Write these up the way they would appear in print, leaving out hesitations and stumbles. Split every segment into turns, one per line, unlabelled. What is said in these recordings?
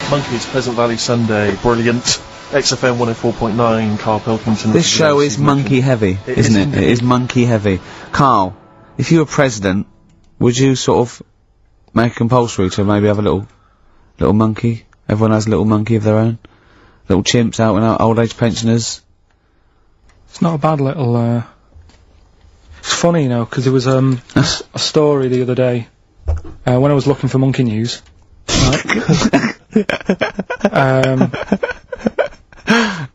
Monkeys, Pleasant Valley Sunday, brilliant. XFM 104.9, Karl Pilkington.
This show is monkey heavy, isn't it? It is monkey heavy. Karl, if you were president, would you sort of make it compulsory to maybe have a little monkey? Everyone has a little monkey of their own? Little chimps out and out, old age pensioners?
It's not a bad little, it's funny, you know, because there was, a story the other day, when I was looking for monkey news, right?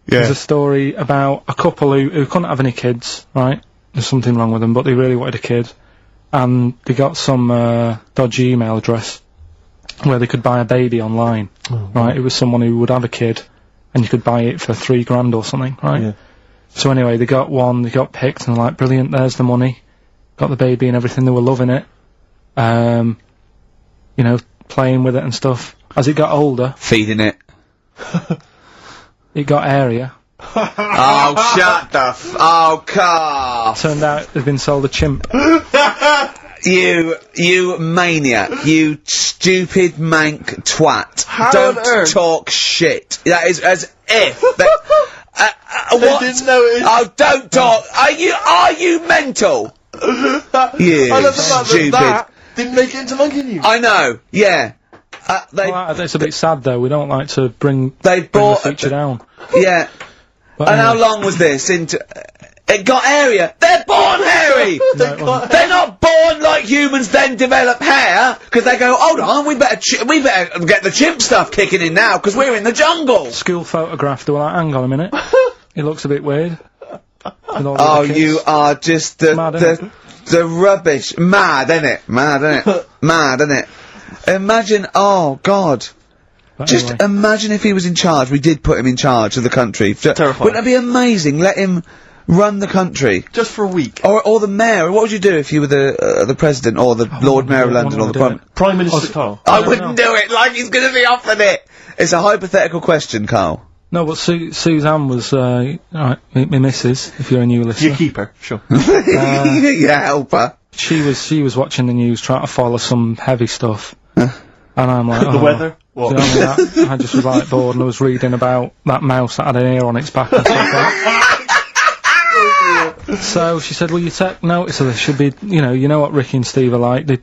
There's a story about a couple who couldn't have any kids, right? There's something wrong with them, but they really wanted a kid. And they got some, dodgy email address where they could buy a baby online, right? It was someone who would have a kid, and you could buy it for $3,000 or something, right? Yeah. So anyway, they got one, they got picked, and they're like, brilliant, there's the money. Got the baby and everything, they were loving it. You know, playing with it and stuff. As it got older...
Feeding it.
It got airier.
Oh, shut the oh, Karl!
Turned out they'd been sold a chimp.
You maniac. You stupid mank twat.
How
Don't
on earth?
talk shit. That is as if...
What? They didn't know it.
Oh, don't talk. Are you mental? You
I love the fact
stupid.
that didn't make it into monkey news.
I know, yeah.
Well, it's a bit sad though, we don't like to bring the feature down.
Yeah.
But
and how long was this into... It got hairier. They're born hairy! They're not born like humans then develop hair, because they go, hold on, we better get the chimp stuff kicking in now, because we're in the jungle!
School photograph, they were like, hang on a minute. It looks a bit weird.
Oh, you are just the rubbish. Mad, innit? Mad, innit? Mad, innit? Imagine, oh, God.
But
Just
anyway.
imagine if he was in charge, we did put him in charge of the country.
Terrifying.
Wouldn't that be amazing? Let him run the country.
Just for a week.
Or the mayor. What would you do if you were the president, or the Lord Mayor of London, or the
Prime Minister Karl.
I wouldn't do it, like he's gonna be offered it! It's a hypothetical question, Karl.
No, but Suzanne was, right, my missus, if you're a new listener.
You keep her, sure.
Yeah, help her.
She was watching the news, trying to follow some heavy stuff. And I'm like,
The weather? What?
You know, I just was like bored, and I was reading about that mouse that had an ear on its back and stuff like that. So she said, well, you take notice of this, should be, you know what Ricky and Steve are like, they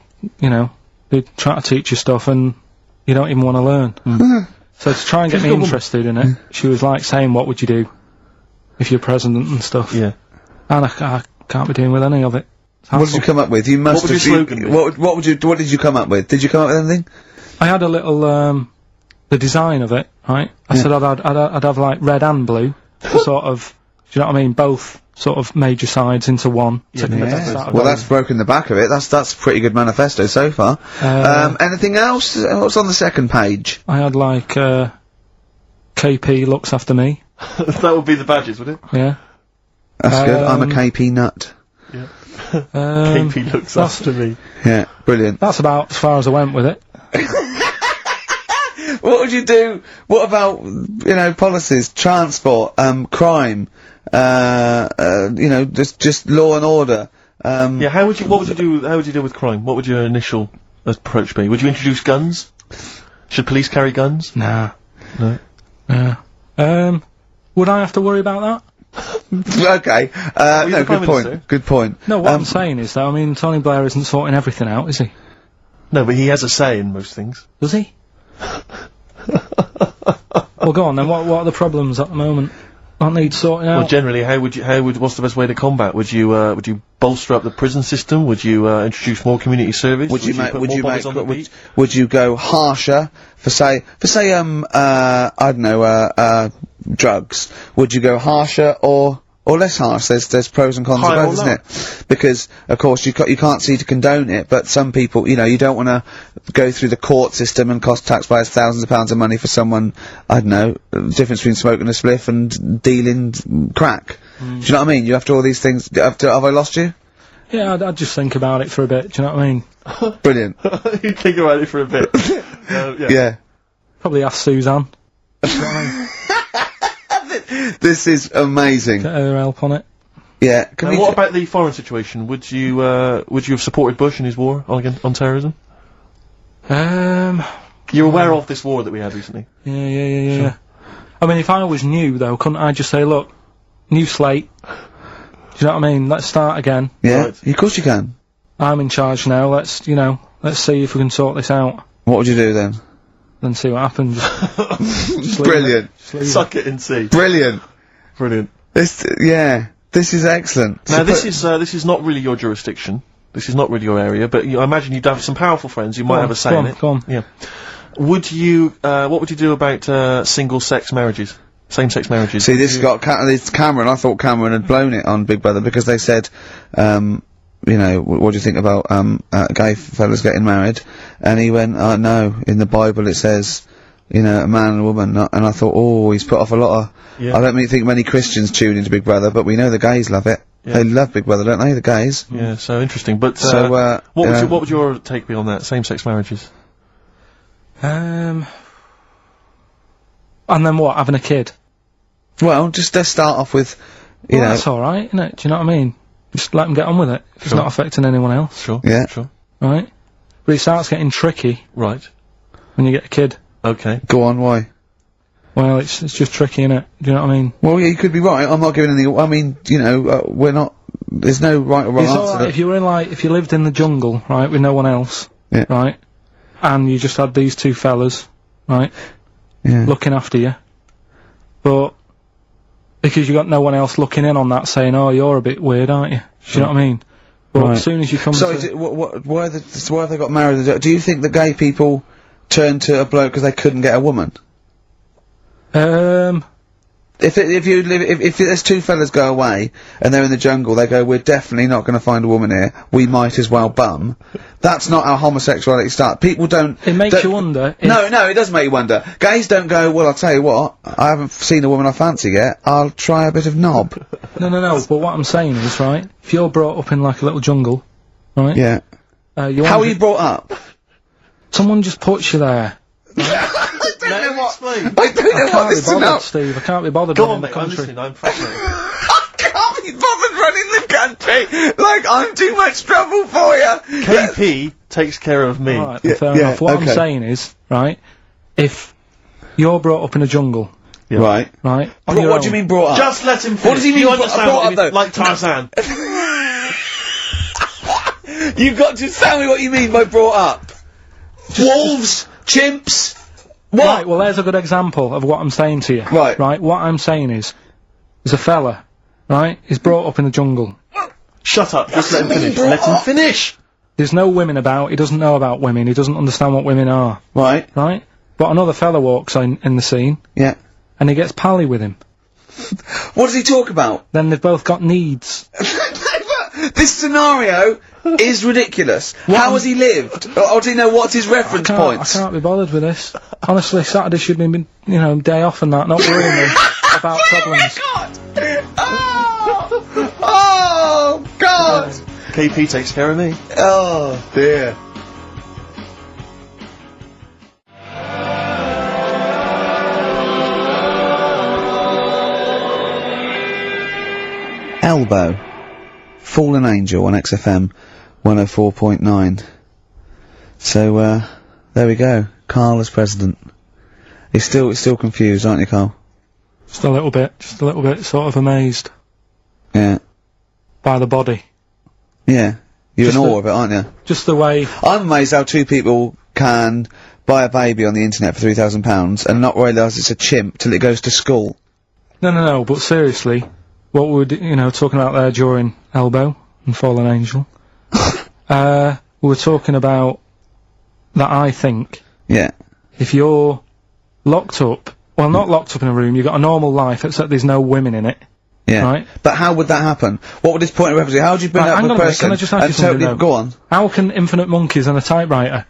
try to teach you stuff and you don't even want to learn. So to try and get me interested in it, she was like saying, what would you do if you're president and stuff?
Yeah.
And I can't be doing with any of it.
What did you come up with? You must
What would your slogan be?
What did you come up with? Did you come up with anything?
I had a little, the design of it, right? I said I'd have like red and blue, sort of, do you know what I mean? Both sort of major sides into one.
Well, that's broken the back of it. That's a pretty good manifesto so far. Anything else? What's on the second page?
I had like, KP looks after me.
That would be the badges, would it?
Yeah.
That's good. I'm a KP nut.
Yeah. KP looks after me.
Yeah, brilliant.
That's about as far as I went with it.
What would you do? What about, policies, transport, crime, just law and order?
Yeah, what would you do with crime? What would your initial approach be? Would you introduce guns? Should police carry guns?
Nah.
No.
Would I have to worry about that?
Okay. No, good point. Good point.
No, what I'm saying is that, I mean, Tony Blair isn't sorting everything out, is he?
No, but he has a say in most things.
Does he? Well, go on then. What are the problems at the moment? That need sorting out.
Well, generally, what's the best way to combat? Would you bolster up the prison system? Would you introduce more community service?
Would you go harsher for say I don't know drugs? Would you go harsher or less harsh? There's pros and cons of both, isn't it? Because of course you can't see to condone it, but some people, you don't want to go through the court system and cost taxpayers thousands of pounds of money for someone, I don't know, the difference between smoking a spliff and dealing crack. Do you know what I mean? You have to all these things. Have I lost you?
Yeah, I'd just think about it for a bit. Do you know what I mean?
Brilliant.
You'd think about it for a bit.
Yeah.
Probably ask Suzanne.
This is amazing.
Get her help on it.
Yeah.
What about the foreign situation? Would you have supported Bush in his war on terrorism? You're aware of this war that we had recently?
Yeah. I mean, if I was new, though, couldn't I just say, look, new slate, do you know what I mean? Let's start again.
Yeah,
Right.
of course you can.
I'm in charge now, let's see if we can sort this out.
What would you do then?
Then see what happens. Just leave
Brilliant.
it. Just leave it.
Suck it and see.
Brilliant.
Brilliant.
This is excellent.
Now,
So
this is not really your jurisdiction. This is not really your area, but I imagine you'd have some powerful friends who might have a say in it.
Go on.
Yeah. What would you do about, single-sex marriages? Same-sex marriages?
See, this got it's Cameron. I thought Cameron had blown it on Big Brother because they said, you know, what do you think about gay fellas getting married? And he went, no, in the Bible it says, you know, a man and a woman. And I thought, oh, he's put off a lot of.
Yeah.
I don't think many Christians tune into Big Brother, but we know the gays love it.
Yeah.
They love Big Brother, don't they? The gays.
Yeah, so interesting. But,
So,
what would your take be on that? Same-sex marriages?
And then what? Having a kid?
Well, just let's start off with, you know.
That's alright, isn't it? Do you know what I mean? Just let them get on with it. It's
Sure.
not affecting anyone else,
Sure.
Yeah.
Sure.
right? But it starts getting tricky
Right.
when you get a kid.
Okay.
Go on, why?
Well, it's just tricky, innit? Do you know what I mean?
Well, yeah, you could be right. I'm not giving any. I mean, you know, we're not. There's no right or wrong
It's
answer.
alright if you were if you lived in the jungle, right, with no one else,
Yeah.
right, and you just had these two fellas, right,
Yeah.
looking after you, but because you got no one else looking in on that, saying, "Oh, you're a bit weird, aren't you?" Do you know what I mean? But
Right.
as soon as you come
So,
to,
why have they got married? Do you think the gay people turned to a bloke because they couldn't get a woman? If there's two fellas go away and they're in the jungle, they go, we're definitely not going to find a woman here. We might as well bum. That's not how homosexuality starts. People don't.
it makes you wonder. If,
No, it does make you wonder. Gays don't go, well, I'll tell you what, I haven't seen a woman I fancy yet, I'll try a bit of knob.
No. But what I'm saying is, right, if you're brought up in like a little jungle, right?
Yeah.
You
How
want
are you brought up?
Someone just puts you there.
I don't know
Explain.
I don't know
I
what
can't be
this is
bothered,
about.
Steve. I can't be bothered
Go
running
on,
the
mate. I'm
country.
listening. I'm fascinated.
I can't be bothered running the country. Like, I'm too much trouble for you.
KP takes care of me.
Alright,
Yeah,
fair
yeah,
enough. What
okay.
I'm saying is, right, if you're brought up in a jungle,
Yeah.
Right.
right, on
What
your
do you
own,
mean brought up?
Just let him finish.
What does he mean
You
brought-
understand
brought
what
up,
he means?
though?
Like Tarzan.
You've got to tell me what you mean by brought up. Wolves, chimps. What?
Right, well, there's a good example of what I'm saying to you.
Right.
Right, what I'm saying is, there's a fella, right, he's brought up in the jungle.
Shut up. Just let him finish. Let him finish.
There's no women about, he doesn't know about women, he doesn't understand what women are,
Right.
right? But another fella walks in the scene,
Yeah.
and he gets pally with him.
What does he talk about?
Then they've both got needs.
This scenario is ridiculous. How has he lived? Or do you know what's his reference
I
points?
can't be bothered with this. Honestly, Saturday should be, day off and that, not worrying me about problems.
Oh God!
KP takes care of me.
Oh dear. Elbow. Fallen Angel on XFM 104.9. So, there we go. Karl as president. He's still confused, aren't you, Karl?
Just a little bit, sort of amazed
Yeah.
by the body.
Yeah. You're in
Just
awe
the-
of it, aren't you?
Just the way,
I'm amazed how two people can buy a baby on the internet for £3,000 and not realise it's a chimp till it goes to school.
no, but seriously, what we were, talking about there during Elbow and Fallen Angel, we were talking about that I think
Yeah.
if you're locked up, well, not locked up in a room, you've got a normal life, except there's no women in it,
Yeah.
right?
But how would that happen? What would this point of reference be? How would you bring
Right,
up
hang
a
on a minute,
person
can I just ask you
and
something
totally
though?
go on?
How can infinite monkeys and a typewriter?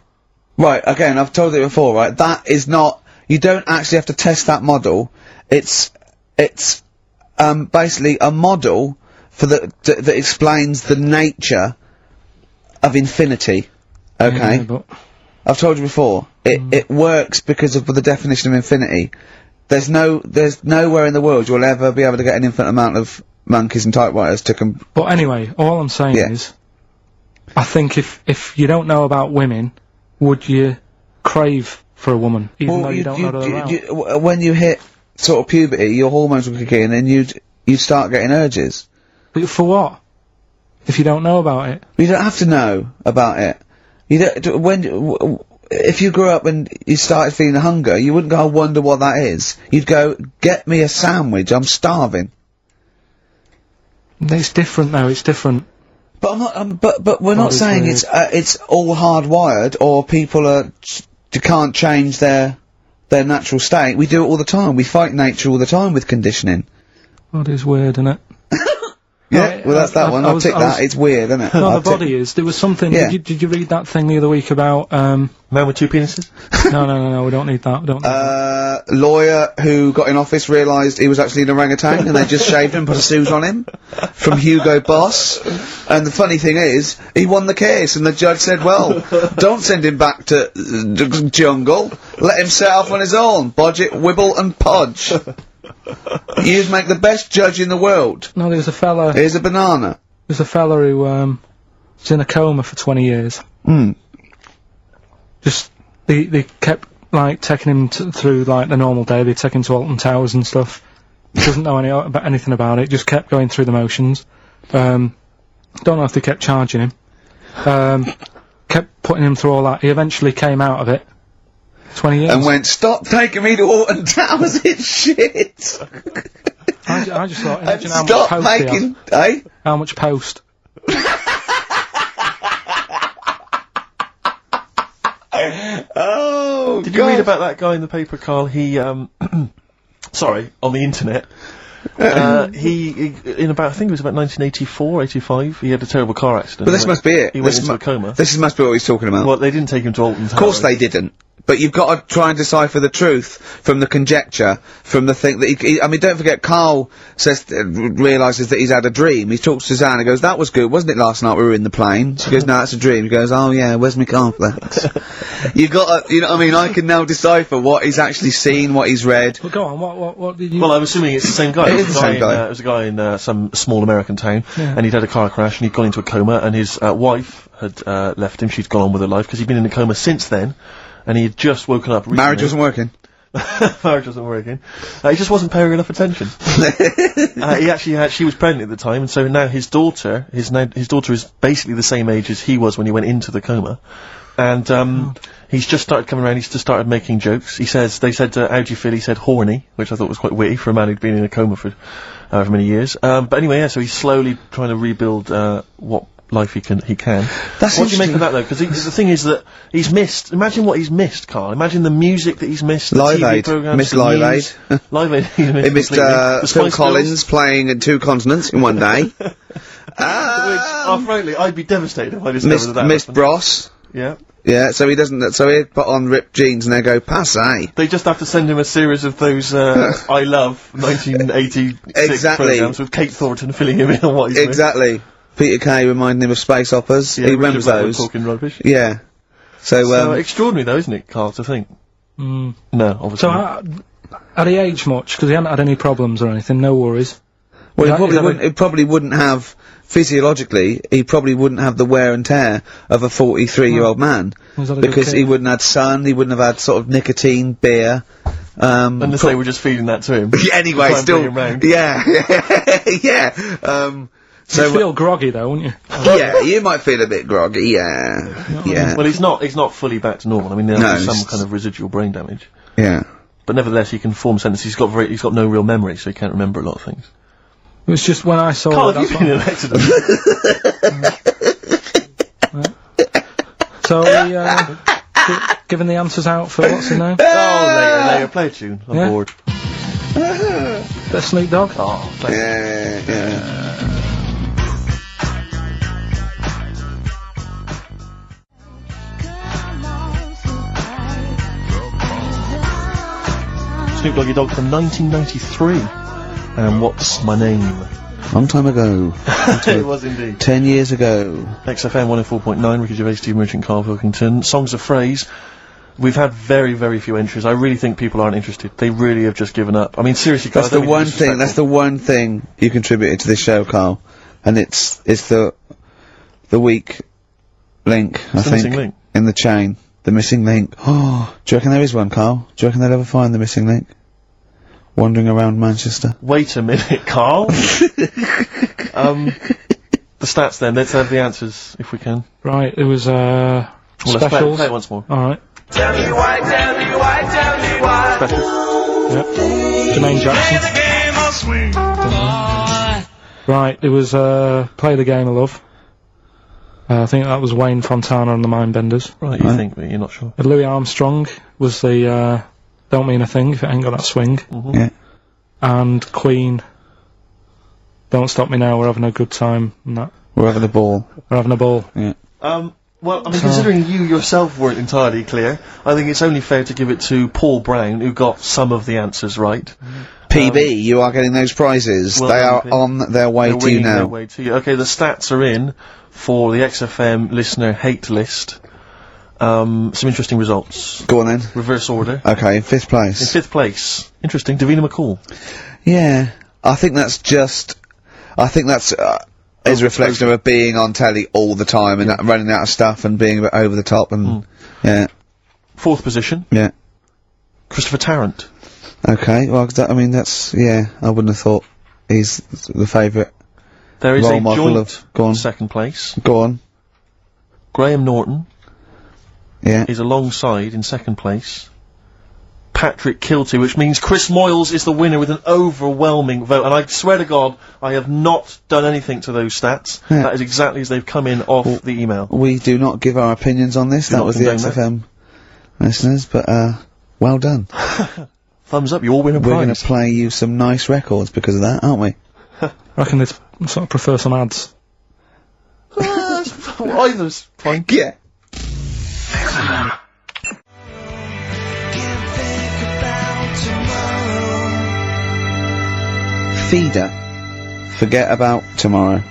Right, again, I've told you before, right? That is not, you don't actually have to test that model. It's basically a model for that explains the nature of infinity. Okay?
Yeah, but
I've told you before, it works because of the definition of infinity. There's nowhere in the world you'll ever be able to get an infinite amount of monkeys and typewriters to
But anyway, all I'm saying
Yeah.
is, I think if you don't know about women, would you crave for a woman, even though you don't know they're around.
When you hit sort of puberty, your hormones will kick in, and you'd start getting urges.
But for what? If you don't know about it?
You don't have to know about it. You don't, if you grew up and you started feeling hunger, you wouldn't go, I wonder what that is. You'd go, get me a sandwich, I'm starving.
It's different though, it's different.
But I'm not, but we're not saying it's all hardwired, or people can't change their natural state. We do it all the time. We fight nature all the time with conditioning.
That is weird, isn't it?
Yeah, well that's that one. I'll tick that. It's weird, isn't it?
No, the body is. There was something.
Yeah.
Did you read that thing the other week about
Man with two penises?
No, we don't need that. We don't need that.
Lawyer who got in office realised he was actually an orangutan and they just shaved him and put a suit on him. From Hugo Boss. And the funny thing is, he won the case and the judge said, well, don't send him back to the jungle. Let him set off on his own. Bodge it, wibble and podge. You'd make the best judge in the world.
No, there was a fella.
Here's a banana.
There's a fella who was in a coma for 20 years. Just they kept like taking him through like the normal day. They take him to Alton Towers and stuff. He doesn't know anything about it. Just kept going through the motions. Don't know if they kept charging him. Kept putting him through all that. He eventually came out of it. 20 years.
And went, stop taking me to Alton Towers, it's shit!
I just thought, imagine how much
stop
post
making, eh?
How much post?
Oh,
Did you read about that guy in the paper, Carl? He, sorry, on the internet. He in about, I think it was about 1984, 85, he had a terrible car accident.
But this must be it.
He went into a coma.
This must be what he's talking about.
Well, they didn't take him to Alton Towers.
Of course they didn't. But you've got to try and decipher the truth from the conjecture, from the thing that I mean, don't forget, Carl says, realises that he's had a dream. He talks to Susanna, goes, that was good, wasn't it, last night we were in the plane? She goes, no, that's a dream. He goes, oh yeah, where's my cornflakes? You got to, you know what I mean, I can now decipher what he's actually seen, what he's read.
Well, go on, what did you...
Well, I'm assuming it's the same guy.
It is the same guy.
It was a guy in some small American town, and he'd had a car crash, and he'd gone into a coma, and his wife had left him. She'd gone on with her life, because he'd been in a coma since then, and he had just woken up recently.
Marriage wasn't working.
Marriage wasn't working. He just wasn't paying enough attention. She was pregnant at the time, and so now his daughter is basically the same age as he was when he went into the coma. And, he's just started coming around, he's just started making jokes. They said, how do you feel? He said horny, which I thought was quite witty for a man who'd been in a coma for however many years. But anyway, yeah, so he's slowly trying to rebuild, what life he can.
That's
what do you make of that though? Because the thing is that he's missed. Imagine what he's missed, Carl. Imagine the music that he's missed.
Live
the TV
Aid.
programs,
Missed
the
Live
news.
Aid.
Live Aid. He
missed Phil Collins playing in 2 continents in one day.
Frankly, I'd be devastated if I discovered that.
Missed Bros.
Yeah.
Yeah, so he doesn't. So he'd put on ripped jeans and they go passe.
They just have to send him a series of those I Love 1986
Exactly.
programs with Kate Thornton filling him in on what he's missed.
Exactly. Peter Kay reminding him of space operas.
Yeah,
he remembers those.
Talking rubbish.
Yeah. So
extraordinary though, isn't it, Carl, to think? No, obviously.
So, had he aged much? Because he hadn't had any problems or anything, no worries.
Well, he probably wouldn't have, physiologically, he probably wouldn't have the wear and tear of a 43-year-old man. Because he wouldn't have had sun, he wouldn't have had sort of nicotine, beer,
unless they were just feeding that to him.
Anyway, still, yeah,
So you'd feel groggy though, wouldn't you?
Yeah, you might feel a bit groggy, yeah.
Well, he's not fully back to normal. I mean, there's some kind of residual brain damage.
Yeah.
But nevertheless, he can form sentences. He's got no real memory, so he can't remember a lot of things.
It was just when I saw
Carl,
it.
have you been in an accident?
So we giving the answers out for what's his name?
Oh, later, play a tune. I'm bored.
Bit of Snoop Dogg.
Oh, play
yeah.
Snoop Doggy Dogg from 1993. And What's My Name?
Long time ago.
It was indeed.
10 years ago.
XFM 104.9, Ricky Gervais, Steve Merchant, Karl Pilkington. Songs of Phrase. We've had very, very few entries. I really think people aren't interested. They really have just given up. I mean, seriously, Carl,
that's the one thing you contributed to this show, Carl. And it's the weak link, I think,
link.
in the chain. The missing link. Oh, do you reckon there is one, Carl? Do you reckon they'll ever find the missing link? Wandering around Manchester.
Wait a minute, Carl. The stats then, let's have the answers, if we can.
Right, it was,
Well, let's
specials.
play it once more.
Alright.
Tell me why, tell me why, tell me why.
Specials.
Yep. Jermaine Jackson.
Play the game of swing.
Right, it was, Play the Game of Love. I think that was Wayne Fontana and the Mindbenders.
Right, you think, but you're not sure.
Louis Armstrong was the, Don't Mean a Thing if it ain't got that swing.
Mm-hmm.
Yeah.
And Queen, Don't Stop Me Now, We're Having a Good Time, and that.
We're having a ball.
We're having a ball.
Yeah.
Well, I mean, considering you yourself weren't entirely clear, I think it's only fair to give it to Paul Brown, who got some of the answers right.
PB, you are getting those prizes.
well
They
done,
are
PB.
on their way
They're
to you
winging their
now.
way to you. Okay, the stats are in for the XFM listener hate list. Some interesting results.
Go on then.
Reverse order.
Okay, in 5th
In
place.
5th place. Interesting. Davina McCall.
Yeah. I think that's is a reflection of her being on telly all the time and running out of stuff and being a bit over the top and yeah.
4th position.
Yeah.
Christopher Tarrant.
Okay, well, I mean, that's, yeah, I wouldn't have thought he's the favourite
There is
role
a
model
joint
of, go on,
2nd place.
go on,
Graham Norton
yeah.
is alongside in 2nd place. Patrick Kilty, which means Chris Moyles is the winner with an overwhelming vote. And I swear to God, I have not done anything to those stats.
Yeah.
That is exactly as they've come in off the email.
We do not give our opinions on this,
Do
that
not
was the
condone that.
XFM listeners, but, well done.
Thumbs up, you all win a
We're gonna
prize.
play you some nice records because of that, aren't we?
I reckon they sort of prefer some ads.
Either's fine.
Yeah. Feeder. Forget About Tomorrow.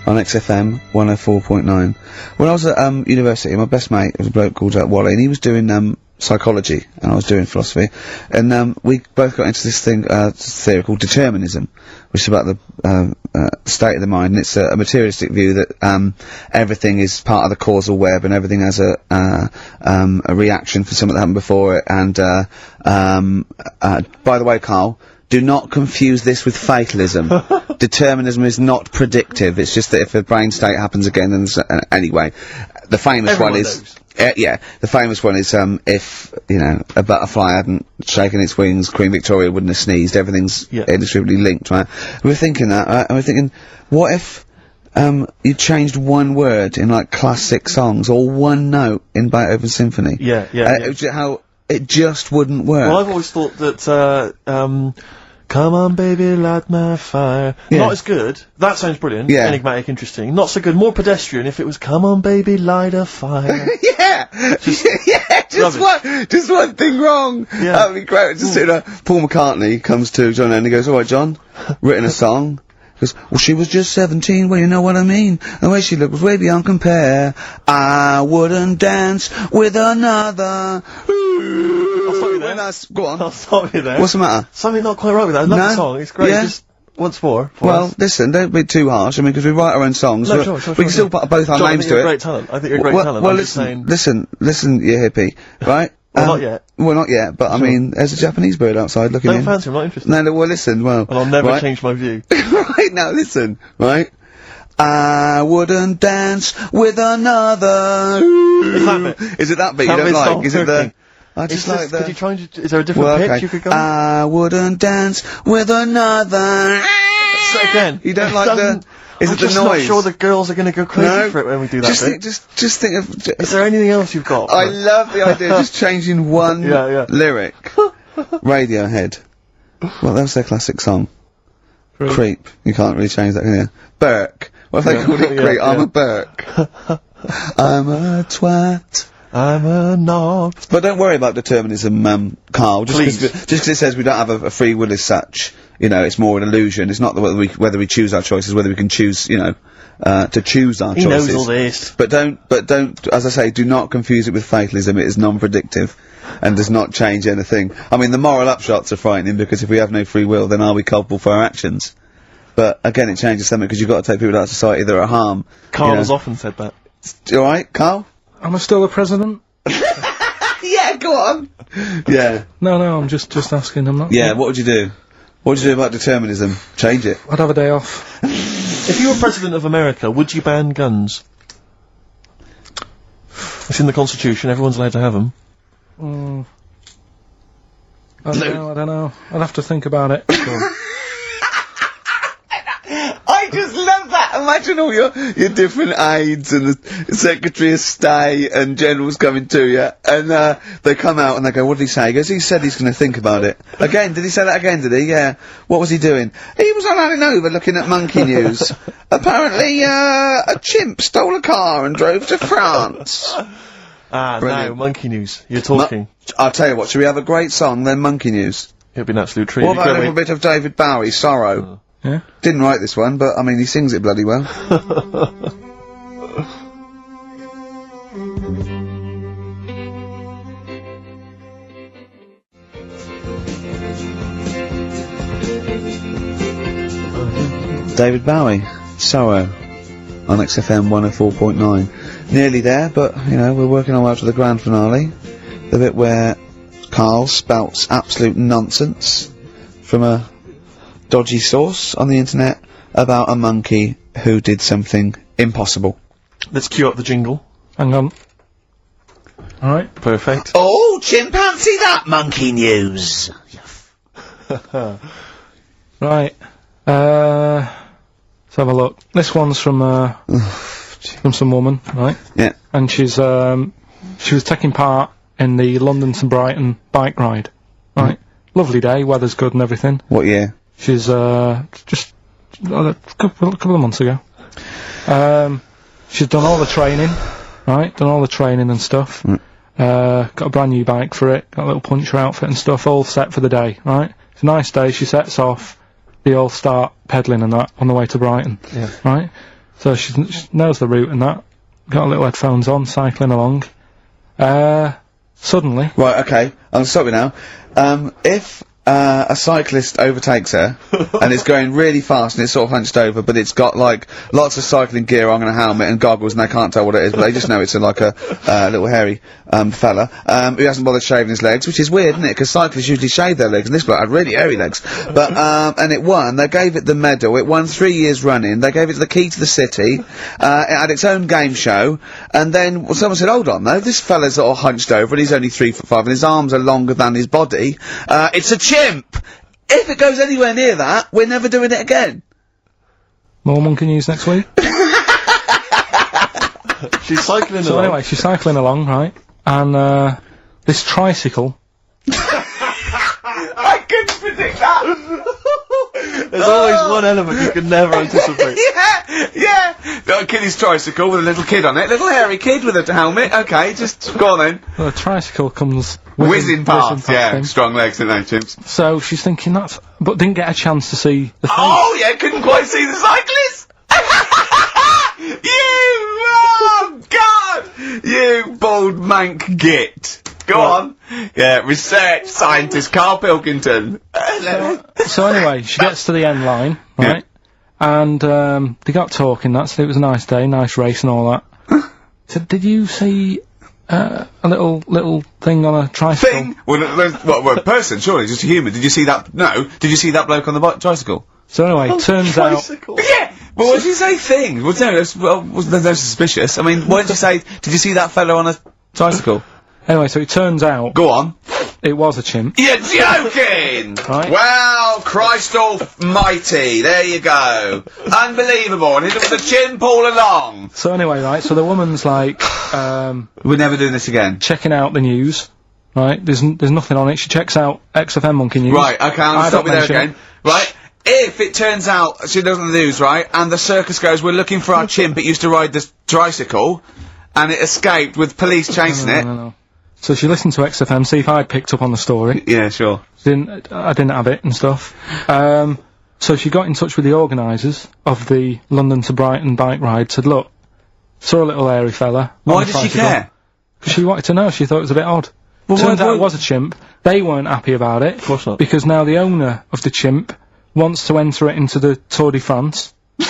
On XFM 104.9. When I was at university, my best mate was a bloke called Wally, and he was doing psychology, and I was doing philosophy, and we both got into this theory called determinism, which is about the state of the mind, and it's a materialistic view that everything is part of the causal web, and everything has a reaction for something that happened before it. And by the way, Carl, do not confuse this with fatalism. Determinism is not predictive. It's just that if a brain state happens again, then anyway, the famous
Everyone
one is.
knows.
Yeah, the famous one is if you know a butterfly hadn't shaken its wings, Queen Victoria wouldn't have sneezed. Everything's inextricably linked, right? We were thinking that, right? And we're thinking, what if you changed one word in like classic songs or one note in Beethoven's symphony?
Yeah.
How it just wouldn't work.
Well, I've always thought that, come on baby, light my fire.
Yeah.
Not as good. That sounds brilliant.
Yeah.
Enigmatic, interesting. Not so good. More pedestrian if it was, come on baby, light a fire.
Yeah, just one thing wrong.
Yeah.
That'd be great. Just Paul McCartney comes to John Lennon and goes, "All right, John, written a song." He goes, "Well, she was just 17. Well, you know what I mean. The way she looked was way beyond compare. I wouldn't dance with another."
I'll stop you there.
Go on.
I'll stop you there.
What's the matter?
Something not quite right with that. I love the song. It's great.
Yeah.
Just once more. for
Well,
us.
listen, don't be too harsh. I mean, because we write our own songs.
No,
we
sure,
we can still put both our
John,
names
I think
to
you're
it.
a great talent. I think you're a great talent.
Well,
I'm just saying.
listen, you hippie, right?
Well, not yet.
Well, not yet, but I mean, there's a Japanese bird outside looking
Don't
in.
fancy him, not interested.
No, well, listen, well...
And I'll never
right?
change my view.
Right, now, listen, right? I wouldn't dance with another...
It's that bit.
Is it that bit
That
you don't
bit's
like?
not
Is it the...
working.
I just like the...
Could you try and... Is there a different
Well,
pitch
okay.
you could go on?
I wouldn't dance with another...
So again.
You don't like the... Is
I'm
it the
just
noise?
not sure the girls are going to go crazy
No.
for it when we do that
Just
bit.
think, just think of...
Is there anything else you've got?
I love the idea of just changing one
Yeah.
lyric. Radiohead. Well, that was their classic song. Creep. You can't really change that, can you? Burke. What if they called it Creep? I'm a Burke. I'm a twat.
I'm a knob.
But don't worry about determinism, Carl. Just
Please.
because it says we don't have a free will as such, you know, it's more an illusion. It's not whether we choose our choices, whether we can choose, you know, to choose our
He
choices.
knows all this.
But don't, as I say, do not confuse it with fatalism. It is non-predictive and does not change anything. I mean, the moral upshots are frightening because if we have no free will, then are we culpable for our actions? But again, it changes something because you've got to take people out of society that are harm.
Carl
you know.
has often said that.
All right, Carl?
Am I still the president?
Go on. Yeah.
No, I'm just asking. I'm not.
Yeah, what would you do? What would you do about determinism? Change it.
I'd have a day off.
If you were president of America, would you ban guns? It's in the Constitution, everyone's allowed to have them.
I don't know. I'd have to think about it.
I just love that. Imagine all your different aides and the Secretary of State and generals coming to you, and they come out and they go, "What did he say?" He goes, "He said he's going to think about it." Again, did he say that again? Did he? Yeah. What was he doing? He was on over looking at monkey news. Apparently, a chimp stole a car and drove to France.
No,
Brilliant.
monkey news. You're talking.
I'll tell you what. Should we have a great song then? Monkey news.
It'd be an absolute treat.
What about a little bit of David Bowie, Sorrow?
Yeah.
Didn't write this one, but I mean, he sings it bloody well. David Bowie, Sorrow, on XFM 104.9. Nearly there, but, you know, we're working our way up to the grand finale. The bit where Karl spouts absolute nonsense from a dodgy source on the internet about a monkey who did something impossible.
Let's cue up the jingle.
Hang on. Alright.
Perfect.
Oh, chimpanzee, that monkey news!
Right. Let's have a look. This one's from some woman, right?
Yeah.
And she was taking part in the London to Brighton bike ride, right? Lovely day, weather's good and everything.
What year?
She's just a couple of months ago. She's done all the training, right? Done all the training and stuff. Got a brand new bike for it. Got a little puncher outfit and stuff, all set for the day, right? It's a nice day. She sets off. They all start pedalling and that on the way to Brighton, right? So she knows the route and that. Got a little headphones on, cycling along. Suddenly.
Right, okay, I'm stopping now. If a cyclist overtakes her, and it's going really fast and it's sort of hunched over, but it's got, like, lots of cycling gear on and a helmet and goggles, and they can't tell what it is, but they just know it's like a little hairy fella who hasn't bothered shaving his legs, which is weird, isn't it? Because cyclists usually shave their legs, and this bloke had really hairy legs. But and it won. They gave it the medal. It won 3 years running. They gave it the key to the city. It had its own game show, and then someone said, "Hold on, though, this fella's all hunched over, and he's only 3'5", and his arms are longer than his body. It's a chimp. If it goes anywhere near that, we're never doing it again."
More monkey news next week.
She's cycling
So
along.
anyway, she's cycling along, right? And this tricycle.
I couldn't predict that.
There's always one element you can never anticipate.
Yeah. Got a kiddie's tricycle with a little kid on it, little hairy kid with a helmet. Okay, just go on then.
Well, the tricycle comes
Whizzing past, yeah.
him.
Strong legs, don't they, chimps?
So she's thinking but didn't get a chance to see the thing.
Oh, yeah, couldn't quite see the cyclist! Oh, God! You bald mank git. Go on. Yeah, research scientist Karl Pilkington.
So anyway, she gets to the end line, right? And they got talking. So it was a nice day, nice race and all that. So did you see a little thing on a tricycle?
Thing? Well, a person, surely, just a human. Did you see that? No. Did you see that bloke on the tricycle?
So anyway, turns out.
Tricycle.
Yeah! Well, why did you say thing? Well, no, there's no suspicious. I mean, why did you say, did you see that fellow on a tricycle?
Anyway, so it turns out.
Go on.
It was a chimp.
You're joking!
Right.
Well, Christ almighty, there you go. Unbelievable, and it was a chimp all along.
So anyway, right, so the woman's like,
We're never doing this again.
checking out the news, right? There's nothing on it. She checks out XFM Monkey News.
Right, okay, I'm
I
stop you
don't
there
mention
again. Right, if it turns out she does on the news, right, and the circus goes, "We're looking for our chimp, it used to ride this tricycle, and it escaped with police chasing it."
No. So she listened to XFM, see if I'd picked up on the story.
Yeah, sure.
I didn't have it and stuff. So she got in touch with the organisers of the London to Brighton bike ride, said, "Look, saw a little hairy fella."
Why did she care?
Because she wanted to know, she thought it was a bit odd.
Well,
Turns
why-
out it was a chimp. They weren't happy about it.
Of course not.
Because now the owner of the chimp wants to enter it into the Tour de France.
No!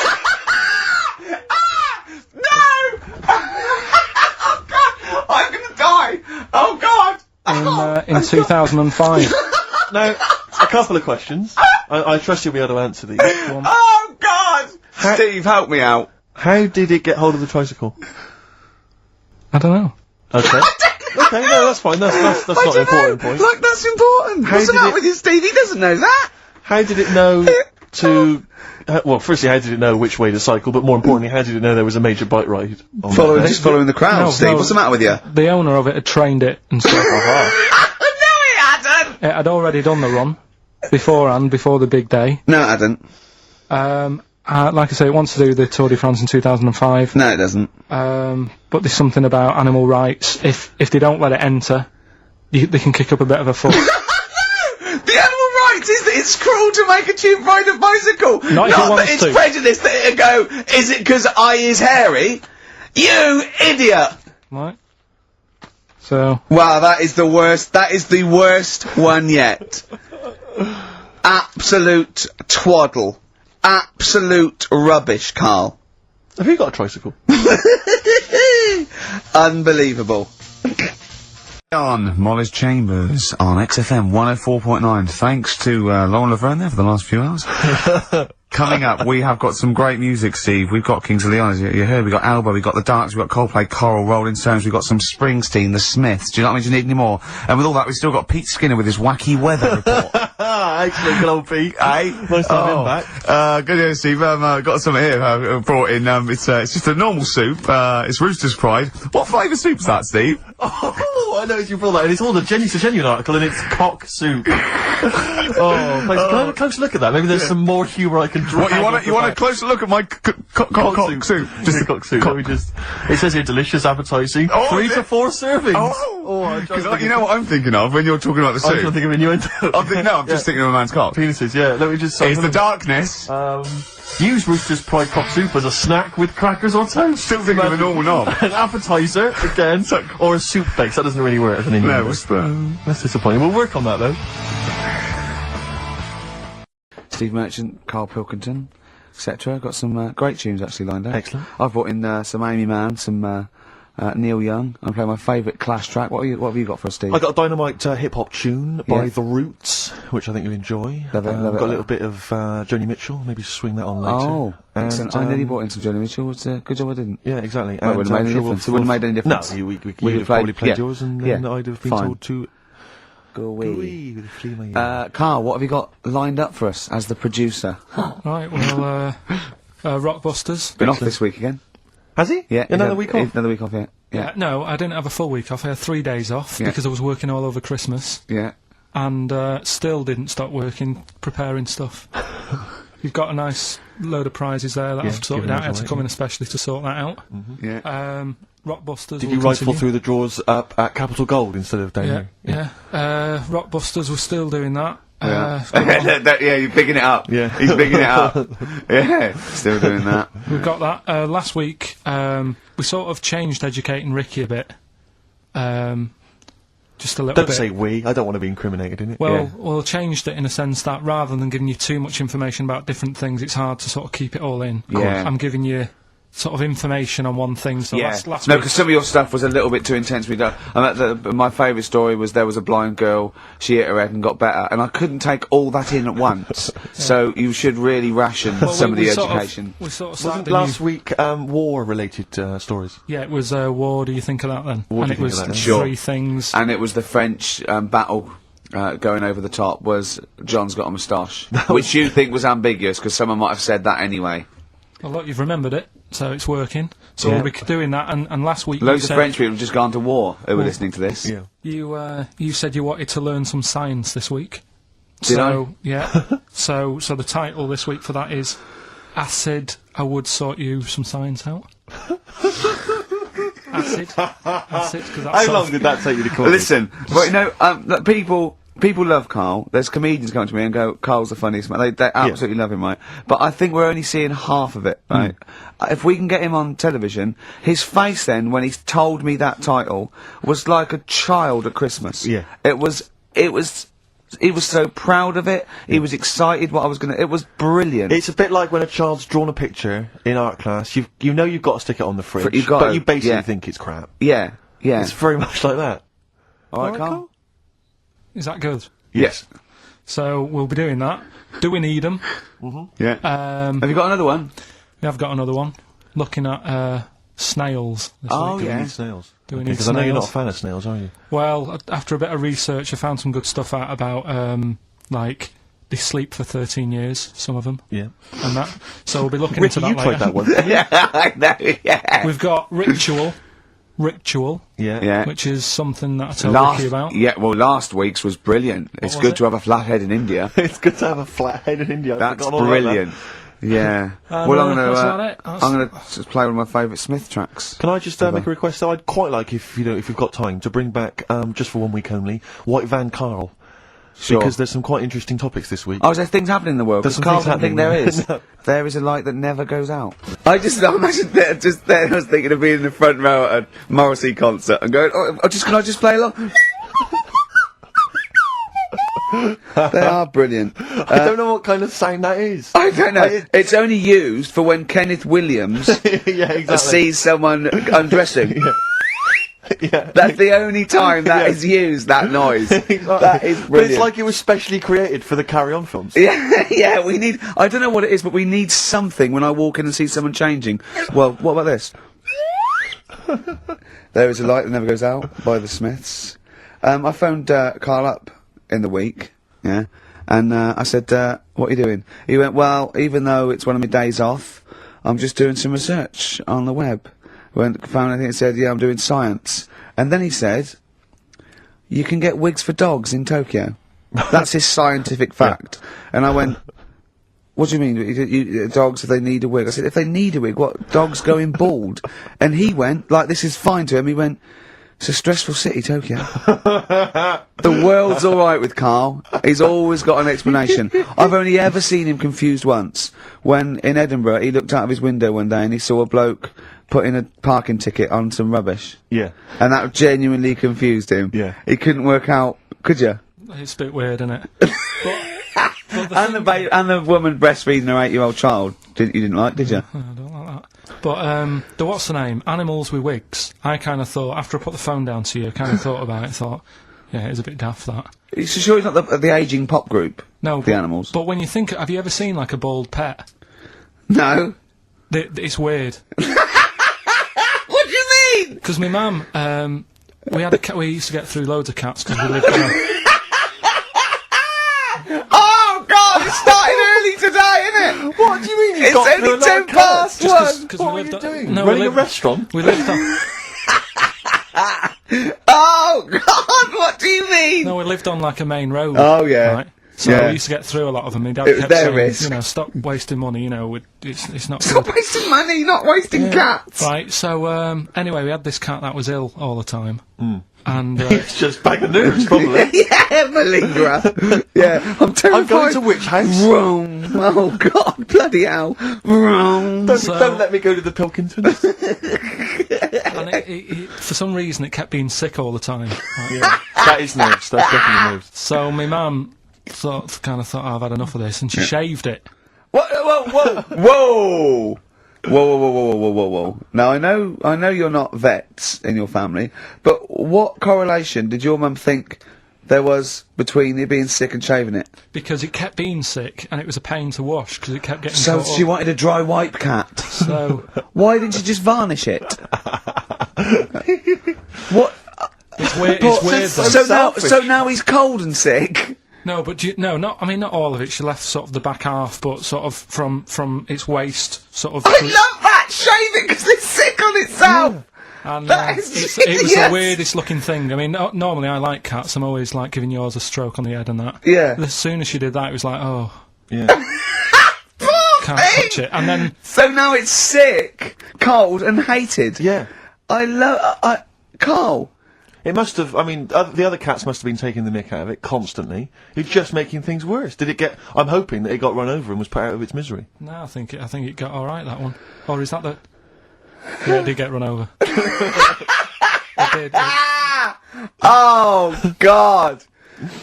Oh, God! I'm gonna die! Oh, God!
in 2005.
Now, a couple of questions. I trust you'll be able to answer these.
Oh, God! Steve, help me out.
How did it get hold of the tricycle?
I don't know.
Okay. Okay, no, that's fine. That's not an important point.
Like, that's important.
How
What's the
did
matter
it-
with you, Steve? He doesn't know that.
How did it know to... well, firstly, how did it know which way to cycle? But more importantly, how did it know there was a major bike ride? On that day?
Just following the crowd,
No,
Steve.
no.
What's the matter with you?
The owner of it had trained it and stuff.
No, he hadn't!
It had already done the run beforehand, before the big day.
No, it hadn't.
Like I say, it wants to do the Tour de France in 2005.
No, it doesn't.
But there's something about animal rights. If they don't let it enter, they can kick up a bit of a fuss.
The animal rights is that it's cruel to make a tube ride a bicycle.
Not if it
that
wants
it's
to.
prejudice that it'll go, is it 'cause I is hairy? You idiot!
Right? So,
Wow, that is the worst one yet. Absolute twaddle. Absolute rubbish, Carl.
Have you got a tricycle?
Unbelievable.
On Molly's Chambers on XFM 104.9. Thanks to Lauren Laverne there for the last few hours. Coming up, we have got some great music, Steve. We've got Kings of Leon, as you heard. We've got Alba, we've got The Darks, we've got Coldplay, Coral, Rolling Stones, we've got some Springsteen, The Smiths. Do you know what I mean? Do you need any more? And with all that, we've still got Pete Skinner with his wacky weather report.
Excellent, good old Pete. Nice to have him back.
Good news, Steve. Got some here, brought in, it's just a normal soup, it's Rooster's Pride. What flavour soup's that, Steve?
Oh, I noticed you brought that, and it's all a genuine article, and it's cock soup. Oh, thanks. Can I have a close look at that? Maybe there's some more humour I can draw.
What, you want a closer look at my cock soup?
Just a cock soup. Let me just... It says here, delicious, appetising.
Oh,
3
is
to
it?
4 servings.
Oh, because you know what I'm thinking of when you're talking about the
I'm
soup?
trying to think of innuendo.
I'm just thinking of a man's cock.
Penises, yeah. Let me just...
It's the darkness.
Use Rooster's Pride cock soup as a snack with crackers or toast.
Still thinking of a normal knob.
An appetiser, again, or a soup base. That doesn't really work as an innuendo.
No, it's
That's disappointing. We'll work on that, though.
Steve Merchant, Karl Pilkington, etc. Got some great tunes actually lined up.
Excellent.
I've brought in some Amy Mann, some Neil Young. I'm playing my favourite Clash track. What have you got for us, Steve?
I got a dynamite hip-hop tune by
Yeah.
The Roots, which I think you'll enjoy.
Love it, love it,
got a
love
little bit of Joni Mitchell, maybe swing that on later.
Oh, excellent.
And,
I nearly brought in some Joni Mitchell. It's a good job I didn't.
Yeah, exactly.
Well, it wouldn't have made any difference. It wouldn't have made any difference.
No,
We'd
you'd
have
have probably played
yeah.
yours, and
Yeah.
then I'd have been
Fine.
told to
Go away.
"Wee," with a flea in my ear.
Carl, what have you got lined up for us as the producer?
right, well, rockbusters.
Been off this week again?
Has he?
Yeah.
Another week off?
Another week off, yeah. Yeah.
No, I didn't have a full week off. I had 3 days off
Yeah.
because I was working all over Christmas,
Yeah.
and still didn't stop working, preparing stuff. You've got a nice load of prizes there that
Yeah,
I've sorted
giving
out. I
those
had to
away,
come in
yeah.
especially to sort that out.
Yeah.
Rockbusters.
Did
will
you rifle
continue.
through the drawers up at Capital Gold instead of down
Yeah,
here?
yeah. Rockbusters, we're still doing that.
Yeah. Yeah, you're picking it up.
Yeah.
He's picking it up. Yeah. Still doing that.
We've got that. Last week, we sort of changed Educating Ricky a bit. Just a little
Don't
bit.
say we. I don't want to be incriminated in it.
Well, well, changed it in a sense that rather than giving you too much information about different things, it's hard to sort of keep it all in.
Yeah.
I'm giving you sort of information on one thing. So last
no,
week,
because some of your stuff was a little bit too intense. My favourite story was there was a blind girl, she hit her head and got better, and I couldn't take all that in at once. So you should really ration
well,
some of the
sort
education.
we sort of
Wasn't
started a
last
new-
week war-related stories?
Yeah, it was War. Do you think of that then?
What
and
do
it
you
was
think of that?
Sure.
3 things.
And it was the French battle. Going over the top was John's got a moustache, which you think was ambiguous because someone might have said that anyway.
Well, look, you've remembered it, so it's working. So
Yeah.
we'll be doing that. And last week
Loads
you
of
said
French people have just gone to war who were listening to this.
Yeah.
you said you wanted to learn some science this week.
Did
so yeah. so the title this week for that is Acid. I would sort you some science out. Acid. Because that's
How long did that take you to call?
Listen, but you know, look, people love Carl. There's comedians come to me and go, "Carl's the funniest man." They absolutely love him, right? But I think we're only seeing half of it, right? If we can get him on television, his face then, when he told me that title, was like a child at Christmas.
Yeah.
He was so proud of it. He was excited what I was gonna. It was brilliant.
It's a bit like when a child's drawn a picture in art class. You know you've got to stick it on the fridge,
You've got
but
to,
you basically
yeah.
think it's crap.
yeah.
It's very much like that.
All right, Carl.
Is that good?
Yes.
So we'll be doing that. Do we need them?
Yeah. Have you got another one?
We have got another one. Looking at snails. This
Oh,
week.
Do we
yeah.
need snails?
Do we
Okay,
need
'cause I know you're not a
snails?
fan of snails, are you?
Well, after a bit of research, I found some good stuff out about, like, they sleep for 13 years, some of them,
Yeah.
and that. So we'll be looking
Ricky,
into that
you
later.
tried that one.
Yeah, I know, yeah.
We've got Ritual,
Yeah.
Yeah.
which is something that I told Ricky about.
Yeah, well, last week's was brilliant. It's
was
good
it?
to have a flat head in India.
It's good to have a flat head in India. I've
That's
forgotten all about that.
brilliant. Yeah.
And,
well, I'm gonna,
that's about it. That's-
I'm gonna just play one of my favourite Smith tracks.
Can I just make a request? So I'd quite like, if you've got time, to bring back, just for 1 week only, White Van Carl.
Sure.
Because there's some quite interesting topics this week.
Oh, is there things happening in the world?
There's
Because
some
Carl
things
doesn't think
happening.
there is.
No.
There is a light that never goes out. I imagine that just then I was thinking of being in the front row at a Morrissey concert and going, can I just play along? They are brilliant.
I don't know what kind of sound that is.
I don't know. It's only used for when Kenneth Williams
Yeah, exactly.
sees someone undressing.
Yeah.
That's the only time that
Yeah.
is used, that noise.
Exactly.
That is
But it's
brilliant.
like it was specially created for the Carry On films.
Yeah, yeah, we need, I don't know what it is, but we need something when I walk in and see someone changing. Well, what about this? There is a light that never goes out by the Smiths. I phoned Carl up in the week, yeah, and I said, what are you doing? He went, well, even though it's one of my days off, I'm just doing some research on the web. Found anything that said, yeah, I'm doing science. And then he said, you can get wigs for dogs in Tokyo. That's his scientific fact. And I went, what do you mean? Dogs, if they need a wig? I said, if they need a wig, what? Dogs going bald? And he went, like, this is fine to him, he went, it's a stressful city, Tokyo. The world's alright with Carl. He's always got an explanation. I've only ever seen him confused once. When, in Edinburgh, he looked out of his window one day and he saw a bloke putting a parking ticket on some rubbish.
Yeah.
And that genuinely confused him.
Yeah.
He couldn't work out, could you?
It's a bit weird, isn't it?
And the woman breastfeeding her 8-year-old child. You didn't like, did you?
I don't like that. But, the what's the name? Animals with wigs. I kind of thought, after I put the phone down to you, I kind of thought about it, thought, yeah, it's a bit daft, that.
You sure he's not the ageing pop group?
No,
The Animals?
But when you think, have you ever seen, like, a bald pet?
No.
It's weird.
What do you mean?
Because my mum, we had a cat, we used to get through loads of cats because we lived in
Oh God! It started early today, innit?
What do you mean?
It's only 10 past one.
Cause
What
we
are you
lived
doing?
No, we
Running a
lived-
restaurant?
We lived on,
Oh God! What do you mean?
no, we lived on like a main road.
Oh, yeah.
Right? So
Yeah.
we used to get through a lot of them. My dad
It was
kept
their
saying,
risk.
you know, stop wasting money, you know, it's not
Stop
good.
wasting money, not wasting cats.
Right, so, anyway, we had this cat that was ill all the time. And,
It's just bag of news, probably.
Yeah, malingerer. Yeah, I'm terrified.
I'm going to which house?
Rome. Oh God, bloody hell. Rome.
Don't let me go to the Pilkingtons.
and it, for some reason, it kept being sick all the time. Right?
Yeah. That is nerves. That's definitely nerves.
So my mum kind of thought, oh, I've had enough of this, and she shaved it.
Whoa, whoa, whoa, whoa. Whoa, whoa, whoa, whoa, whoa, whoa, whoa. Now, I know you're not vets in your family, but what correlation did your mum think there was between you being sick and shaving it?
Because it kept being sick, and it was a pain to wash, because it kept getting
So
caught
she
up.
wanted a dry wipe cat.
So,
Why didn't you just varnish it? What?
it's weird, it's weird though.
So now he's cold and sick.
No, but not all of it. She left sort of the back half, but sort of from its waist, sort of.
I love that! Shave it because it's sick on itself!
And
That is
it was
genius.
the weirdest looking thing. I mean, normally I like cats. I'm always like giving yours a stroke on the head and that.
Yeah.
As soon as she did that, it was like, oh,
Yeah.
can't touch it. And then
So now it's sick, cold, and hated.
Yeah.
I love. Carl.
It must have, I mean, the other cats must have been taking the mick out of it constantly. It's just making things worse. Did it get, I'm hoping that it got run over and was put out of its misery.
no, I think it got all right, that one. Or is that the? Yeah, it did get run over. It did.
Oh God.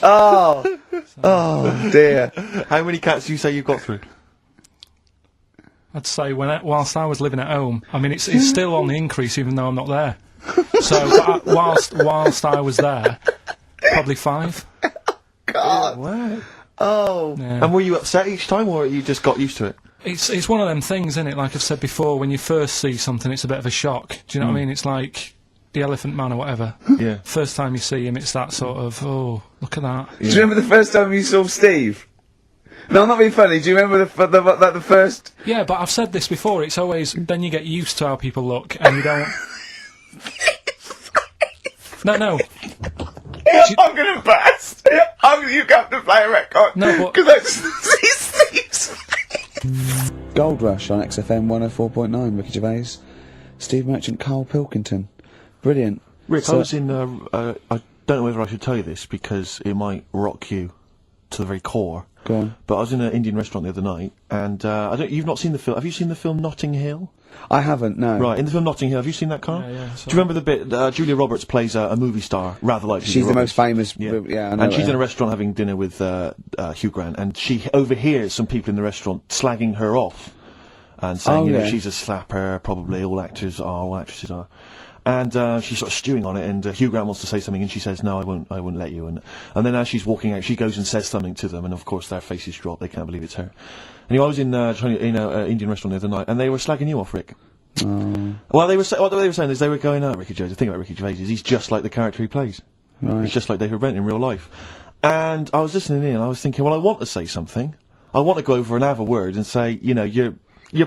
Oh dear.
How many cats do you say you've got through?
I'd say whilst I was living at home, I mean, it's still on the increase even though I'm not there. So whilst I was there, probably 5.
God.
Wow.
Oh.
Yeah.
And were you upset each time, or you just got used to it?
It's one of them things, isn't it? Like I've said before, when you first see something, it's a bit of a shock. Do you know what I mean? It's like the Elephant Man or whatever.
Yeah.
First time you see him, it's that sort of, oh, look at that.
Do you remember the first time you saw Steve? No, I'm not being funny. Do you remember the first...
Yeah, but I've said this before, it's always, then you get used to how people look, and you don't... No.
I'm gonna burst. You have to play a record.
No, but...
Because I just see Steve's Gold Rush on XFM 104.9, Ricky Gervais, Steve Merchant, Karl Pilkington. Brilliant.
Rick,
So-
I was in, I don't know whether I should tell you this, because it might rock you to the very core.
Go on.
But I was in an Indian restaurant the other night, and you've not seen the film. Have you seen the film Notting Hill?
I haven't, no.
Right, in the film Notting Hill, have you seen that, Carl?
Yeah.
Do you remember the bit, Julia Roberts plays a movie star, rather like Julia
She's the
Roberts.
most famous...
Yeah,
I know
and she's
her.
in a restaurant having dinner with Hugh Grant, and she overhears some people in the restaurant slagging her off, and saying,
Oh,
you know,
yeah.
she's a slapper, probably all actresses are. And she's sort of stewing on it, and Hugh Grant wants to say something, and she says, "No, I won't let you." And then as she's walking out, she goes and says something to them, and of course their faces drop. They can't believe it's her. Anyway, I was in Indian restaurant the other night, and they were slagging you off, Rick. Well, what they were saying is they were going, "Oh, Ricky Gervais. The thing about Ricky Gervais is he's just like the character he plays.
Right.
He's just like David Brent in real life." And I was listening in, and I was thinking, well, I want to say something. I want to go over and have a word and say, you know, you're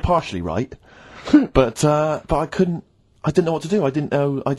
partially right, but I couldn't. I didn't know what to do. I didn't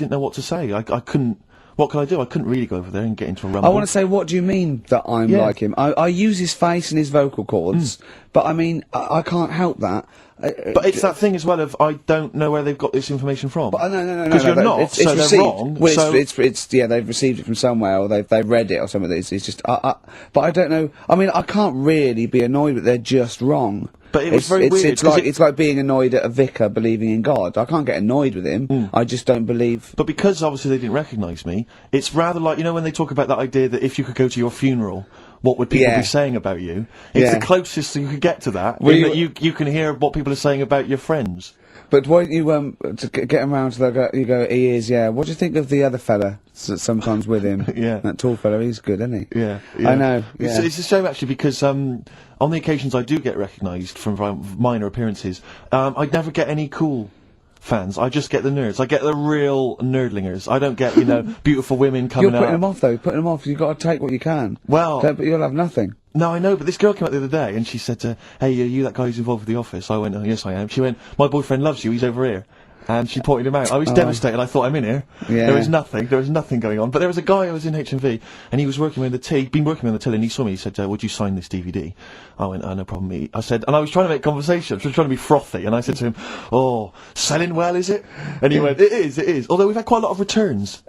know what to say. I couldn't. What could I do? I couldn't really go over there and get into a rumble.
I want to say, what do you mean that I'm
Yeah.
like him? I use his face and his vocal cords, but I mean, I can't help that.
But it's that thing as well of I don't know where they've got this information from.
But no.
Because you're not,
It's
so
received.
they're wrong.
Well,
so
it's yeah, they've received it from somewhere, or they've read it, or something. It's just, but I don't know. I mean, I can't really be annoyed that they're just wrong.
But it was very weird,
It's
'cause
like it's like being annoyed at a vicar believing in God. I can't get annoyed with him. I just don't believe.
But because obviously they didn't recognise me, it's rather like, you know, when they talk about that idea that if you could go to your funeral, what would people
Yeah.
be saying about you? It's
Yeah.
the closest you could get to that.
Well,
in
you-
that you can hear what people are saying about your friends.
But why don't you to get him round to the you go? He is, yeah. What do you think of the other fella that's sometimes with him?
Yeah.
That tall fella. He's good, isn't he?
Yeah,
I know.
It's,
Yeah.
it's a shame actually because on the occasions I do get recognised from minor appearances, I never get any cool fans. I just get the nerds. I get the real nerdlingers. I don't get, you know, beautiful women
You're
coming
putting
out.
them off, though. Putting them off. You've got to take what you can.
Well-
but you'll have nothing.
No, I know, but this girl came out the other day and she said, "Hey, are you that guy who's involved with The Office?" I went, "Oh, yes, I am." She went, "My boyfriend loves you. He's over here." And she pointed him out. I was devastated. I thought, I'm in here.
Yeah.
There was nothing going on. But there was a guy who was in HMV, and he was working with the till, been working with the till, and he saw me. He said, "Would you sign this DVD?" I went, "Oh, no problem." I said, and I was trying to make conversation. I was trying to be frothy, and I said to him, "Oh, selling well, is it?" And he went, "It is. Although we've had quite a lot of returns."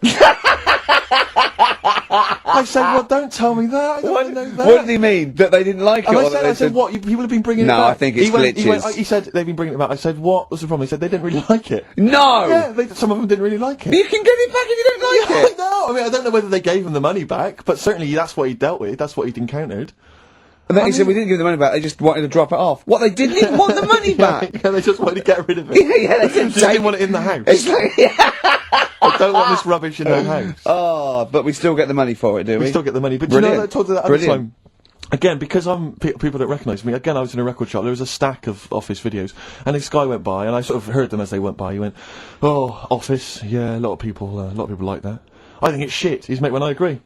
I said, "Well, don't tell me that. I don't wanna know that."
What did he mean? That they didn't like it?
And
or
I
that
said,
they
"What? People have been bringing it
No,
back."
I think it's glitches.
He said they've been bringing it back. I said, "What was the problem?" He said they didn't really like it.
No!
Yeah, some of them didn't really like it.
You can get it back if you don't like
Yeah,
it!
I know. I mean, I don't know whether they gave him the money back, but certainly that's what he dealt with. That's what he'd encountered.
And then he said, we didn't give the money back, they just wanted to drop it off. What, they didn't even want the money back?
Yeah, they just wanted to get rid of it.
Yeah, they didn't
Just
take
didn't want it in the house.
It's like,
I don't want this rubbish in their house.
oh, but we still get the money for it, do we?
We still get the money. But do you know,
Brilliant.
I told you that other
Brilliant.
time. Again, because people don't recognise me, again, I was in a record shop, there was a stack of Office videos, and this guy went by, and I sort of heard them as they went by, he went, "Oh, Office, yeah, a lot of people like that. I think it's shit." His mate went, "I agree."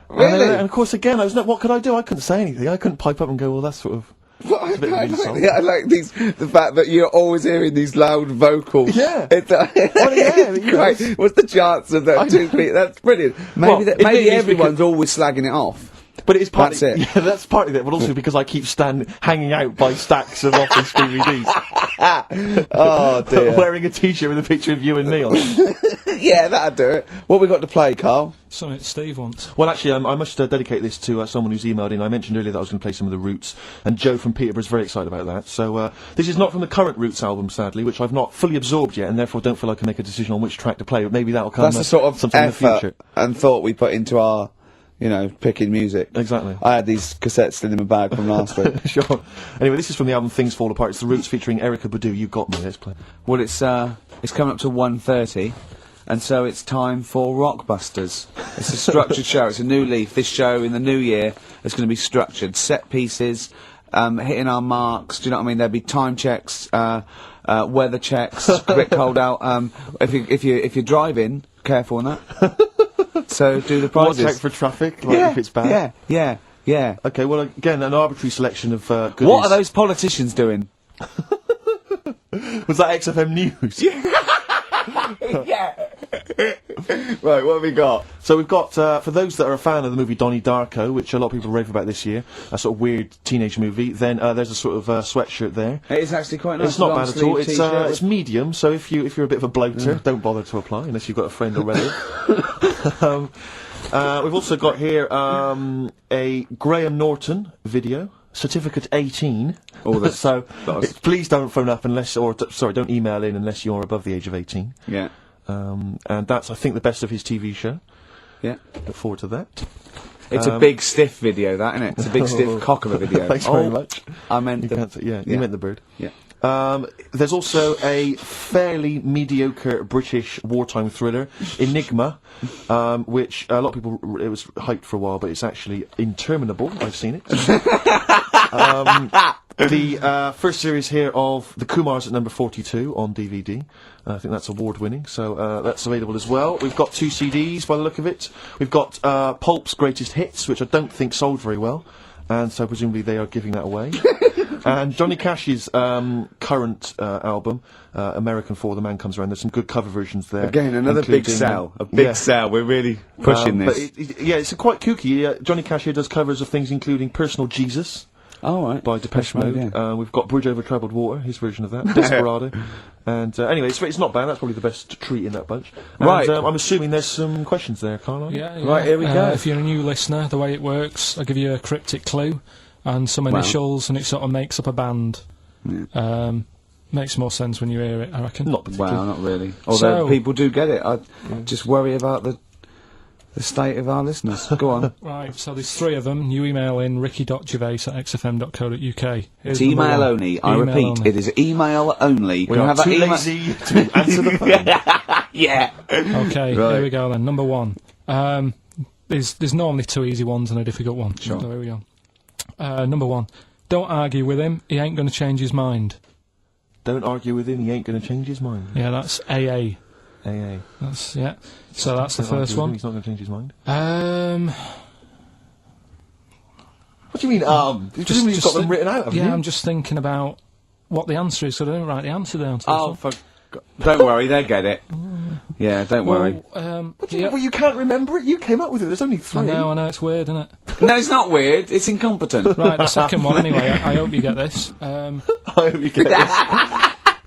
Really?
And of course, again, what could I do? I couldn't say anything. I couldn't pipe up and go, "Well, that's sort of."
Well,
a bit of an insult.
I like the fact that you're always hearing these loud vocals.
Yeah.
It's,
Well, yeah, you know,
great. What's the chance of that two people? That's brilliant. Maybe,
Well,
maybe
it is
everyone's always slagging it off.
But it's partly,
That's it.
yeah, that's partly it, but also because I keep hanging out by stacks of Office DVDs.
Oh, dear.
Wearing a t-shirt with a picture of you and me on it.
Yeah, that'd do it. What we got to play, Carl?
Something Steve wants.
Well, actually, I must dedicate this to someone who's emailed in. I mentioned earlier that I was going to play some of the Roots, and Joe from Peterborough's very excited about that. So, this is not from the current Roots album, sadly, which I've not fully absorbed yet, and therefore don't feel I can make a decision on which track to play, but maybe that'll come
That's the sort of
sometime in the
effort
future.
and thought we put into our, picking music.
Exactly.
I had these cassettes still in my bag from last week.
Sure. Anyway, this is from the album Things Fall Apart. It's the Roots featuring Erykah Badu. You got me. Let's play.
Well, it's coming up to 1:30, and so it's time for Rockbusters. It's a structured show. It's a new leaf. This show in the new year is going to be structured. Set pieces, hitting our marks. Do you know what I mean? There'll be time checks, weather checks. A bit cold out. If you're driving, careful on that. So do the prizes.
Check for traffic, like if it's bad.
Yeah.
Okay, well, again, an arbitrary selection of goodies.
What are those politicians doing?
Was that XFM News?
Yeah. Right, what have we got?
So we've got, for those that are a fan of the movie Donnie Darko, which a lot of people rave about this year, a sort of weird teenage movie, then there's a sort of sweatshirt there.
It is actually quite nice.
It's not bad at all.
Long-sleeve
It's
t-shirt.
it's medium, so if you're a bit of a bloater, don't bother to apply unless you've got a friend already. We've also got here a Graham Norton video. Certificate 18.
Oh, that's-
so
that's-
please don't phone up unless, don't email in unless you're above the age of 18.
Yeah.
And that's, I think, the best of his TV show.
Yeah.
Look forward to that.
It's a big stiff video, that, isn't it? It's a big stiff cock of a video.
Thanks very much.
I meant
You
the...
can't say, you meant the bird.
Yeah.
There's also a fairly mediocre British wartime thriller, Enigma, which a lot of people, it was hyped for a while, but it's actually interminable. I've seen it. The first series here of The Kumars at number 42 on DVD. I think that's award-winning, so that's available as well. We've got 2 CDs by the look of it. We've got Pulp's Greatest Hits, which I don't think sold very well, and so presumably they are giving that away. And Johnny Cash's current album, American For the Man Comes Around, there's some good cover versions there.
Again, another big
including,
sell. A big sell. We're really pushing this.
But it's quite kooky. Johnny Cash here does covers of things including Personal Jesus
Oh, right.
by Depeche Mode.
yeah.
We've got Bridge Over Troubled Water, his version of that, Desperado. And anyway, it's not bad. That's probably the best treat in that bunch. And,
Right.
I'm assuming there's some questions there, Carl. aren't there?
Yeah.
Right, here we go.
If you're a new listener, the way it works, I give you a cryptic clue and some initials, and it sort of makes up a band. Makes more sense when you hear it, I reckon.
Not particularly.
Well, not really. Although
So-
people do get it. I just worry about the state of our listeners. Go on.
Right, so there's 3 of them. You email in ricky.gervais@xfm.co.uk.
It's email only. I
Email
repeat,
only.
it is email only.
We are too lazy to answer the phone.
Yeah.
Okay,
Right.
here we go then. Number 1. There's normally 2 easy ones and a difficult one.
Sure.
So here we go. Number 1. Don't argue with him, he ain't going to change his mind.
Don't argue with him, he ain't going to change his mind.
Yeah, that's AA.
AA.
That's, yeah. So that's the
Don't argue
first
with him,
one.
He's not going to change his mind. What do you mean, Presumably you've got them written out, haven't you?
Yeah, I'm just thinking about what the answer is, so I didn't write the answer down. To
Oh,
this one.
don't worry, they get it. Yeah, don't worry.
Well, you can't remember it? You came up with it, there's only 3.
I know, it's weird, isn't it?
No, it's not weird. It's incompetent.
Right, the second one, anyway, I hope you get this.
I hope you get this.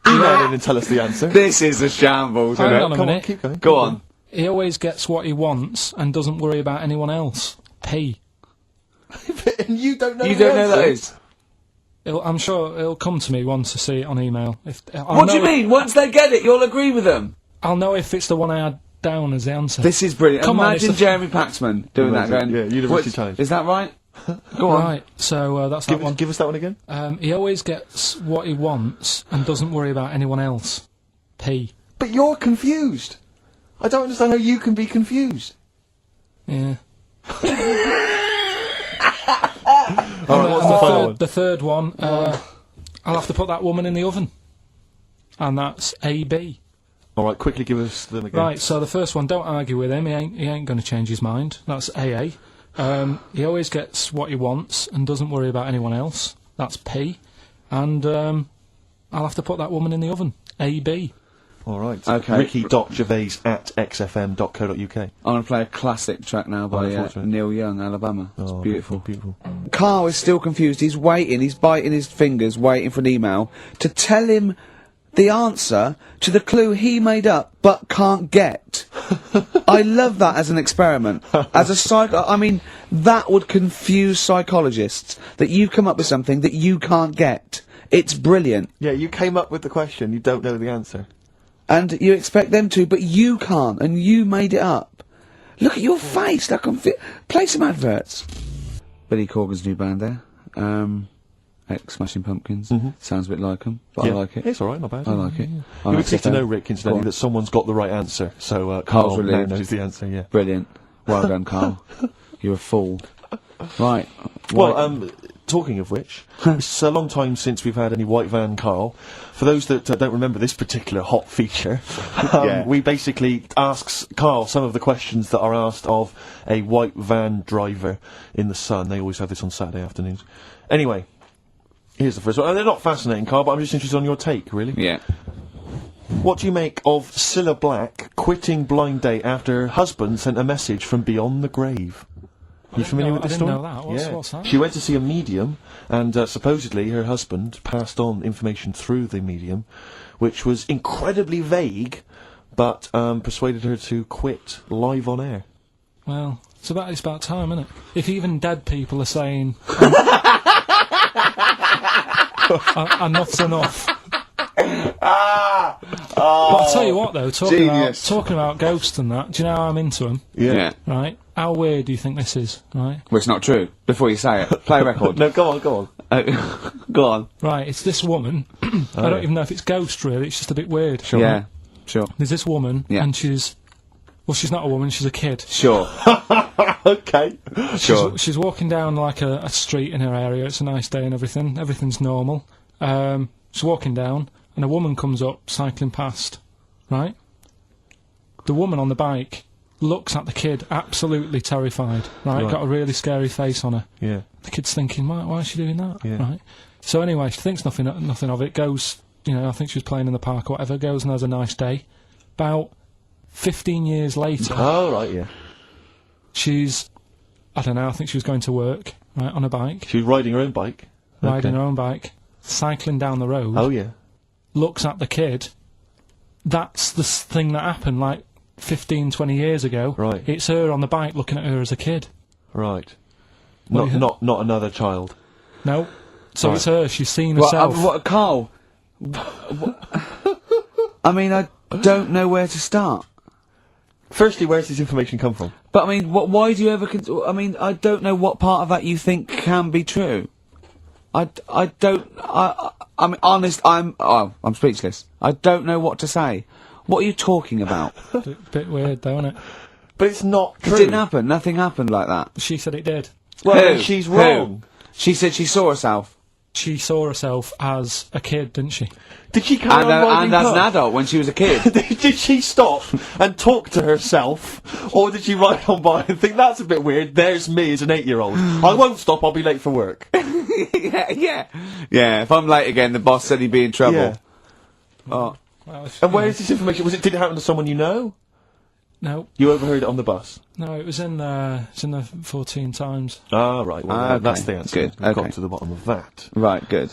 Email in and tell us the answer.
This is a shambles, isn't
Hang
it?
on a
Come on,
minute.
keep going.
Go on.
He always gets what he wants and doesn't worry about anyone else. P.
And you don't know
You
the
don't know
answer.
that is?
I'm sure it'll come to me once I see it on email.
What do you mean? Once they get it, you'll agree with them.
I'll know if it's the one I had down as the answer.
This is brilliant.
Come on,
Imagine
it's
Jeremy Paxman doing that.
Amazing.
Going,
Yeah, University
"What's-
Challenge."
Is that right? Go on.
Right, so that's that one.
Give us that one again.
He always gets what he wants and doesn't worry about anyone else. P.
But you're confused. I don't understand how you can be confused.
Yeah.
Alright, what's the final one?
The third one, I'll have to put that woman in the oven. And that's AB.
Alright, quickly give us them again.
Right, so the first one, don't argue with him, he ain't going to change his mind. That's AA. He always gets what he wants and doesn't worry about anyone else. That's P. And I'll have to put that woman in the oven. AB.
Alright.
Okay.
Ricky.gervais@xfm.co.uk.
I'm going to play a classic track now by
unfortunate.
Neil Young, Alabama. It's beautiful.
Beautiful.
Carl is still confused. He's waiting. He's biting his fingers, waiting for an email to tell him the answer to the clue he made up but can't get. I love that as an experiment. As a I mean, that would confuse psychologists, that you come up with something that you can't get. It's brilliant.
Yeah, you came up with the question, you don't know the answer.
And you expect them to, but you can't, and you made it up. Look at your face, play some adverts. Billy Corgan's new band there. Ex-Smashing Pumpkins. Sounds a bit like them, but
Yeah.
I like it.
It's alright, not bad.
I like it.
You
On
would pleased to
XFM.
know, Rick, incidentally,
Go on.
that someone's got the right answer. So,
Carl's
Carl now
relieved.
knows the answer, yeah.
Brilliant. Well done, Carl. You're a fool. Right.
Well, talking of which, it's a long time since we've had any White Van Carl. For those that don't remember this particular hot feature, we basically ask Carl some of the questions that are asked of a white van driver in the Sun. They always have this on Saturday afternoons. Anyway, here's the first one. And they're not fascinating, Carl, but I'm just interested on your take, really.
Yeah.
What do you make of Cilla Black quitting Blind Date after her husband sent a message from beyond the grave? You familiar with this
I
story?
didn't know that. What's that?
She went to see a medium, and supposedly her husband passed on information through the medium, which was incredibly vague, but persuaded her to quit live on air.
Well, it's about time, isn't it? If even dead people are saying, enough's enough. But I'll tell you what, though, talking about ghosts and that, do you know how I'm into them?
Yeah.
Right? How weird do you think this is, right?
Well, it's not true. Before you say it, play a record.
No, go on.
Go on.
Right, it's this woman. I don't even know if it's ghost, really. It's just a bit weird.
Sure. Yeah. Sure.
There's this woman,
Yeah.
and she's not a woman, she's a kid.
Sure.
Okay.
Sure.
She's walking down, like, a street in her area. It's a nice day and everything. Everything's normal. She's walking down, and a woman comes up, cycling past, right? The woman on the bike looks at the kid, absolutely terrified, right? Got a really scary face on her.
Yeah.
The kid's thinking, why is she doing that?
Yeah.
Right? So anyway, she thinks nothing of it, goes, I think she was playing in the park or whatever, goes and has a nice day. About 15 years later,
Oh, right, yeah.
she's, I don't know, I think she was going to work, right, on a bike,
She was riding her own bike.
riding
Okay.
her own bike, cycling down the road,
Oh, yeah.
looks at the kid. That's the thing that happened, like, 15, 20 years ago.
Right.
It's her on the bike looking at her as a kid.
Right.
What do you
Not another child.
No. So
Right.
it's her, she's seen
Well,
herself.
Carl. I mean, I don't know where to start.
Firstly, where's this information come from?
But I mean, why do you ever? I mean, I don't know what part of that you think can be true. I don't. I'm honest. I'm speechless. I don't know what to say. What are you talking about?
Bit weird, though, isn't it?
But it's not true.
It didn't happen. Nothing happened like that.
She said it did.
Well,
Who?
she's
Who?
wrong.
She said she saw herself.
She saw herself as a kid, didn't she?
Did she carry on riding
And as an
past?
adult when she was a kid.
Did she stop and talk to herself, or did she ride on by and think, that's a bit weird, there's me as an 8-year-old. I won't stop, I'll be late for work.
Yeah. If I'm late again, the boss said he'd be in trouble.
Yeah.
Oh.
Well, if,
And where is this information? Did it happen to someone you know?
No,
You overheard it on the bus?
it was in the 14 Times.
Ah, right, well,
Okay.
that's the answer.
Good,
We've
okay.
got to the bottom of that.
Right, good.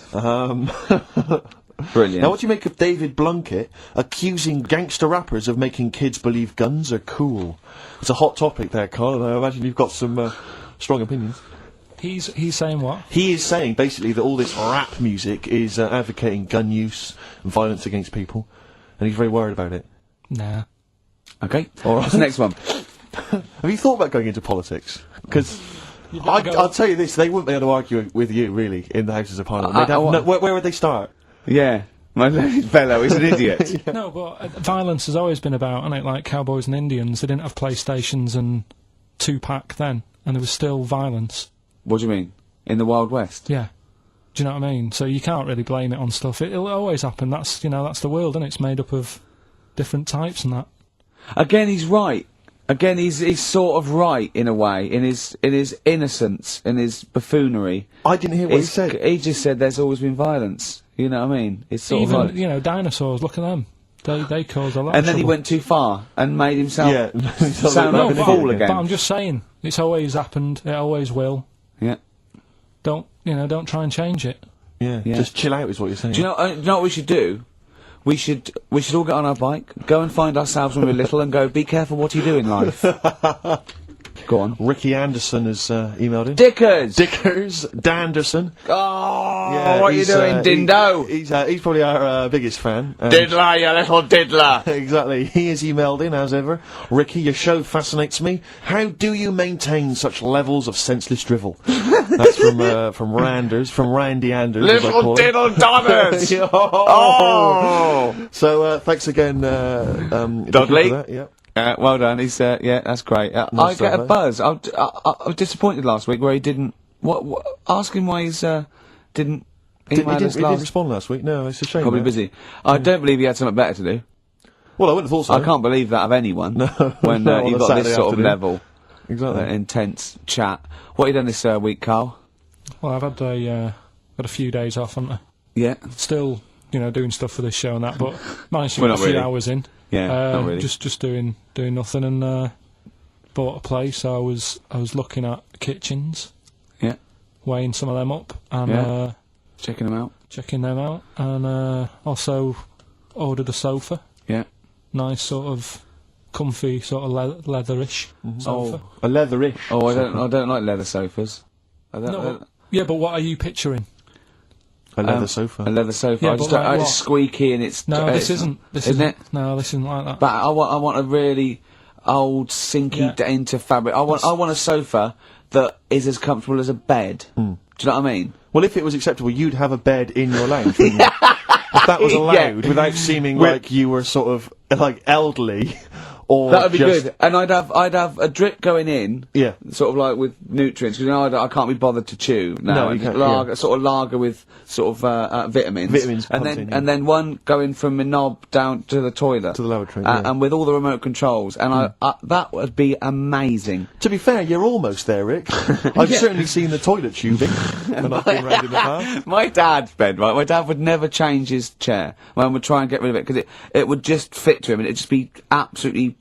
Brilliant.
Now, what do you make of David Blunkett accusing gangster rappers of making kids believe guns are cool? It's a hot topic there, Carl, and I imagine you've got some strong opinions.
He's saying what?
He is saying, basically, that all this rap music is advocating gun use and violence against people, and he's very worried about it.
Nah.
Okay.
All right.
What's the next one?
Have you thought about going into politics? Because
You better go-
I'll tell you this, they wouldn't be able to argue with you, really, in the Houses of Parliament. They'd have where would they start?
Yeah. My learned fellow is an idiot.
No, but violence has always been about, isn't it? Like cowboys and Indians, they didn't have PlayStations and Tupac then, and there was still violence.
What do you mean? In the Wild West?
Yeah. Do you know what I mean? So you can't really blame it on stuff. It'll always happen. That's that's the world, and it's made up of different types and that.
Again, he's right. Again, he's sort of right in a way, in his innocence, in his buffoonery.
I didn't hear what he said.
He just said there's always been violence. You know what I mean? It's sort
Even
of like,
dinosaurs. Look at them. They caused a lot.
and
of
then he
trouble.
went too far and made himself sound
No,
like a
but,
fool again.
but I'm just saying, it's always happened. It always will.
Yeah.
Don't try and change it.
Yeah,
Yeah.
just chill out is what you're saying.
Do you know what we should do? We should all get on our bike, go and find ourselves when we're little, and go. Be careful what you do in life. Go on.
Ricky Anderson has emailed in.
Dickers!
Dickers, Danderson.
Oh, what are you doing, Dindo?
He's probably our biggest fan.
Diddler, you little diddler!
Exactly. He has emailed in, as ever. Ricky, your show fascinates me. How do you maintain such levels of senseless drivel? That's from Randy Anders. as I call
Little
him.
diddle dommers!
Oh! So, thanks again,
Dudley.
for that, yep.
Well done. He's yeah, that's great. I
Nice
get a
stuff,
buzz. I was disappointed last week where he didn't. What? Ask him why he's didn't
He
email us
didn't
last.
respond last week. No, it's a shame.
Probably
that.
busy. I don't believe he had something better to do.
Well, I wouldn't have thought so.
I can't believe that of anyone.
No,
when
no, on
you've
a
got this
Saturday
sort of
afternoon.
level,
Exactly.
intense chat. What have you done this week, Carl?
Well, I've had a few days off, haven't I?
Yeah.
Still, doing stuff for this show and that, but managed to
Well,
get a
not
few
really.
hours in.
Yeah, not really.
Just doing nothing, and bought a place. So I was looking at kitchens,
Yeah.
weighing some of them up, and
Yeah. Checking them out.
checking them out, and also ordered a sofa.
Yeah.
Nice sort of comfy, sort of leatherish sofa.
A leatherish.
Oh, I don't like leather sofas. I don't.
Yeah, but what are you picturing?
A leather sofa.
A leather sofa.
Yeah,
I just
but
don't,
like
it's
what?
squeaky and it's.
No, this isn't. This
isn't it?
No, this isn't like that.
But I want a really old, sinky into fabric. I want a sofa that is as comfortable as a bed. Do you know what I mean?
Well, if it was acceptable, you'd have a bed in your lounge, wouldn't you? If that was allowed, without seeming like you were sort of like elderly, or
That would be
just,
good. And I'd have a drip going in.
Yeah.
Sort of like with nutrients, because I can't be bothered to chew.
No, you
and
can't,
lager, sort of lager with sort of vitamins.
Vitamins
and
pumped
then
in, yeah.
and then one going from my knob down to the toilet.
To the lavatory, yeah.
And with all the remote controls. And that would be amazing.
To be fair, you're almost there, Rick. I've certainly seen the toilet tubing when I've been round in the past.
My dad's bed, right? My dad would never change his chair. My mum would try and get rid of it because it would just fit to him and it'd just be absolutely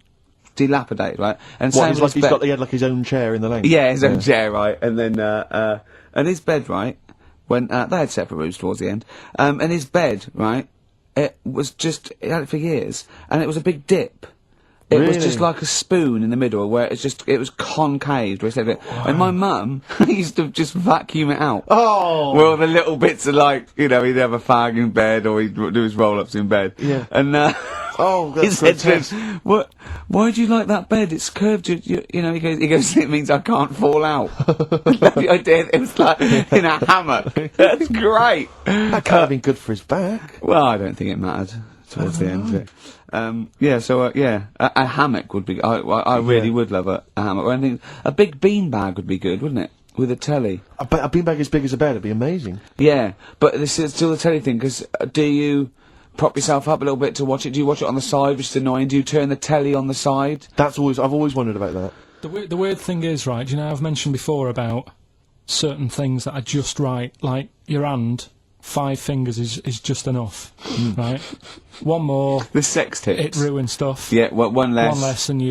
dilapidated, right? And
What,
same
he's
with
like,
his bed.
he had like his own chair in the lounge.
Yeah, his own chair, right? And then and his bed, right? When they had separate rooms towards the end, and his bed, right? It had it for years, and it was a big dip. It was
Really?
just like a spoon in the middle, where it was concave. And my mum used to just vacuum it out.
Oh!
Well, the little bits are like, he'd have a fag in bed, or he'd do his roll-ups in bed.
Yeah.
And
Oh,
he
that's
said to
grotesque.
him, why do you like that bed? It's curved, he goes, it means I can't fall out. I did, it was like in a hammock. That's great.
That can't have been good for his back.
Well, I don't think it mattered towards the end of it. A hammock would be, I really would love a hammock. Or anything, a big beanbag would be good, wouldn't it? With a telly.
A beanbag as big as a bed would be amazing.
Yeah, but this is still the telly thing, because do you prop yourself up a little bit to watch it? Do you watch it on the side, which is annoying? Do you turn the telly on the side?
I've always wondered about that.
The weird thing is, right, I've mentioned before about certain things that are just right, like your hand, 5 fingers is just enough, right? One more,
The sex tips.
it ruins stuff.
Yeah, one less.
One less, and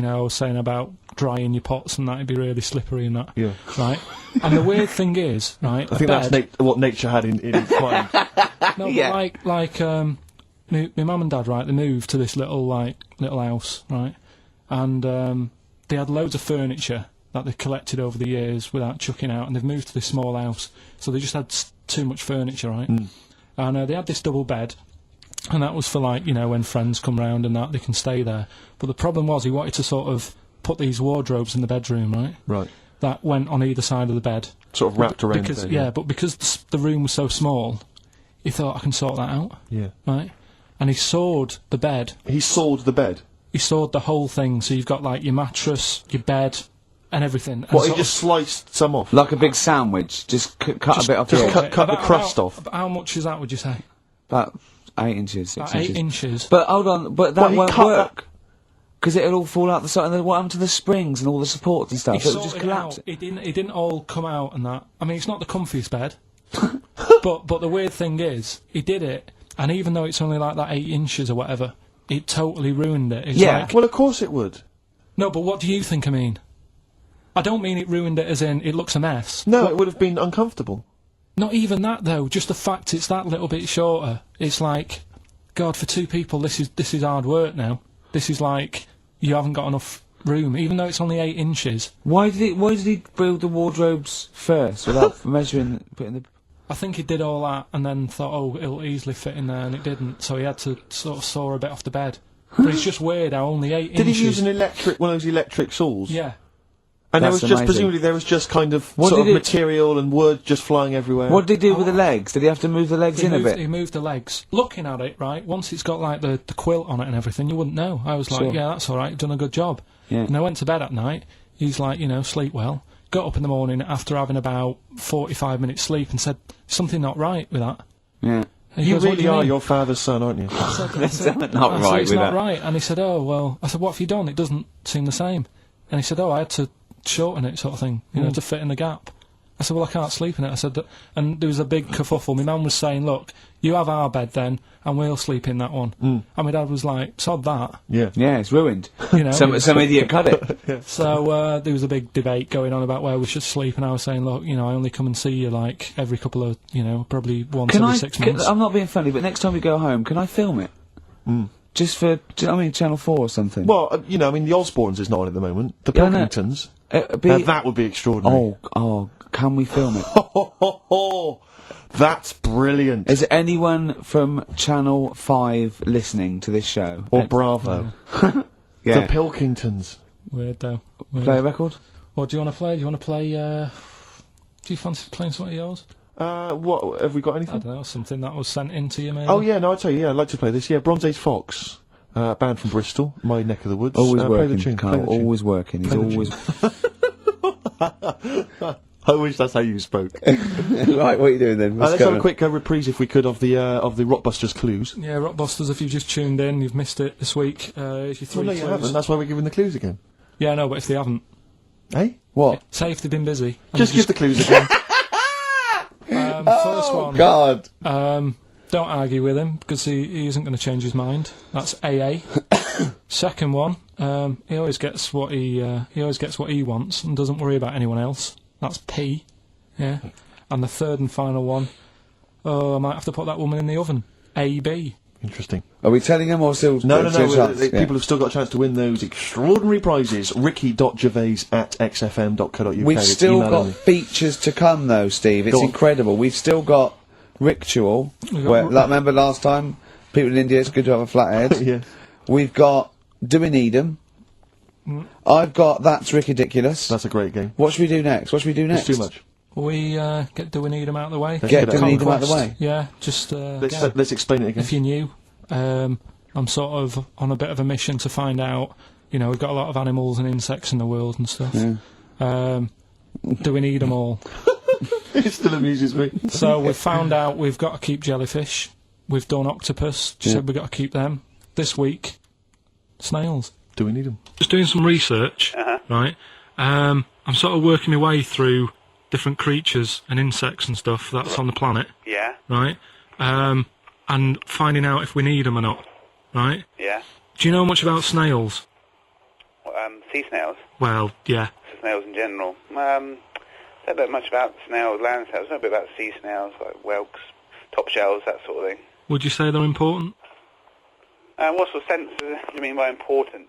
I was saying about drying your pots and that, it'd be really slippery and that.
Yeah.
Right? And the weird thing is, right,
I think that's what nature had in its mind.
no,
Yeah.
but like my mum and dad, right, they moved to this little house, right? And they had loads of furniture that they collected over the years without chucking out, and they've moved to this small house. So they just had too much furniture, right? And they had this double bed, and that was for when friends come round and that, they can stay there. But the problem was he wanted to sort of put these wardrobes in the bedroom, right?
Right.
That went on either side of the bed.
Sort of wrapped around
Because
the bed.
but because the room was so small, he thought, I can sort that out,
Yeah.
right? And he sawed the bed.
He sawed the bed.
He sawed the whole thing, so you've got like your mattress, your bed, and everything. And
What, he
sort
just
of-
sliced some off?
Like a big sandwich, just cut a bit off
just
here.
cut the crust off.
About how much is that? Would you say?
About 8 inches, 6
About
inches.
8 inches.
But hold on, but that
Well, he
won't
cut
work. Because it'll all fall out the side, and then what happened to the springs and all the supports and stuff?
He
It'll just
sorted it
collapse.
out. It didn't all come out and that. I mean, it's not the comfiest bed, but the weird thing is, he did it, and even though it's only like that 8 inches or whatever, it totally ruined it. It's
Yeah.
like,
Well, of course it would.
no, but what do you think I mean? I don't mean it ruined it as in it looks a mess.
No, it would have been uncomfortable.
Not even that though. Just the fact it's that little bit shorter. It's like, God, for 2 people, this is hard work now. This is like you haven't got enough room, even though it's only 8 inches.
Why did he build the wardrobes first without measuring, putting the...
I think he did all that and then thought, oh, it'll easily fit in there, and it didn't, so he had to sort of saw a bit off the bed. But it's just weird how only 8 inches...
Did he use one of those electric saws?
Yeah.
And there
That's
was just,
amazing.
presumably there was just kind of
What
sort
did
of
it-
material and wood just flying everywhere.
What did he do with the legs? Did he have to move the legs in a bit?
He moved the legs. Looking at it, right, once it's got like the quilt on it and everything, you wouldn't know. I was like,
Sure.
yeah, that's alright, done a good job.
Yeah.
And I went to bed at night, he's like, sleep well. Got up in the morning after having about 45 minutes sleep and said, something not right with that.
Yeah.
And he
You
goes, "What do
really
you
are
mean?"
your father's son, aren't you?
I said,
That's not
I
right
said, it's
with
not
that.
right. And he said, oh, well, I said, what have you done? It doesn't seem the same. And he said, oh, I had to shorten it, sort of thing, to fit in the gap. I said, well, I can't sleep in it. I said, and there was a big kerfuffle. My mum was saying, look, you have our bed then, and we'll sleep in that one. And my dad was like, sod that.
Yeah.
Yeah, it's ruined.
You know.
Some idiot cut it.
So there was a big debate going on about where we should sleep, and I was saying, look, I only come and see you like every couple of, probably once every 6 months.
I'm not being funny, but next time we go home, can I film it? Just for, Channel 4 or something?
Well, the Osbournes is not on at the moment. The
Yeah, I know.
Pilkingtons.
Be-
That would be extraordinary.
Oh, can we film it?
That's brilliant.
Is anyone from Channel 5 listening to this show?
Or Bravo.
Yeah.
The Pilkingtons.
Weird though. Weird.
Play a record?
What do you want to play? Do you want to play? Do you fancy playing something of yours?
What, have we got
I
anything?
don't know, something that was sent in to you, maybe.
Oh yeah, no, I'll tell you, yeah, I'd like to play this. Yeah, Bronze Age Fox. Band from Bristol, my neck of the woods.
Always
play
working,
the tune,
Carl.
play the tune.
Always working. He's
Play the
always...
I wish that's how you spoke.
Right, what are you doing then?
Let's have a quick reprise, if we could, of the Rockbusters clues.
Yeah, Rockbusters. If you've just tuned in, you've missed it this week. It's your 3
Well, no, you
clues.
haven't. That's why we're giving the clues again.
Yeah, no, but if they haven't,
Eh?
What?
say if they've been busy. And
Just give the clues again.
first one.
God.
Don't argue with him because he isn't going to change his mind. That's AA. Second one, he always gets what he wants and doesn't worry about anyone else. That's P. Yeah. And the third and final one, I might have to put that woman in the oven. AB.
Interesting.
Are we telling him or still...
No.
still chance? Yeah.
People have still got a chance to win those extraordinary prizes. ricky.gervais@xfm.co.uk.
We've
It's
still
email
got
only.
features to come, though, Steve. It's
Go on.
incredible. We've still got Ritual. Where, remember last time? People in India, it's good to have a flathead.
Yeah.
We've got Do We Need 'Em? I've got That's Ridiculous.
That's a great game.
What should we do next? What should we do next?
It's too much.
We Do We Need 'Em out of the way?
Get Do We Need 'Em out of the
Conquest.
way?
Yeah, just
Let's explain it again.
if you're new, I'm sort of on a bit of a mission to find out. We've got a lot of animals and insects in the world and stuff. Do we need them all?
It still amuses me.
So we've found out we've got to keep jellyfish. We've done octopus. She said we've got to keep them. This week, snails.
Do we need them?
Just doing some research, right? I'm sort of working my way through different creatures and insects and stuff that's on the planet,
Yeah,
right? And finding out if we need them or not, right?
yeah.
Do you know much about snails?
Sea snails,
Well, yeah.
so snails in general. Don't know much about snails, land snails. I know a bit about sea snails, like whelks, top shells, that sort of thing.
Would you say they're important?
What sort of sense do you mean by important?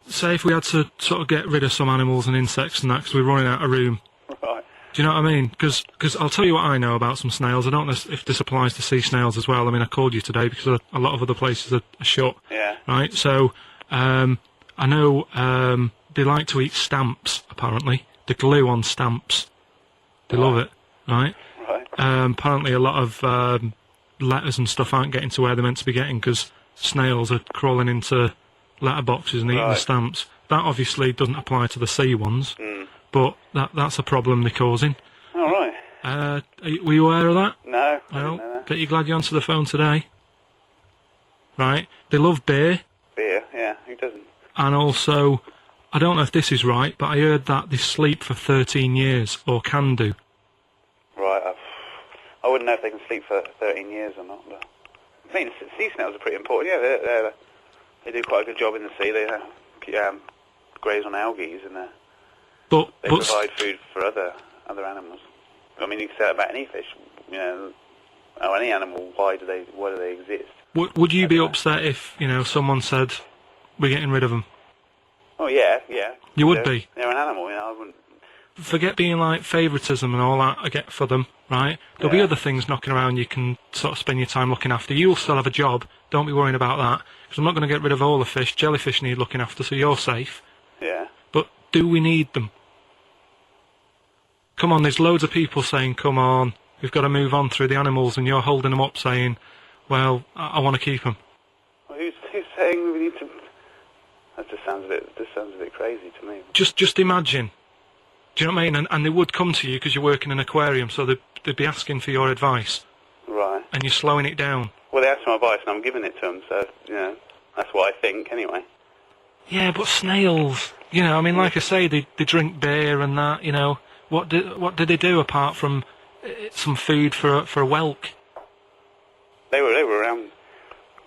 Say if we had to sort of get rid of some animals and insects and that because we're running out of room.
Right.
Do you know what I mean? Because I'll tell you what I know about some snails. I don't know if this applies to sea snails as well. I mean, I called you today because a lot of other places are shut.
Yeah.
Right? So, I know they like to eat stamps, apparently. The glue on stamps. They love it, right?
Right.
Apparently a lot of letters and stuff aren't getting to where they're meant to be getting because snails are crawling into letterboxes and eating the stamps. That obviously doesn't apply to the sea ones, but that's a problem they're causing.
All right.
Were you aware of that?
No, I
Well,
didn't know that.
bet you're glad you answered the phone today. Right? They love beer,
Beer, yeah, who doesn't?
and also, I don't know if this is right, but I heard that they sleep for 13 years, or can do.
Right, I wouldn't know if they can sleep for 13 years or not, but... I mean, sea snails are pretty important, yeah, they do quite a good job in the sea, they graze on algae and
But
they provide food for other animals. I mean, you can say that about any fish, or any animal, why do they exist?
would you be upset if, someone said, we're getting rid of them?
Oh yeah.
You would be.
They're an animal, you know. I wouldn't.
Forget being like favouritism and all that I get for them, right? There'll be other things knocking around you can sort of spend your time looking after. You'll still have a job, don't be worrying about that, because I'm not going to get rid of all the fish. Jellyfish need looking after, so you're safe.
Yeah.
But do we need them? Come on, there's loads of people saying, come on, we've got to move on through the animals, and you're holding them up saying, well, I want to keep them.
Well, who's saying we need to... That just sounds a bit crazy to me.
Just imagine. Do you know what I mean? And they would come to you because you work in an aquarium, so they'd be asking for your advice.
Right.
And you're slowing it down.
Well, they asked for my advice and I'm giving it to them, so, you know, that's what I think, anyway.
Yeah, but snails, you know, I mean, like I say, they drink beer and that, you know. What do they do apart from some food for a whelk?
They were around,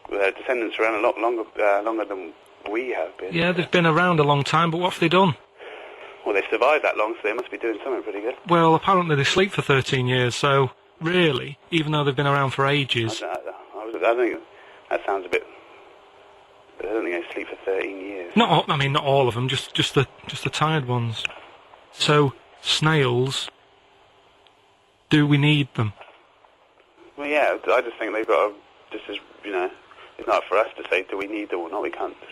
their descendants were around a lot longer than we have been.
Yeah, they've been around a long time, but what have they done?
Well, they've survived that long, so they must be doing something pretty good.
Well, apparently they sleep for 13 years, so really, even though they've been around for ages...
I think that sounds a bit... I don't think they sleep for 13 years.
Not all of them, just the tired ones. So, snails, do we need them?
Well, yeah, I just think they've got to, just as, you know, it's not for us to say, do we need them or not, we can't just...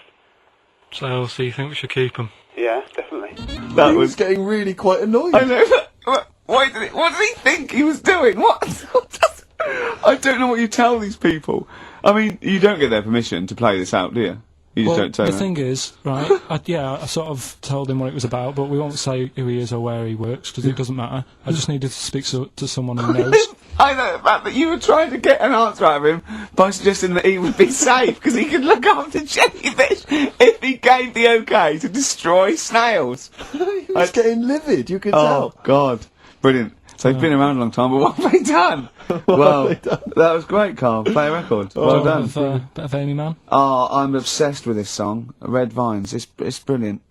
So you think we should keep them?
Yeah, definitely.
That was getting really quite annoying.
I know. What did he think he was doing? What? I don't know what you tell these people. I mean, you don't get their permission to play this out, do you? You just don't tell them.
The thing is, right, I sort of told him what it was about, but we won't say who he is or where he works, because it doesn't matter. I just needed to speak to someone who knows.
I know the fact that you were trying to get an answer out of him by suggesting that he would be safe, because he could look after jellyfish if he gave the okay to destroy snails.
He was getting livid, you could tell.
Oh, God. Brilliant. So they've been around a long time, but what have they done? Well, that was great, Carl. Play a record. Well done.
Bit of Amy Man.
Oh, I'm obsessed with this song, Red Vines. It's brilliant.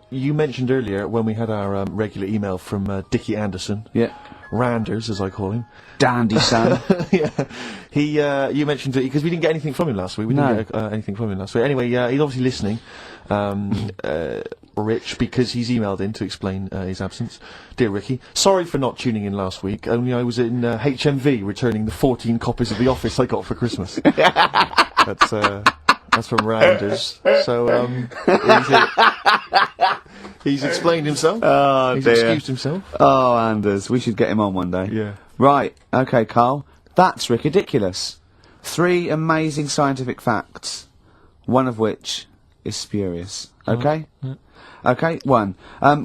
You mentioned earlier when we had our regular email from Dickie Anderson.
Yeah.
Randers, as I call him.
Dandy son.
Yeah. You mentioned it because we didn't get anything from him last week. We didn't get anything from him last week. Anyway, he's obviously listening. Rich, because he's emailed in to explain his absence. Dear Ricky, sorry for not tuning in last week. Only I was in HMV returning the 14 copies of The Office I got for Christmas. That's from Randers. So he's explained himself.
Oh,
he's
dear.
excused himself.
Oh, Anders, we should get him on one day.
Yeah.
Right, okay, Carl. That's ridiculous. 3 amazing scientific facts, one of which is spurious. Okay? Okay, 1.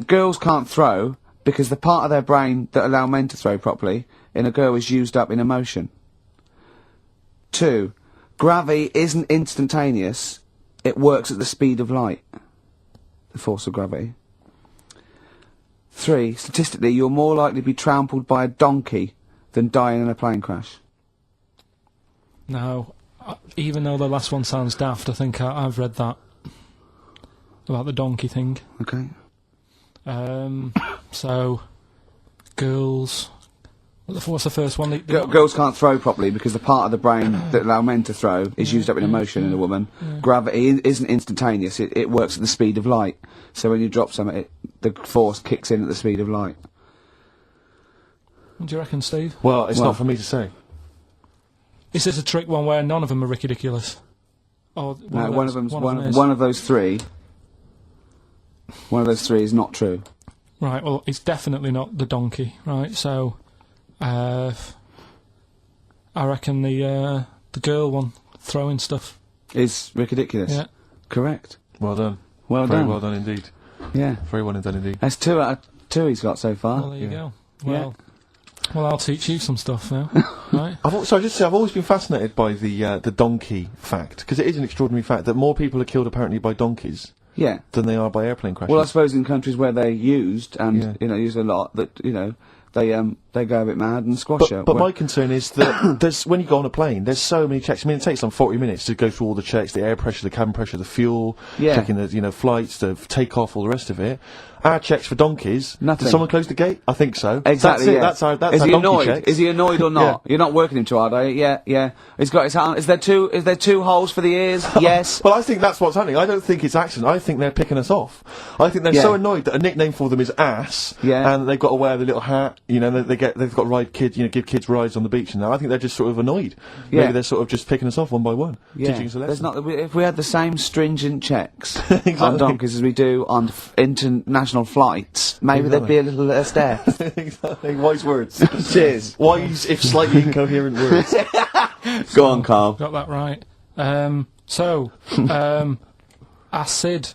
Girls can't throw because the part of their brain that allow men to throw properly in a girl is used up in emotion. 2. Gravity isn't instantaneous, it works at the speed of light. The force of gravity. 3. Statistically, you're more likely to be trampled by a donkey than die in a plane crash.
No, even though the last one sounds daft, I think I've read that. About the donkey thing.
Okay.
So, girls... What's the first one?
Girls can't throw properly because the part of the brain that allow men to throw is used up in emotion in a woman. Yeah. Gravity isn't instantaneous, it works at the speed of light. So when you drop something, the force kicks in at the speed of light.
What do you reckon, Steve?
Well, it's not for me to say.
Is this a trick one where none of them are ridiculous? Or
no, one of those three. One of those 3 is not true.
Right, well, it's definitely not the donkey, right? So, I reckon the girl one, throwing stuff.
Is ridiculous.
Yeah.
Correct.
Well done.
Well
Very
done.
well done indeed.
Yeah.
Very well done indeed.
That's 2 out of 2 he's got so far.
Well, there you go. Well, I'll teach you some stuff now, right?
I've always been fascinated by the donkey fact, because it is an extraordinary fact that more people are killed apparently by donkeys.
Yeah.
Than they are by airplane crashes.
Well, I suppose in countries where they're used, and, used a lot, that, they, they go a bit mad and squash her.
But my concern is that there's when you go on a plane, there's so many checks. I mean, it takes them 40 minutes to go through all the checks: the air pressure, the cabin pressure, the fuel, checking the flights, the takeoff, all the rest of it. Our checks for donkeys.
Nothing.
Did someone close the gate? I think so.
Exactly.
That's our
Is
our
he
donkey
annoyed?
checks.
Is he annoyed or not? You're not working him too hard, are you? Yeah. He's got his hand. Is there two holes for the ears? Yes.
Well, I think that's what's happening. I don't think it's accident. I think they're picking us off. I think they're so annoyed that a nickname for them is ass.
Yeah.
And they've got to wear the little hat. You know, they've got to ride kids. You know, give kids rides on the beach. And I think they're just sort of annoyed.
Yeah.
Maybe they're sort of just picking us off one by one.
Yeah.
Teaching us a
There's
lesson.
not. If we had the same stringent checks
Exactly.
on donkeys as we do on international flights, maybe there'd be a little less death.
Exactly. Wise words.
Cheers.
Wise, if slightly incoherent words.
Go on, Carl.
Got that right. Acid.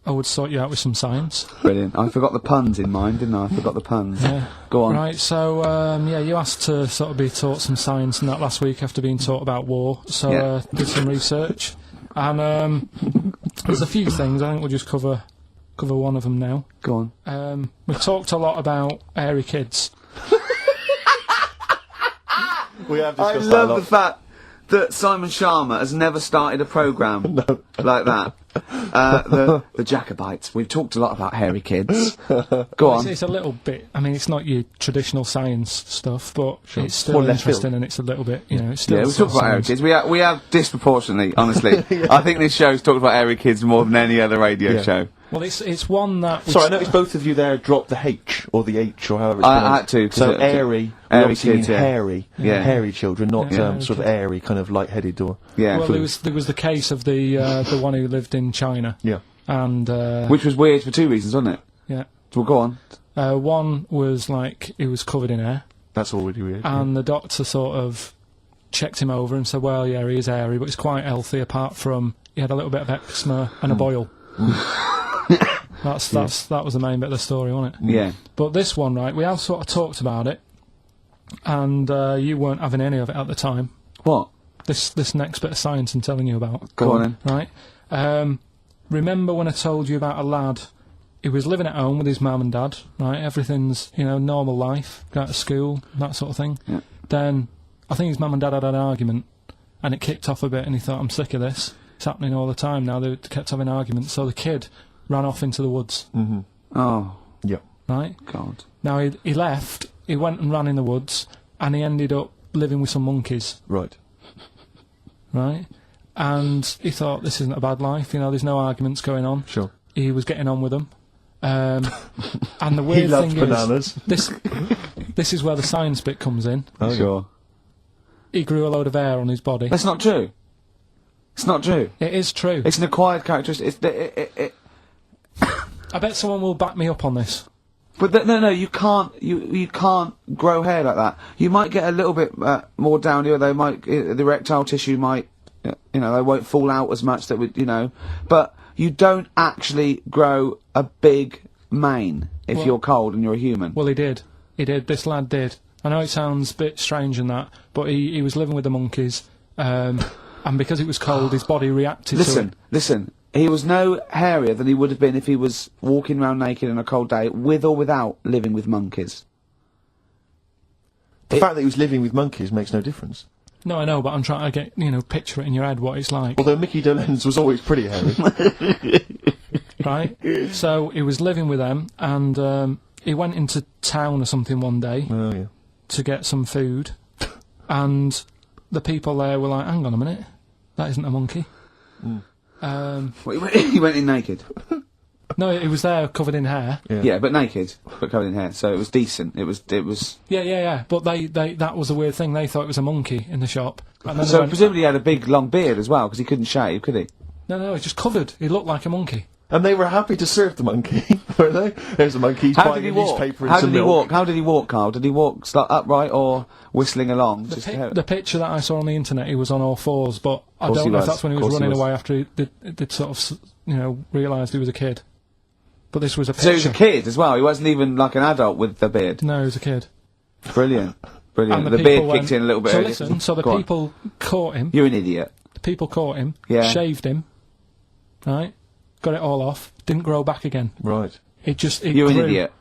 I would sort you out with some science.
Brilliant. I forgot the puns in mind, didn't I? I forgot the puns.
Yeah.
Go on.
Right, so, you asked to sort of be taught some science and that last week after being taught about war, so, did some research. And, there's a few things, I think we'll just cover one of them now.
Go on.
We've talked a lot about hairy kids.
We have
I
discussed that a
love
lot.
the fact that Simon Sharma has never started a programme like that. The Jacobites. We've talked a lot about hairy kids. Go on.
It's a little bit, I mean, it's not your traditional science stuff, but it's still
More left
interesting
field.
and it's a little bit, it's still...
Yeah, we talk about hairy kids. We have disproportionately, honestly. I think this show's talked about hairy kids more than any other radio show.
Well, it's one that...
Sorry, I noticed both of you there dropped the H, or the H, or however it's
I
pronounced.
had to, 'cause
So
it-
airy,
airy
obviously
kids,
mean
yeah.
hairy,
Yeah.
hairy children, not
Yeah,
sort of
okay.
airy, kind of light-headed or...
Yeah.
Well, there was the case of the one who lived in China,
Yeah.
and
Which was weird for two reasons, wasn't it?
yeah,
Well, go on.
one was like he was covered in hair,
That's already weird.
and the doctor sort of checked him over and said, well, yeah, he is hairy, but he's quite healthy apart from he had a little bit of eczema and a boil. That was the main bit of the story, wasn't it?
Yeah.
But this one, right, we have sort of talked about it, and you weren't having any of it at the time.
What?
This next bit of science I'm telling you about.
Go on then.
Right. Remember when I told you about a lad who was living at home with his mum and dad, right? Everything's, normal life, go to school, that sort of thing.
Yeah.
Then, I think his mum and dad had an argument, and it kicked off a bit, and he thought, I'm sick of this. It's happening all the time now. They kept having arguments, so the kid ran off into the woods,
Oh,
Yeah.
right?
God.
Now, he left, he went and ran in the woods, and he ended up living with some monkeys.
Right.
Right? And he thought, this isn't a bad life, there's no arguments going on.
Sure.
He was getting on with them. And the weird
loved
thing
bananas.
is, this is where the science bit comes in.
Oh,
Sure.
He grew a load of hair on his body.
That's not true. It's not true.
It is true.
It's an acquired characteristic.
I bet someone will back me up on this.
But no, you can't. You can't grow hair like that. You might get a little bit more down here. They might the erectile tissue might, they won't fall out as much. That would, But you don't actually grow a big mane if
Well-
you're cold and you're a human.
Well, he did. This lad did. I know it sounds a bit strange and that, but he was living with the monkeys, and because it was cold, his body reacted to it.
Listen. He was no hairier than he would have been if he was walking around naked on a cold day, with or without living with monkeys.
The fact that he was living with monkeys makes no difference.
No, I know, but I'm trying to get, picture it in your head what it's like.
Although Mickey Dolenz was always pretty hairy.
Right? So he was living with them, and he went into town or something one day
Oh, yeah.
to get some food, and the people there were like, hang on a minute, that isn't a monkey.
He went in naked.
No, he was there covered in hair.
Yeah, but naked, but covered in hair, so it was decent. It was.
Yeah. But they that was a weird thing. They thought it was a monkey in the shop. And then they
So
went,
presumably he had a big long beard as well, because he couldn't shave, could he?
no, he's just covered. He looked like a monkey.
And they were happy to serve the monkey, were they? There's a monkey, he's
How
buying
did he
a
walk?
newspaper and
How
some
did he
milk.
walk? How did he walk, Carl? Did he walk upright or whistling along?
The picture that I saw on the internet, he was on all fours, but I
Course he
don't know if
was.
that's when he was
Course he
running
was.
away after they'd sort of, realised he was a kid. But this was a picture.
So he was a kid as well. He wasn't even like an adult with the beard.
No, he was a kid.
Brilliant.
And
The
people
beard
went,
kicked in a little bit.
So
earlier.
listen, so the
Go on.
people caught him.
You're an idiot.
The people caught him.
Yeah.
Shaved him. Right. Got it all off. Didn't grow back again.
Right.
It
You're
grew.
an idiot.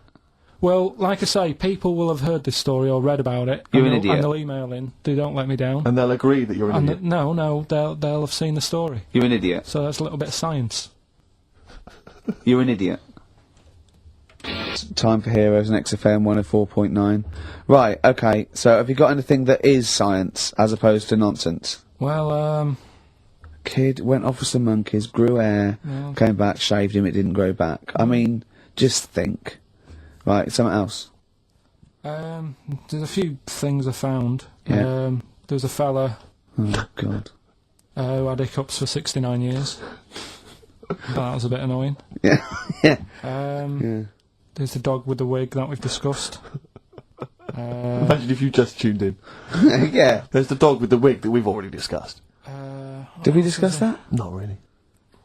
Well, like I say, people will have heard this story or read about it.
You're
and
an idiot.
And they'll email in. They don't let me down.
And they'll agree that you're an
And
idiot.
no, they'll have seen the story.
You're an idiot.
So that's a little bit of science.
You're an idiot. Time for Heroes on XFM 104.9. Right, okay, so have you got anything that is science as opposed to nonsense?
Well,
Kid went off with some monkeys, grew hair, came back, shaved him, it didn't grow back. I mean, just think. Right, something else.
there's a few things I found.
Yeah.
There was a fella
Oh, God.
who had hiccups for 69 years. That was a bit annoying.
Yeah, yeah.
Yeah. There's the dog with the wig that we've discussed.
Imagine if you just tuned in.
Yeah.
There's the dog with the wig that we've already discussed.
Did we discuss that?
Not really.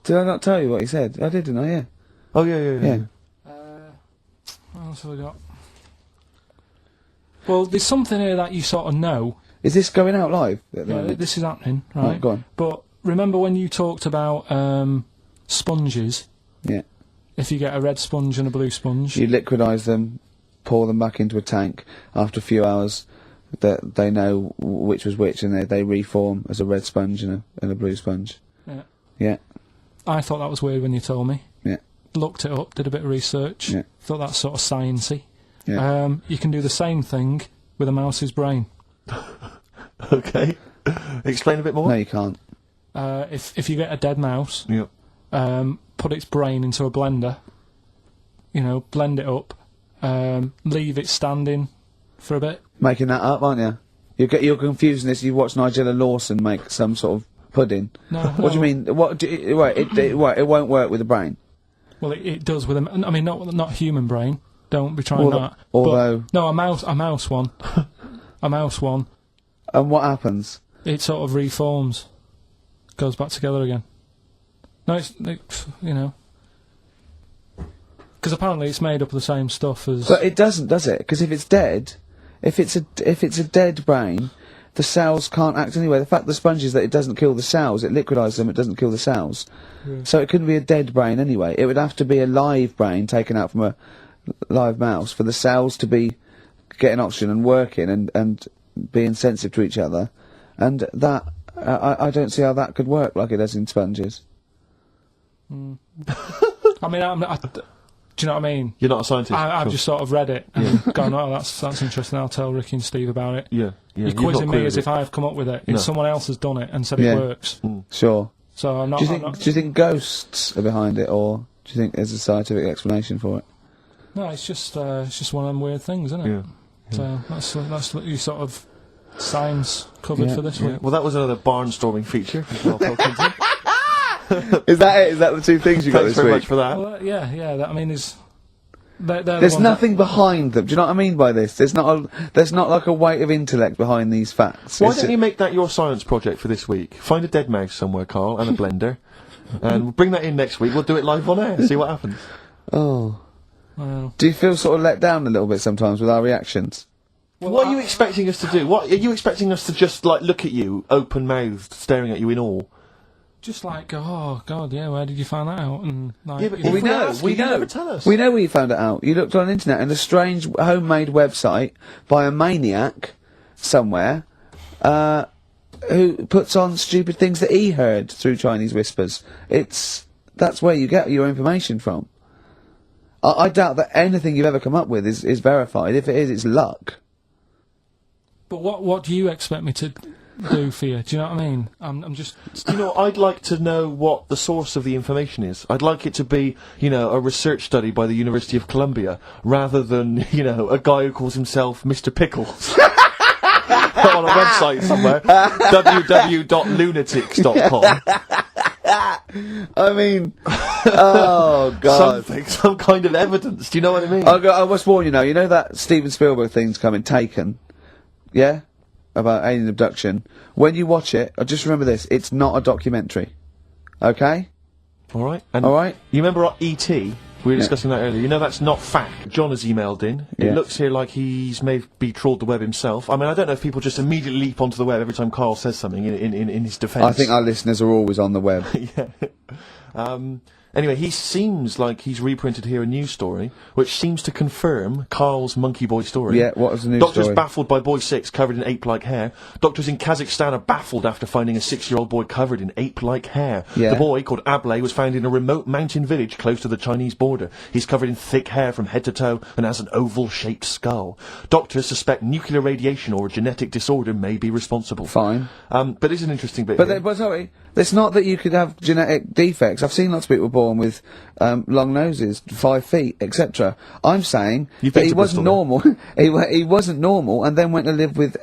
Did I not tell you what he said? I did, didn't I? Yeah.
Oh, yeah.
What else have we got? Well, there's something here that you sort of know.
Is this going out live?
This is happening,
Right,
right?
go on.
But remember when you talked about sponges?
Yeah.
If you get a red sponge and a blue sponge.
You liquidise them, pour them back into a tank. After a few hours, that they know which was which, and they reform as a red sponge and a blue sponge.
Yeah.
Yeah.
I thought that was weird when you told me.
Yeah.
Looked it up, did a bit of research.
Yeah.
Thought that's sort of sciencey.
Yeah.
You can do the same thing with a mouse's brain.
Okay. Explain a bit more?
No, you can't.
If you get a dead mouse,
Yep.
put its brain into a blender, blend it up, leave it standing for a bit.
Making that up, aren't you? You're confusing this. You watch Nigella Lawson make some sort of pudding.
No,
What do you mean? What? It won't work with the brain.
Well, it does with I mean, not human brain. Don't be trying that.
Although,
But, no, a mouse one, a mouse one.
and what happens?
It sort of reforms, goes back together again. No, it's because apparently it's made up of the same stuff as.
But it doesn't, does it? Because if it's dead, if it's a dead brain, the cells can't act anyway. The fact the sponge is that it doesn't kill the cells, it liquidises them, it doesn't kill the cells.
Yeah.
So it couldn't be a dead brain anyway. It would have to be a live brain taken out from a live mouse for the cells to be getting oxygen and working and being sensitive to each other. And that, I don't see how that could work like it does in sponges.
I mean, do you know what I mean?
You're not a scientist.
I've
Sure.
just sort of read it and gone, oh, that's interesting. I'll tell Ricky and Steve about it.
Yeah.
You're
You've
quizzing
not
me
queried
as
it.
if I've come up with it.
No.
It's someone else has done it and said
Yeah.
it works.
Sure.
So I'm not.
Do you think ghosts are behind it, or do you think there's a scientific explanation for it?
No, it's just one of them weird things, isn't it?
Yeah.
So that's you sort of science covered
Yeah.
for this
Yeah.
week.
Well, that was another barnstorming feature from Karl Pilkington.
Is that it? Is that the two things you got
Thanks
this
very
week?
much for that.
Well, I mean, they're the
There's
ones
nothing behind them. Do you know what I mean by this? There's not like a weight of intellect behind these facts.
Why
It's
don't you make that your science project for this week? Find a dead mouse somewhere, Carl, and a blender. And we'll bring that in next week. We'll do it live on air. See what happens.
Oh.
Well,
Do you feel sort of let down a little bit sometimes with our reactions?
What are you expecting us to do? What are you expecting us to just like look at you, open-mouthed, staring at you in awe?
just like, oh God, yeah, where did you find that out? And like,
Yeah, but
you
if
know,
ask you, you never tell us.
We know where you found it out. You looked on the internet and a strange homemade website by a maniac somewhere, who puts on stupid things that he heard through Chinese whispers. That's where you get your information from. I doubt that anything you've ever come up with is verified. If it is, it's luck.
but what do you expect me to do for you? Do you know what I mean? I'm just.
You know, I'd like to know what the source of the information is. I'd like it to be, a research study by the University of Columbia, rather than, a guy who calls himself Mr. Pickles. On a website somewhere, www.lunatics.com.
I mean, oh God.
Some kind of evidence, do you know what I mean?
I must warn you now, you know that Steven Spielberg thing's coming, Taken? Yeah? About alien abduction. When you watch it, just remember this, it's not a documentary. Okay?
Alright. And
Alright?
you remember E.T.? We were discussing that earlier. You know that's not fact. John has emailed in.
Yeah.
It looks here like he's maybe trawled the web himself. I mean, I don't know if people just immediately leap onto the web every time Carl says something in his defence.
I think our listeners are always on the web.
Yeah. Anyway, he seems like he's reprinted here a news story, which seems to confirm Karl's Monkey Boy story.
Yeah, what was the news
Doctors
story?
baffled by boy 6 covered in ape-like hair. Doctors in Kazakhstan are baffled after finding a 6-year-old boy covered in ape-like hair.
Yeah.
The boy, called Ablay, was found in a remote mountain village close to the Chinese border. He's covered in thick hair from head to toe and has an oval-shaped skull. Doctors suspect nuclear radiation or a genetic disorder may be responsible.
Fine.
But it's an interesting bit
But,
here.
but sorry, it's not that you could have genetic defects. I've seen lots of people born with long noses, 5 feet, etc. I'm saying
You've
that
been
he
to
wasn't
Bristol,
normal. he wasn't normal, and then went to live with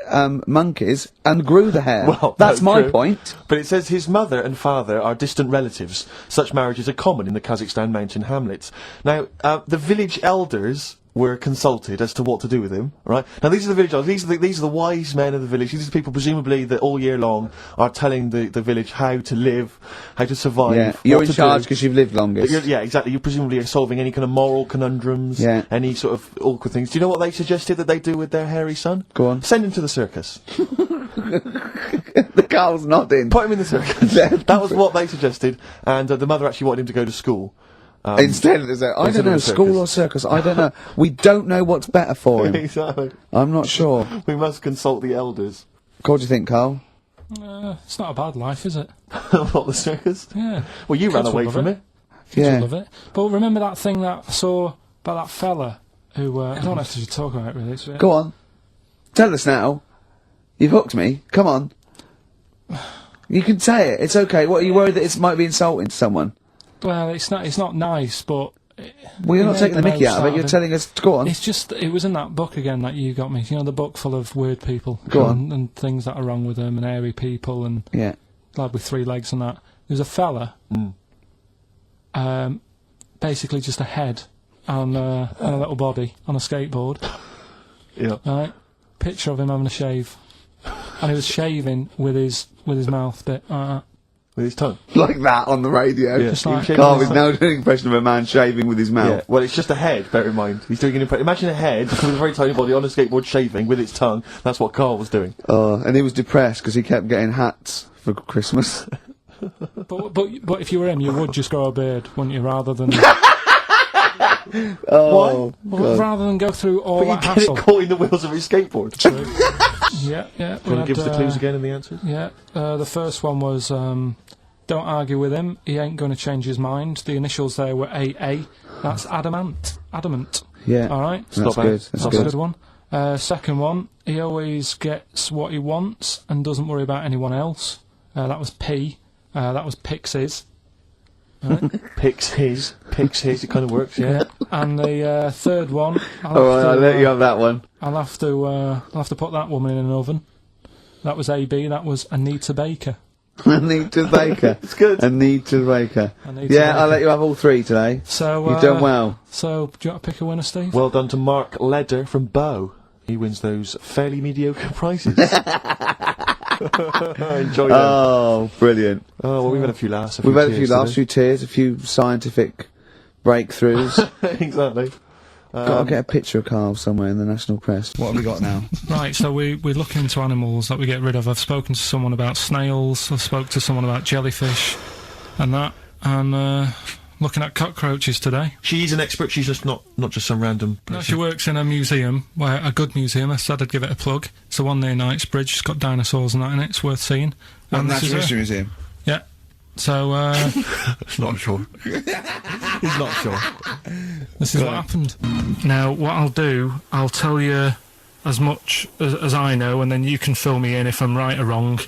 monkeys and grew the hair.
Well,
that's my
true.
point.
But it says his mother and father are distant relatives. Such marriages are common in the Kazakhstan mountain hamlets. Now, the village elders were consulted as to what to do with him, right? Now, these are the village elders. These are the wise men of the village. These are the people, presumably, that all year long are telling the village how to live, how to survive.
Yeah,
what
you're in
to
charge
do.
because you've lived longest.
Yeah, exactly. You presumably are solving any kind of moral conundrums,
Yeah.
any sort of awkward things. Do you know what they suggested that they do with their hairy son?
Go on.
Send him to the circus.
The Carl's nodding.
Put him in the circus. That was what they suggested, and the mother actually wanted him to go to school.
Instead of the I
instead
don't
of
know,
the
school or circus, I don't know. We don't know what's better for him.
Exactly.
I'm not sure.
We must consult the elders.
What do you think, Carl?
It's not a bad life, is it?
What, the circus?
Yeah.
Well, you ran
Kids
away
would
from
love
it.
Kids
Yeah.
would love it. But remember that thing that I saw about that fella who, I don't know if you should talk about it really. It's,
Go on. Tell us now. You've hooked me. Come on. You can say it. It's okay. What, are you worried that it might be insulting to someone?
Well, it's not nice, but...
Well, you're not
made
taking the mickey
most
out of it. You're
it.
telling us to go on.
It's just, it was in that book again that you got me. You know, the book full of weird people.
Go on.
And things that are wrong with them, and hairy people, and
Yeah.
lad with 3 legs and that. There's a fella, basically just a head and a little body on a skateboard.
Yeah.
Right? Picture of him having a shave. And he was shaving with his mouth bit like that.
With his tongue.
Like that on the radio.
Yeah.
Just
He was
like-
shaving
Carl
his
is now doing an impression of a man shaving with his
Yeah.
mouth.
Well, it's just a head, bear in mind. He's doing an impression. Imagine a head with a very tiny body on a skateboard shaving with its tongue. That's what Karl was doing.
And he was depressed because he kept getting hats for Christmas.
But if you were him, you would just grow a beard, wouldn't you, rather than
Oh, God.
rather than go through all
But you
that
get
hassle.
it caught in the wheels of his skateboard.
True. Yeah.
Do you want to give us the clues again and the answers?
Yeah, the first one was, don't argue with him, he ain't going to change his mind. The initials there were AA. That's adamant. Adamant.
Yeah.
Alright?
That's
not bad.
good. That's
That's a
good.
good one. Second one, he always gets what he wants and doesn't worry about anyone else. That was P. That was Pixies.
Picks his. It kind of works, yeah.
And the third one,
Alright, I'll let you have that one.
I'll have to put that woman in an oven. That was AB. That was Anita Baker.
Anita Baker.
It's good.
Anita Baker.
Anita
Yeah, I'll
Baker.
let you have all 3 today.
So
You've done well.
So do you want to pick a winner, Steve?
Well done to Mark Leder from Bow. He wins those fairly mediocre prizes. Enjoy them.
Oh, brilliant.
Oh, well, we've had a few laughs.
We've had a few
tears
laughs, a few tears, a few scientific breakthroughs.
today. Exactly.
Got to get a picture of Carl somewhere in the national press. What have we got now?
Right, so we look into animals that we get rid of. I've spoken to someone about snails, I've spoken to someone about jellyfish, and that, and looking at cockroaches today.
She's an expert. She's just not just some random person.
No, she works in a museum, a good museum. I said I'd give it a plug. It's the one near Knightsbridge. It's got dinosaurs and that in it. It's worth seeing. And this is her.
Museum.
Yeah. So
not sure. He's not sure.
this is what happened. Now, what I'll do, I'll tell you as much as I know, and then you can fill me in if I'm right or wrong.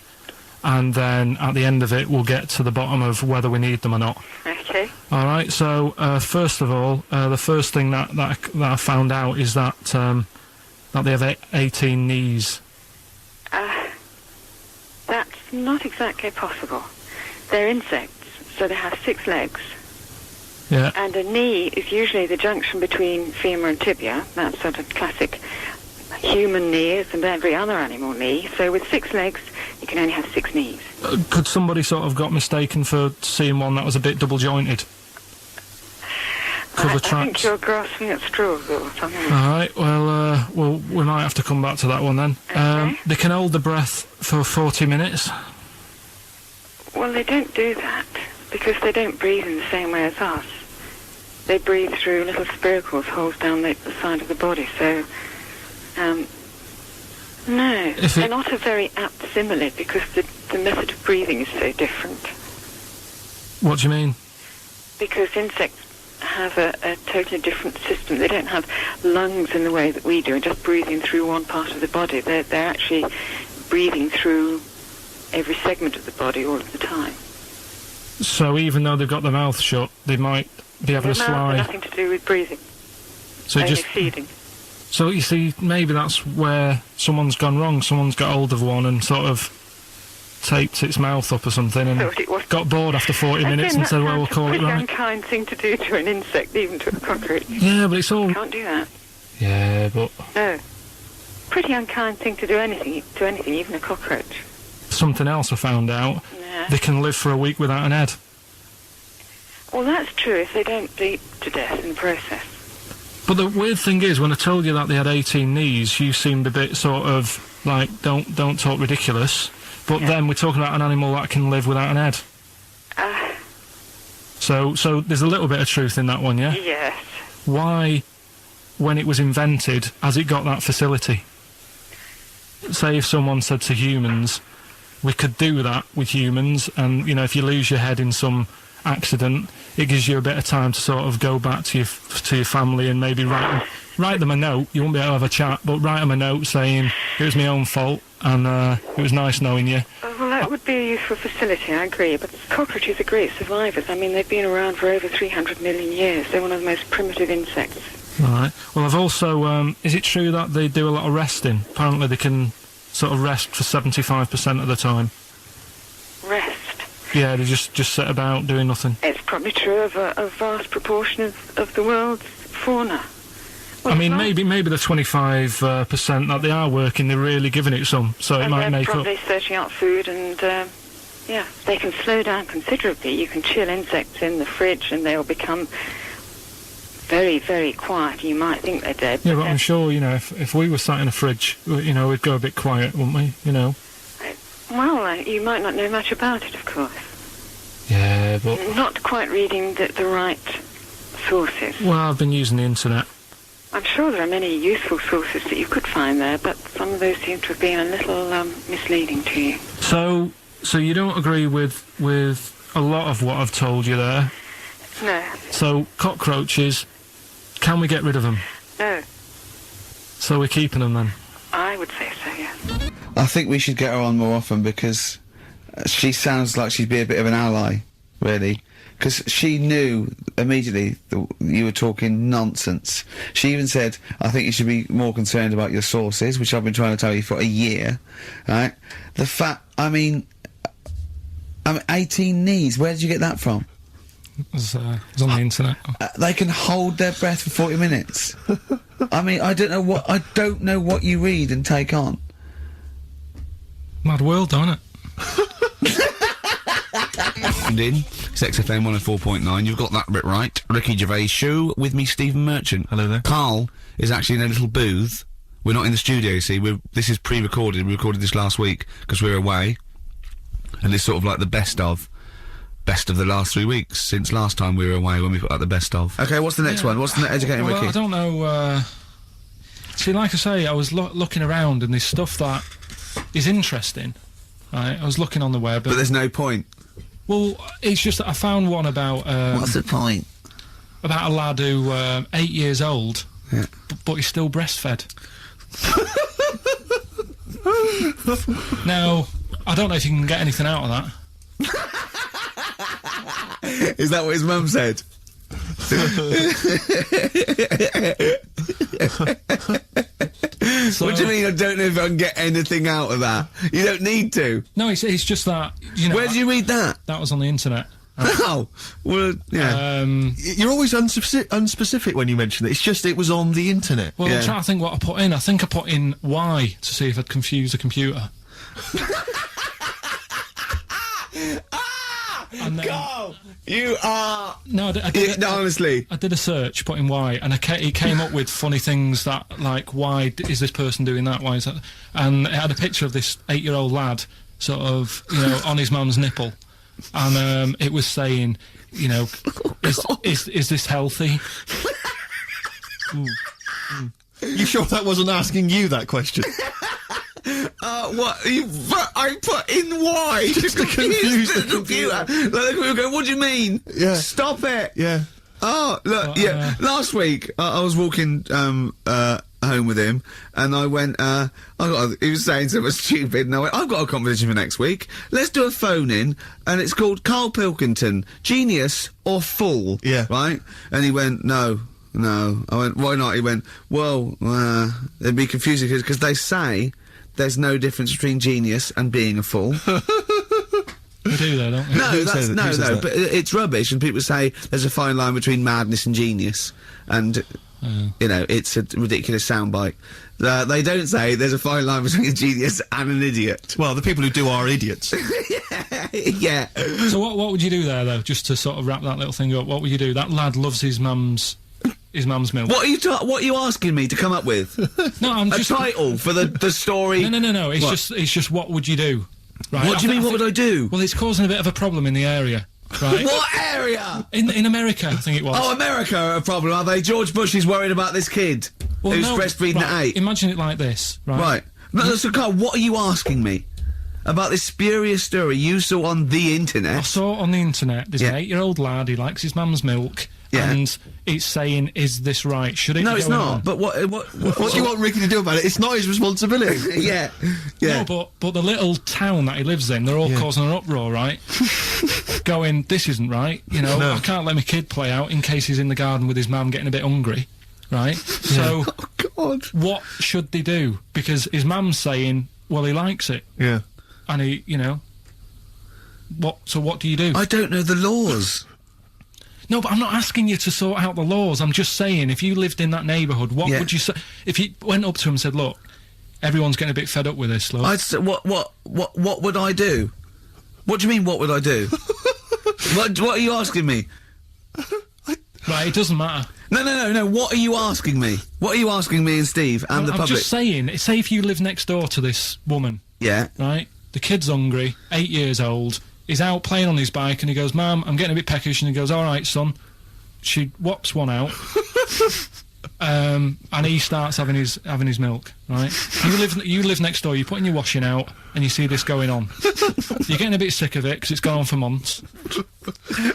And then at the end of it, we'll get to the bottom of whether we need them or not.
Okay.
All right. So first of all, the first thing that I found out is that they have 18 knees.
That's not exactly possible. They're insects, so they have 6 legs.
Yeah.
And a knee is usually the junction between femur and tibia. That's sort of classic human knees and every other animal knee. So with 6 legs, you can only have 6 knees.
Could somebody sort of got mistaken for seeing one that was a bit double jointed?
I think you're grasping at straws or something.
All right. Well, we might have to come back to that one then.
Okay.
They can hold the breath for 40 minutes.
Well, they don't do that. because they don't breathe in the same way as us. They breathe through little spiracles, holes down the side of the body, so, no, they're not a very apt simile because the method of breathing is so different.
What do you mean?
Because insects have a totally different system. They don't have lungs in the way that we do, just breathing through one part of the body. They're actually breathing through every segment of the body all of the time.
So even though they've got their mouth shut, they might be able to
Their mouth
slide.
has nothing to do with breathing.
So
only
just
feeding.
So you see, maybe that's where someone's gone wrong. Someone's got hold of one and sort of taped its mouth up or something and
Thought it was.
got bored after 40 minutes and said, well, we'll call it
Pretty
right.
unkind thing to do to an insect, even to a cockroach.
Yeah, but it's all...
Can't do that.
Yeah, but
No. Pretty unkind thing to do anything, even a cockroach.
something else I found out.
Yeah.
They can live for a week without an head.
Well, that's true if they don't bleed to death in the process.
But the weird thing is, when I told you that they had 18 knees, you seemed a bit sort of like, don't talk ridiculous. But then we're talking about an animal that can live without an head. So there's a little bit of truth in that one, yeah?
Yes.
Why, when it was invented, has it got that facility? Say if someone said to humans, we could do that with humans, and, you know, if you lose your head in some accident, it gives you a bit of time to sort of go back to your family and maybe write them a note. You won't be able to have a chat, but write them a note saying, it was my own fault, and it was nice knowing you.
Well, that would be a useful facility, I agree, but cockroaches are great survivors. I mean, they've been around for over 300 million years. They're one of the most primitive insects.
Right. Well, I've also, is it true that they do a lot of resting? Apparently they can sort of rest for 75% of the time.
Rest?
Yeah, they just sit about doing nothing.
It's probably true of a vast proportion of the world's fauna. Well,
I mean, maybe the 25% that they are working, they're really giving it some, so it
and
might
they're
make up.
probably searching out food and, yeah, they can slow down considerably. You can chill insects in the fridge and they'll become very, very quiet. You might think they're dead.
Yeah, but I'm sure, you know, if we were sat in a fridge, you know, we'd go a bit quiet, wouldn't we, you know?
Well, you might not know much about it, of course.
Yeah, but...
Not quite reading the right sources.
Well, I've been using the internet.
I'm sure there are many useful sources that you could find there, but some of those seem to have been a little misleading to you.
So you don't agree with a lot of what I've told you there?
No.
So, cockroaches, can we get rid of them?
No.
So we're keeping them then?
I would say so, yeah.
I think we should get her on more often because she sounds like she'd be a bit of an ally, really. Because she knew immediately that you were talking nonsense. She even said, I think you should be more concerned about your sources, which I've been trying to tell you for a year, right? The fact, I mean 18 knees, where did you get that from?
It was on the internet.
They can hold their breath for 40 minutes. I mean, I don't know what you read and take on.
Mad world, don't it?
It's XFM 104.9, you've got that bit right. Ricky Gervais show with me, Stephen Merchant.
Hello there.
Karl is actually in a little booth. We're not in the studio, you see. This is pre-recorded. We recorded this last week because we were away. And it's sort of like the best of the last 3 weeks since last time we were away when we put out the best of.
Okay, what's the next one? What's the educating
Well,
Ricky?
I don't know, see, like I say, I was looking around and there's stuff that is interesting, right? I was looking on the web.
But there's no point.
Well, it's just that I found one about,
What's the point?
about a lad who, 8 years old,
Yeah.
but he's still breastfed. Now, I don't know if you can get anything out of that.
Is that what his mum said?
So,
What do you mean I don't know if I can get anything out of that? You don't need to.
No, it's just that, you know...
Where did you read that?
That was on the internet.
Oh, well, yeah.
You're always unspecific when you mention it. It's just it was on the internet.
Well,
Yeah.
I'm trying to think what I put in. I think I put in Y to see if I'd confuse a computer. And then,
Go! You are...
no, I did
No, honestly.
I did a search, put in Y, and it came up with funny things that, like, why is this person doing that? Why is that? And it had a picture of this 8-year-old lad, sort of, you know, on his mum's nipple, and it was saying, you know, is this healthy?
You sure that wasn't asking you that question?
What? I put in why?
Just to confuse the
computer. Like, the computer go, what do you mean?
Yeah.
Stop it.
Yeah.
Oh, look, yeah. Last week, I was walking, home with him, and I went, he was saying something stupid, and I went, I've got a competition for next week. Let's do a phone-in, and it's called Karl Pilkington, Genius or Fool.
Yeah.
Right? And he went, no. I went, why not? He went, well, it'd be confusing, because they say there's no difference between genius and being a fool.
You do though, don't you?
No, but it's rubbish, and people say there's a fine line between madness and genius, and, you know, it's a ridiculous soundbite. They don't say there's a fine line between a genius and an idiot.
Well, the people who do are idiots.
Yeah.
So what would you do there, though, just to sort of wrap that little thing up? What would you do? That lad loves his mum's milk.
What are you asking me to come up with?
No, I'm
a
just...
title for the story?
No, it's just what would you do? Right?
What do you mean, what would I do?
Well, it's causing a bit of a problem in the area, right?
What area?
In America, I think it was.
Oh, America are a problem, are they? George Bush is worried about this kid who's breastfeeding at 8.
Imagine it like this, right?
Right. No, so Carl, what are you asking me? About this spurious story you saw on the internet?
I saw it on the internet. There's an 8-year-old lad, he likes his mum's milk, and it's saying, is this right? Should it
No,
be
it's
going
not.
on?
But what
do you want Ricky to do about it? It's not his responsibility.
Yeah.
No, but the little town that he lives in, they're all causing an uproar, right? Going, this isn't right, you know, I can't let my kid play out in case he's in the garden with his mum getting a bit hungry, right? So,
Oh, God.
what should they do? Because his mum's saying, well, he likes it.
Yeah.
And he, you know, so what do you do?
I don't know the laws.
No, but I'm not asking you to sort out the laws. I'm just saying, if you lived in that neighbourhood, what would you say? If you went up to him and said, look, everyone's getting a bit fed up with this, look.
I'd say, what would I do? What do you mean, what would I do? what are you asking me?
Right, it doesn't matter.
No, what are you asking me? What are you asking me and Steve and the
I'm
public?
just saying, say if you live next door to this woman,
Yeah.
right? The kid's hungry, 8 years old, he's out playing on his bike, and he goes, Mum, I'm getting a bit peckish, and he goes, alright, son. She whops one out, and he starts having his milk, right? You live next door, you're putting your washing out, and you see this going on. You're getting a bit sick of it, because it's gone on for months.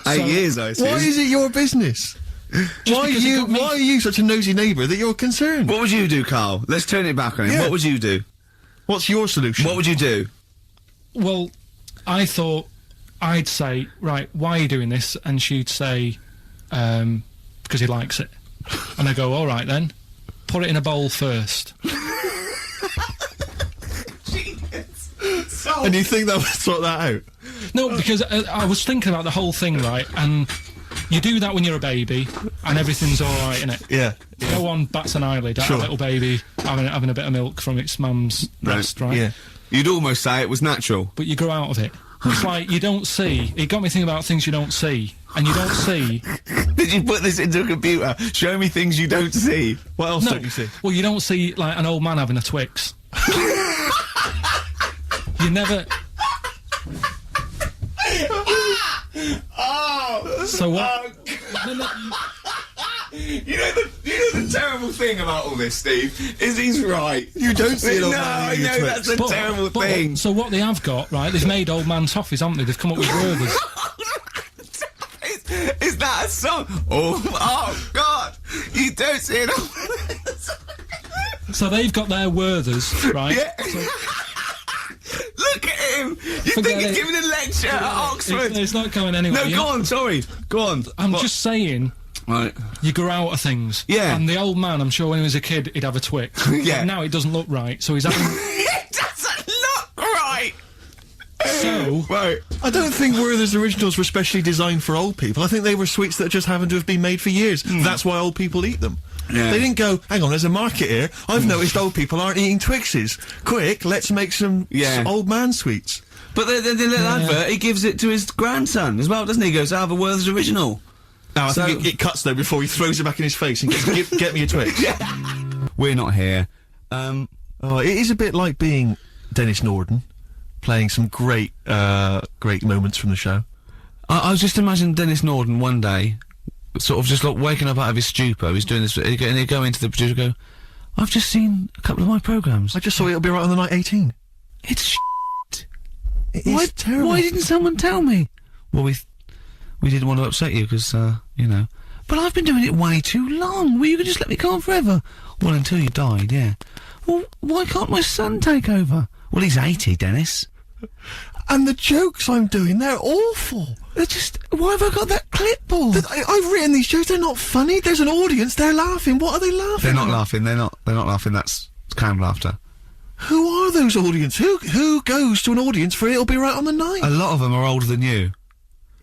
8 years, I assume.
Why is it your business? Why are you such a nosy neighbour that you're concerned?
What would you do, Carl? Let's turn it back on him.
Yeah.
What would you do?
What's your solution?
What would you do?
Well, I thought I'd say, right, why are you doing this? And she'd say, because he likes it. And I go, alright then, put it in a bowl first.
And you think that would sort that out?
No, because I was thinking about the whole thing, right, and you do that when you're a baby, and everything's alright, innit?
Yeah.
No one bats an eyelid at a little baby having a bit of milk from its mum's breast, right?
Yeah.
You'd almost say it was natural.
But you grow out of it. It's like, you don't see. It got me thinking about things you don't see. And you don't see...
Did you put this into a computer? Show me things you don't see.
What else don't you see?
Well, you don't see, like, an old man having a Twix. You never...
Oh!
So what?
You know the terrible thing about all this, Steve, is he's right.
You don't see it on
No, I know, that's a terrible thing.
So what they have got, right, they've made old man toffees, haven't they? They've come up with Werther's.
Is that a song? Oh God! You don't see it on...
So they've got their Werther's, right?
Yeah. Look at him! You think he's giving a lecture at Oxford?
It's not going anywhere.
No, go on, sorry. Go on.
I'm just saying...
Right.
You grow out of things.
Yeah.
And the old man, I'm sure when he was a kid, he'd have a Twix.
Yeah.
But now it doesn't look right, so he's having...
It doesn't look right!
So...
Right.
I don't think Werther's originals were specially designed for old people. I think they were sweets that just happened to have been made for years. That's why old people eat them.
Yeah.
They didn't go, hang on, there's a market here. I've noticed old people aren't eating Twixes. Quick, let's make some old man sweets.
But the little advert, he gives it to his grandson as well, doesn't he? He goes, I have a Werther's original.
No, I think it cuts though before he throws it back in his face and goes, get me a Twix.
We're not here.
Oh, it is a bit like being Dennis Norden, playing some great moments from the show.
I was just imagining Dennis Norden one day, sort of just like waking up out of his stupor, he's doing this, and he'd go into the producer and go, I've just seen a couple of my programmes.
I just saw It'll Be Right on the Night 18.
It's shit.
It is terrible.
Why didn't someone tell me? Well, we didn't want to upset you, because, you know. But I've been doing it way too long. Well, you could just let me go on forever. Well, until you died, yeah. Well, why can't my son take over? Well, he's 80, Dennis.
And the jokes I'm doing, they're awful.
They're just... Why have I got that clipboard?
I've written these jokes, they're not funny. There's an audience, they're laughing. What are they laughing
They're not
at?
laughing, they're not laughing, that's canned laughter.
Who are those audience? Who goes to an audience for It'll Be Right on the Night?
A lot of them are older than you.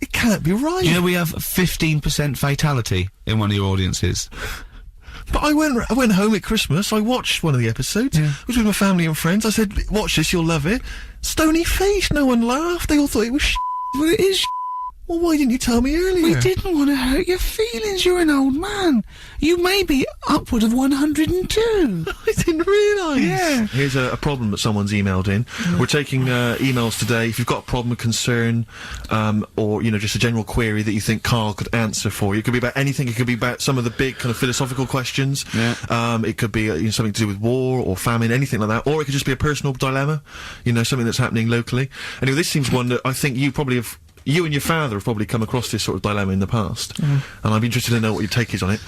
It can't be right.
You know we have 15% fatality in one of your audiences.
But I went home at Christmas, I watched one of the episodes.
Yeah.
I was with my family and friends, I said, watch this, you'll love it. Stony face, no one laughed, they all thought it was
Well, it is
Well, why didn't you tell me earlier?
We didn't want to hurt your feelings, you're an old man. You may be upward of 102.
I didn't realise.
Yeah.
Here's a problem that someone's emailed in. We're taking emails today. If you've got a problem, a concern, or, you know, just a general query that you think Karl could answer for you. It could be about anything. It could be about some of the big kind of philosophical questions.
Yeah.
It could be you know, something to do with war or famine, anything like that. Or it could just be a personal dilemma, you know, something that's happening locally. Anyway, this seems one that I think you probably have... You and your father have probably come across this sort of dilemma in the past, and I'd be interested to know what your take is on it.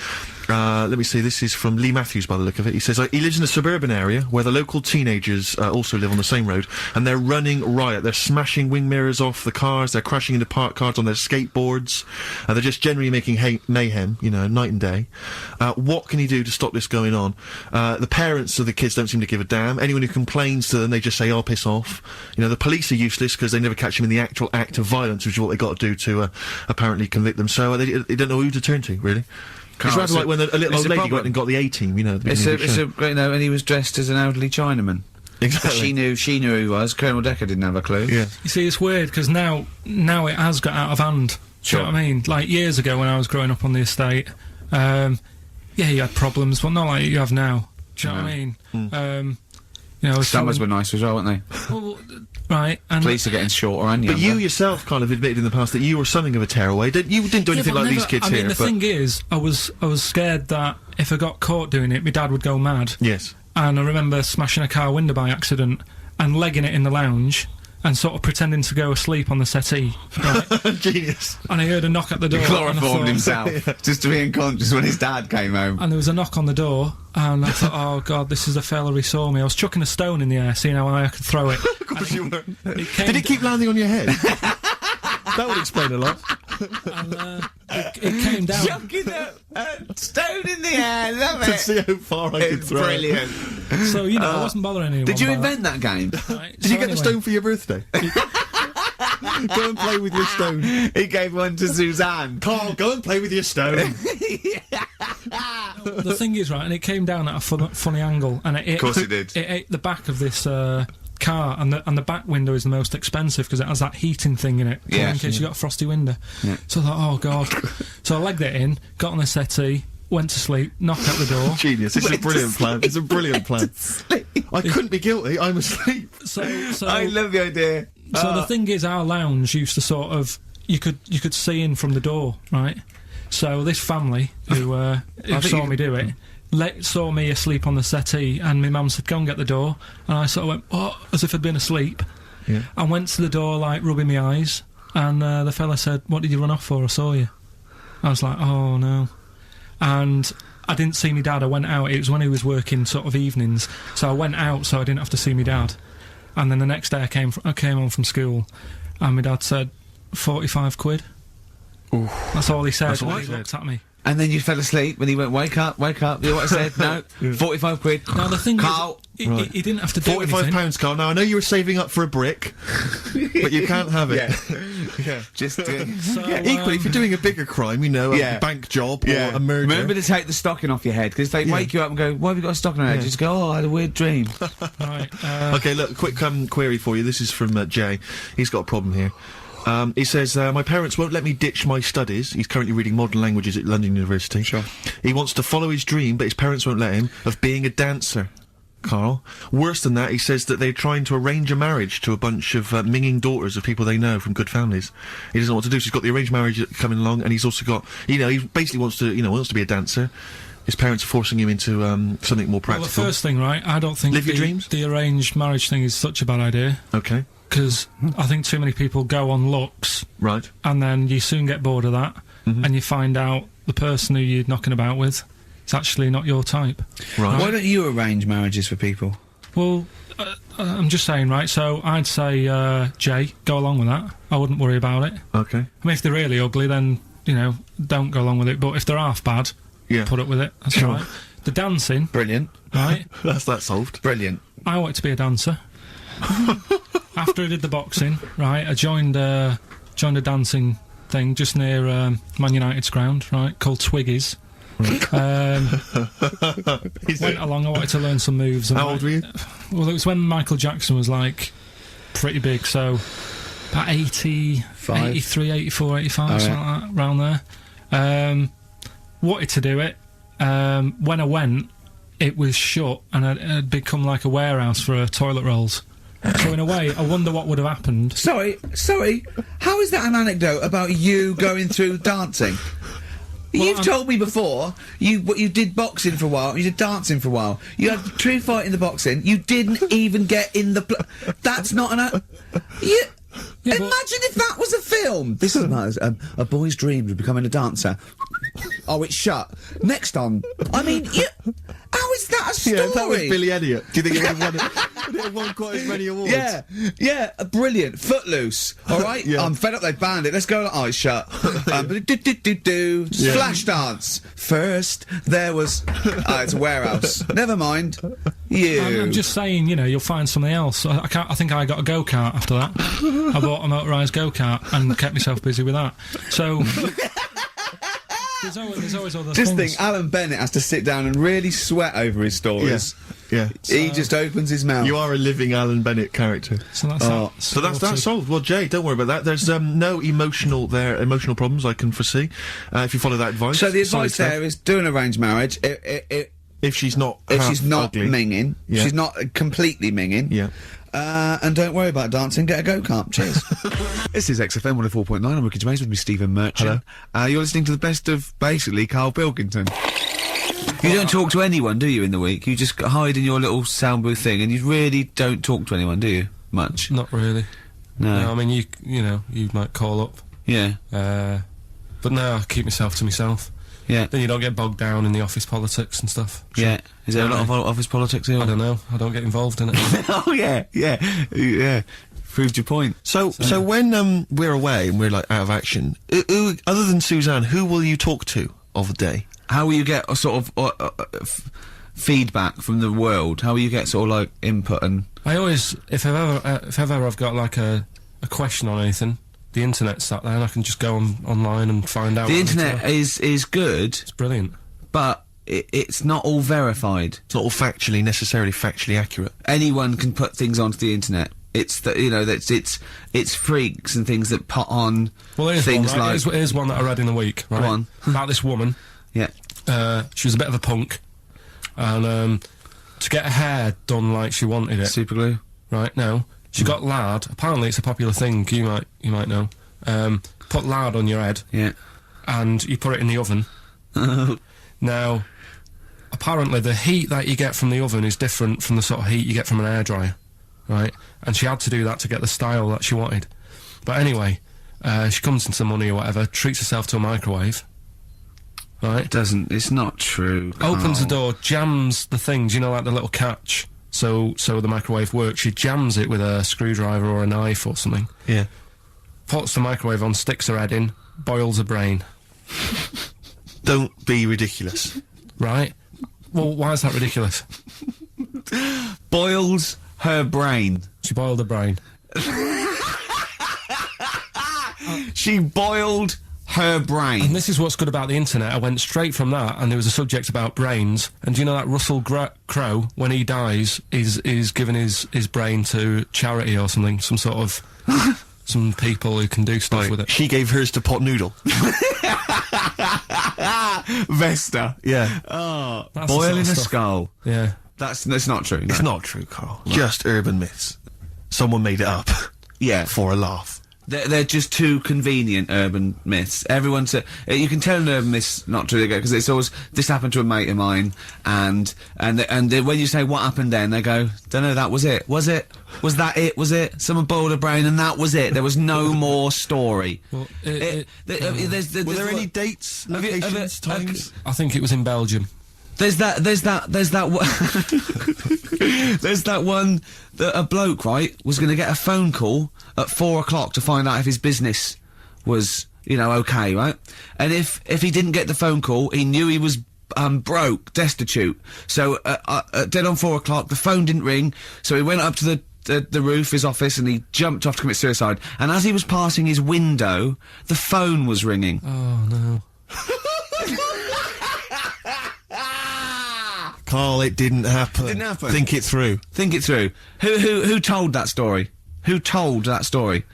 Let me see, this is from Lee Matthews by the look of it. He says, he lives in a suburban area where the local teenagers also live on the same road, and they're running riot. They're smashing wing mirrors off the cars, they're crashing into parked cars on their skateboards, they're just generally making mayhem, you know, night and day. What can he do to stop this going on? The parents of the kids don't seem to give a damn. Anyone who complains to them, they just say, oh, piss off. You know, the police are useless because they never catch them in the actual act of violence, which is what they got to do to apparently convict them. So they don't know who to turn to, really. It's rather like when a little old lady went and got the A-team, you know. At the beginning of the show.
You know, and he was dressed as an elderly Chinaman.
Exactly.
She knew who he was. Colonel Decker didn't have a clue.
Yeah.
You see, it's weird, because now it has got out of hand. Do you know what I mean? Like, years ago when I was growing up on the estate, yeah, you had problems, but not like you have now. Do you know what I mean? You know,
Summers were nice as well, weren't they?
Well, right, and...
Police are getting shorter and younger.
But you yourself kind of admitted in the past that you were something of a tearaway. You didn't do anything like these kids
I mean,
here,
the thing is, I was scared that if I got caught doing it, my dad would go mad.
Yes.
And I remember smashing a car window by accident and legging it in the lounge and sort of pretending to go asleep on the settee. Right?
Genius.
And I heard a knock at the door.
Chloroformed himself, just to be unconscious when his dad came home.
And there was a knock on the door, and I thought, oh god, this is a fella who saw me. I was chucking a stone in the air, seeing how high I could throw it.
Of course you were.
Did
it keep landing on your head? That would explain a lot.
And it came down.
Chucking a stone in the air, love
To
it!
see how far I could throw it.
Brilliant.
So, you know, I wasn't bothering anyone.
Did you
about
invent that game?
that. Right,
Did you get the stone for your birthday? Go and play with your stone.
He gave one to Suzanne.
Karl, go and play with your stone.
The thing is, right, and it came down at a funny angle, and
Of course it did.
It ate the back of this car, and the back window is the most expensive because it has that heating thing in it,
Yeah.
in case you got a frosty window.
Yeah.
So I thought, oh god. So I legged it in, got on the settee, went to sleep, knocked at the door.
Genius. It's a brilliant plan. It's a brilliant plan. I couldn't be guilty. I'm asleep.
So
I love the idea.
So the thing is, our lounge used to sort of you could see in from the door, right? So this family who saw me do it saw me asleep on the settee, and my mum said, "Go and get the door," and I sort of went, "Oh," as if I'd been asleep.
Yeah.
I went to the door, like rubbing my eyes, and the fella said, "What did you run off for? I saw you." I was like, "Oh no," and I didn't see my dad. I went out. It was when he was working sort of evenings, so I went out so I didn't have to see my dad. And then the next day I came home from school, and my dad said, 45 quid.
Oof.
That's all he said.
That's all
when
he
he looked at me.
And then you fell asleep when he went, wake up, wake up. You know what I said? No, 45 quid.
Now the thing
Karl.
is, he didn't have to do anything.
£45, Karl. Now I know you were saving up for a brick, but you can't have it. Yeah.
Just do it.
So,
Equally, if you're doing a bigger crime, you know, a bank job or a murder.
Remember to take the stocking off your head, because if they wake you up and go, why have you got a stocking on your head? Just go, oh, I had a weird dream.
right,
Okay, look, quick query for you. This is from Jay. He's got a problem here. He says, my parents won't let me ditch my studies. He's currently reading modern languages at London University.
Sure.
He wants to follow his dream, but his parents won't let him, of being a dancer. Carl. Worse than that, he says that they're trying to arrange a marriage to a bunch of minging daughters of people they know from good families. He doesn't know what to do, so he's got the arranged marriage coming along, and he's also got, you know, he basically wants to be a dancer. His parents are forcing him into something more practical.
Well, the first thing, right, I don't think
Live your dreams?
the arranged marriage thing is such a bad idea.
Okay.
Because I think too many people go on looks,
Right.
and then you soon get bored of that, and you find out the person who you're knocking about with is actually not your type.
Right.
Why don't you arrange marriages for people?
Well, I'm just saying, right, so I'd say, Jay, go along with that. I wouldn't worry about it.
Okay.
I mean, if they're really ugly, then, you know, don't go along with it, but if they're half bad,
Yeah.
put up with it. That's
Sure.
all right. The dancing,
Brilliant.
right,
That's that solved.
Brilliant.
I wanted to be a dancer. After I did the boxing, right, I joined a dancing thing just near Man United's ground, right, called Twiggies. Went along, I wanted to learn some moves. And
How old were you?
Well, it was when Michael Jackson was, like, pretty big, so about 83, 84, 85, something like that, around there. Wanted to do it. When I went, it was shut, and it had become like a warehouse for toilet rolls. So in a way, I wonder what would have happened.
Sorry, how is that an anecdote about you going through dancing? You've told me before, you did boxing for a while, you did dancing for a while, you had a true fight in the boxing, you didn't even get in the that's not an imagine if that was a film! This is a boy's dream of becoming a dancer. Oh, it's shut. Next on. I mean, how is that a story?
Yeah, if that was Billy Elliot, do you think it would have won quite as many awards?
Yeah, brilliant. Footloose, alright?
Yeah.
I'm fed up they banned it. Let's go. Oh, it's shut. Flash dance. First, there was... it's a warehouse. Never mind.
I'm just saying, you know, you'll find something else. I think I got a go-kart after that. I bought a motorised go-kart and kept myself busy with that. So... There's always other
Just
things.
think, Alan Bennett has to sit down and really sweat over his stories.
Yeah.
He just opens his mouth.
You are a living Alan Bennett character.
So that's
So that's solved. Well, Jay, don't worry about that. There's no emotional problems I can foresee if you follow that advice.
So the
Solid
advice
stuff.
there is do an arranged marriage.
If she's not ugly.
minging,
Yeah.
she's not completely minging.
Yeah.
And don't worry about dancing, get a go-kart. Cheers.
This is XFM 104.9. I'm Ricky Gervais with me, Stephen Merchant.
Hello.
You're listening to the best of, basically, Karl Pilkington. You don't talk to anyone, do you, in the week? You just hide in your little sound booth thing, and you really don't talk to anyone, do you? Much?
Not really.
No.
I mean, you know, you might call up.
Yeah.
But no, I keep myself to myself.
Yeah.
Then you don't get bogged down in the office politics and stuff.
Yeah. Is there a lot of office politics here?
I don't know. I don't get involved in it.
Oh, yeah. Proved your point.
So when we're away and we're like out of action, who, other than Suzanne, who will you talk to of the day?
How will you get a sort of feedback from the world? How will you get sort of like input and...
I always, if ever I've got like a question on anything, the internet's sat there and I can just go online and find out.
The
what I need to
internet
know.
is good,
It's brilliant.
but it's not all verified.
It's not all necessarily factually accurate.
Anyone can put things onto the internet. It's that, you know, that's it's freaks and things that put on
Well, here's
things
one, right?
like
Here's one that I read in the week, right?
Go on.
About this woman.
yeah.
She was a bit of a punk, and to get her hair done like she wanted it,
Super glue.
right? No, she got lard. Apparently, it's a popular thing. You might know. Put lard on your head,
Yeah.
and you put it in the oven. Now, apparently, the heat that you get from the oven is different from the sort of heat you get from an hairdryer, right? And she had to do that to get the style that she wanted. But anyway, she comes into money or whatever, treats herself to a microwave, right?
It's not true.
Opens the
Carl.
door, jams the things, you know, like the little catch, so the microwave works. She jams it with a screwdriver or a knife or something.
Yeah.
Puts the microwave on, sticks her head in, boils her brain.
Don't be ridiculous.
Right? Well, why is that ridiculous?
Boils her brain.
She boiled her brain.
She boiled her brain.
And this is what's good about the internet. I went straight from that, and there was a subject about brains. And do you know that Russell Crowe, when he dies, is giving his brain to charity or something? Some sort of... some people who can do stuff with it.
She gave hers to Pot Noodle.
Vesta.
Yeah.
Oh,
That's the
boiling
sort of
a
stuff.
skull.
Yeah.
That's not true. No.
It's not true, Carl. Just urban myths. Someone made it up.
Yeah.
For a laugh.
They're just too convenient urban myths. Everyone's you can tell an urban myth's not true because it's always this happened to a mate of mine, and when you say what happened then, they go, don't know, that was it. Was it? Was that it? Was it? Someone boiled a brain and that was it. There was no more story.
Well,
were
there any dates, locations, times?
I think it was in Belgium.
There's that one that a bloke, right, was going to get a phone call at 4 o'clock to find out if his business was, okay, right? And if he didn't get the phone call, he knew he was broke, destitute. So dead on 4 o'clock, the phone didn't ring, so he went up to the roof, his office, and he jumped off to commit suicide. And as he was passing his window, the phone was ringing.
Oh no.
Carl, it didn't happen.
It didn't happen.
Think it through.
Think it through. Who told that story? Who told that story?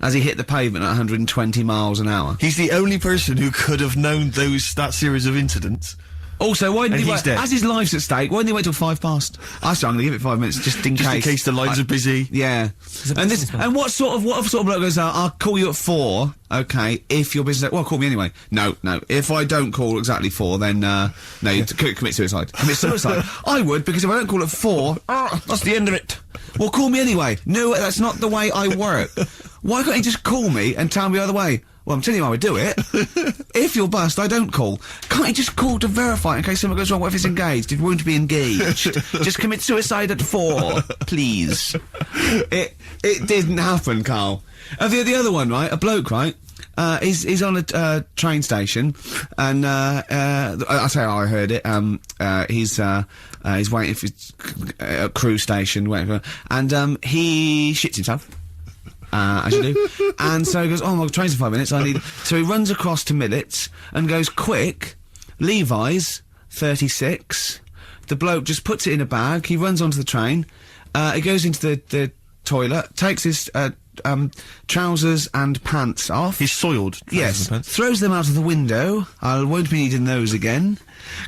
As he hit the pavement at 120 miles an hour.
He's the only person who could have known that series of incidents.
Also, why didn't he wait?
dead.
As his life's at stake, why didn't he wait till 5 past? I said I'm gonna give it 5 minutes just in
Just
case.
in case the lines are busy.
Yeah. And what sort of bloke goes, I'll call you at 4, okay, if your business, well, call me anyway. No. If I don't call exactly 4, then, no, you commit suicide. Commit suicide. I would, because if I don't call at 4, that's the end of it. Well, call me anyway. No, that's not the way I work. Why can't you just call me and tell me the other way? Well, I'm telling you how I do it. If you're bust, I don't call. Can't you just call to verify in case something goes wrong? What if it's engaged? It won't be engaged. Just commit suicide at 4, please. It didn't happen, Carl. The other one, right? A bloke, right? He's on a train station, and I'll tell you how I heard it. He's waiting for a cruise station, waiting for, and he shits himself. As you do. And so he goes, oh, my train's in 5 minutes, so he runs across to Millets and goes, quick, Levi's, 36. The bloke just puts it in a bag, he runs onto the train, he goes into the toilet, takes his, trousers and pants off.
His soiled trousers
yes,
and pants.
Throws them out of the window, I won't be needing those again,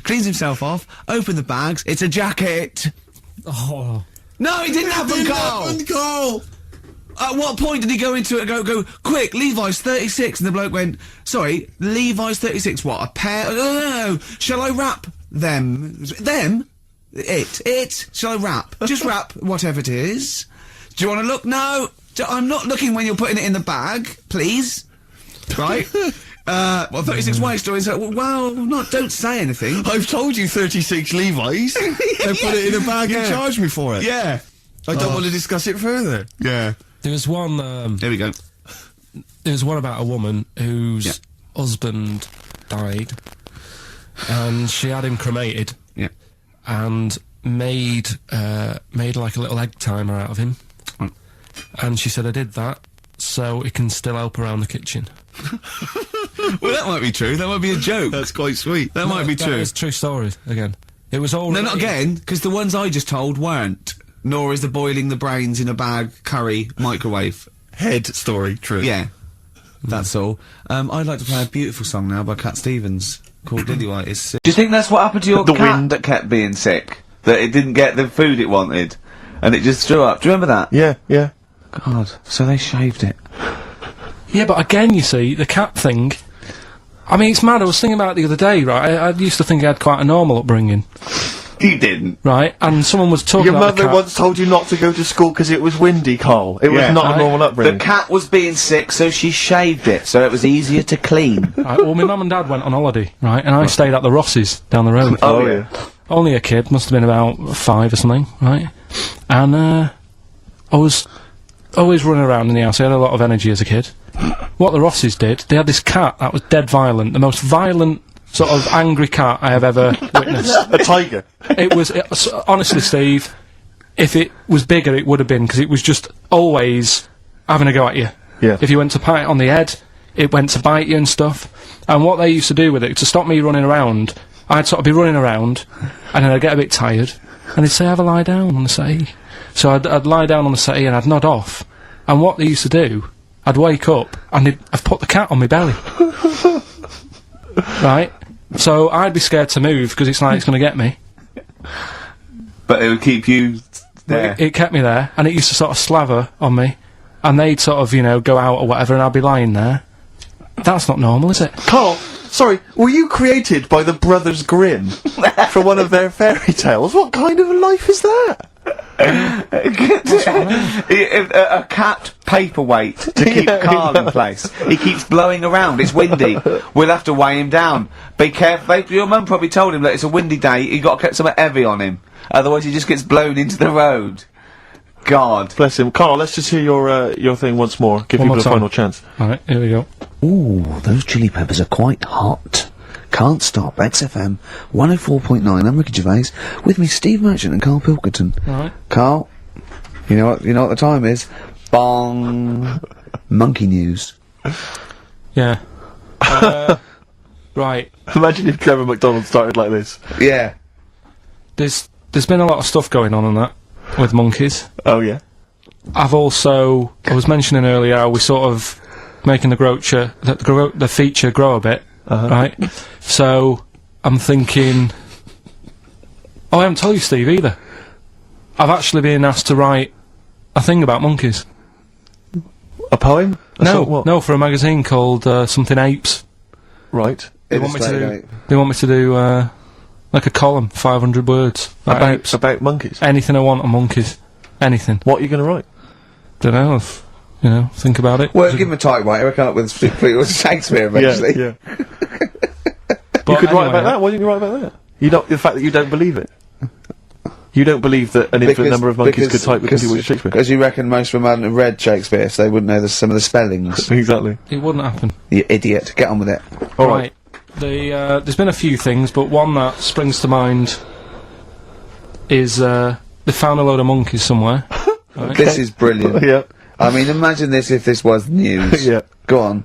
cleans himself off, open the bags, it's a jacket!
Oh.
No, it didn't happen, Carl! At what point did he go into it and go, quick, Levi's 36, and the bloke went, sorry, Levi's 36, what, a pair? No, shall I wrap them? Them? It? Shall I wrap? Just wrap whatever it is. Do you want to look? No, I'm not looking when you're putting it in the bag, please. Right? 36 white stories, don't say anything.
I've told you 36 Levi's. They put it in a bag and charged me for it.
Yeah.
I don't want to discuss it further.
Yeah.
There was one,
There we go.
there was one about a woman whose husband died, and she had him cremated.
Yeah.
And made like a little egg timer out of him. And she said, I did that, so it can still help around the kitchen.
Well, that might be true. That might be a joke.
That's quite sweet.
That might be true.
It's true story, again. It was all...
No, not again, because the ones I just told weren't. Nor is the boiling the brains in a bag, curry, microwave.
Head story, true.
Yeah. That's all. I'd like to play a beautiful song now by Cat Stevens, called Lily White Is Sick.
Do you think that's what happened to your
The
cat
wind.
that kept being sick? That it didn't get the food it wanted? And it just threw up? Do you remember that?
Yeah.
God, so they shaved it.
Yeah, but again, you see, the cat thing... I mean, it's mad, I was thinking about it the other day, right? I used to think I had quite a normal upbringing.
You didn't.
Right, and someone was talking
Your
about the
mother
cat.
once told you not to go to school because it was windy, Carl. It was not a normal upbringing.
The cat was being sick, so she shaved it, so it was easier to clean.
Right, well, my mum and dad went on holiday, right, and I stayed at the Rosses down the road.
Oh, yeah.
Only a kid, must have been about 5 or something, right? And, I was always running around in the house. I had a lot of energy as a kid. What the Rosses did, they had this cat that was dead violent, the most violent sort of angry cat I have ever witnessed.
A tiger.
It was, honestly, Steve, if it was bigger, it would have been, because it was just always having a go at you.
Yeah.
If you went to pat it on the head, it went to bite you and stuff. And what they used to do with it, to stop me running around, I'd sort of be running around, and then I'd get a bit tired, and they'd say, have a lie down on the settee. So I'd lie down on the settee and I'd nod off. And what they used to do, I'd wake up, and I'd put the cat on my belly. Right? So I'd be scared to move, because it's like it's going to get me.
But it would keep you there.
It kept me there, and it used to sort of slaver on me, and they'd sort of, you know, go out or whatever, and I'd be lying there. That's not normal, is it?
Carl, sorry, were you created by the Brothers Grimm for one of their fairy tales? What kind of a life is that?
A cat paperweight to keep Carl in place. He keeps blowing around. It's windy. We'll have to weigh him down. Be careful. Your mum probably told him that it's a windy day. You got to get something heavy on him, otherwise he just gets blown into the road. God
bless him. Carl, let's just hear your thing once more. Give people a final chance.
All right, here we go.
Ooh, those chili peppers are quite hot. Can't stop. XFM 104.9. I'm Ricky Gervais. With me, Steve Merchant and Karl Pilkington.
All right.
Carl, you know what the time is? Bong. Monkey news.
Yeah. Right.
Imagine if Trevor McDonald started like this.
Yeah.
There's been a lot of stuff going on that with monkeys.
Oh yeah.
I was mentioning earlier how we sort of making the feature grow a bit, right? So I'm thinking. Oh, I haven't told you, Steve, either. I've actually been asked to write a thing about monkeys.
A poem?
No, for a magazine called something Apes.
Right.
They want me to do like a column, 500 words
about monkeys.
Anything I want on monkeys. Anything.
What are you going to write?
Don't know. You know, think about it.
Well, give him a typewriter. We'll come up with Shakespeare eventually.
Yeah. You could write about that. Why didn't you write about that? The fact that you don't believe it. You don't believe that an infinite number of monkeys could type with Shakespeare.
Because you reckon most of them hadn't read Shakespeare, so they wouldn't know some of the spellings.
Exactly.
It wouldn't happen.
You idiot. Get on with it.
All right.
There's been a few things, but one that springs to mind is they found a load of monkeys somewhere. Right?
This is brilliant.
Yeah.
I mean, imagine this if this was news.
Yeah.
Go on.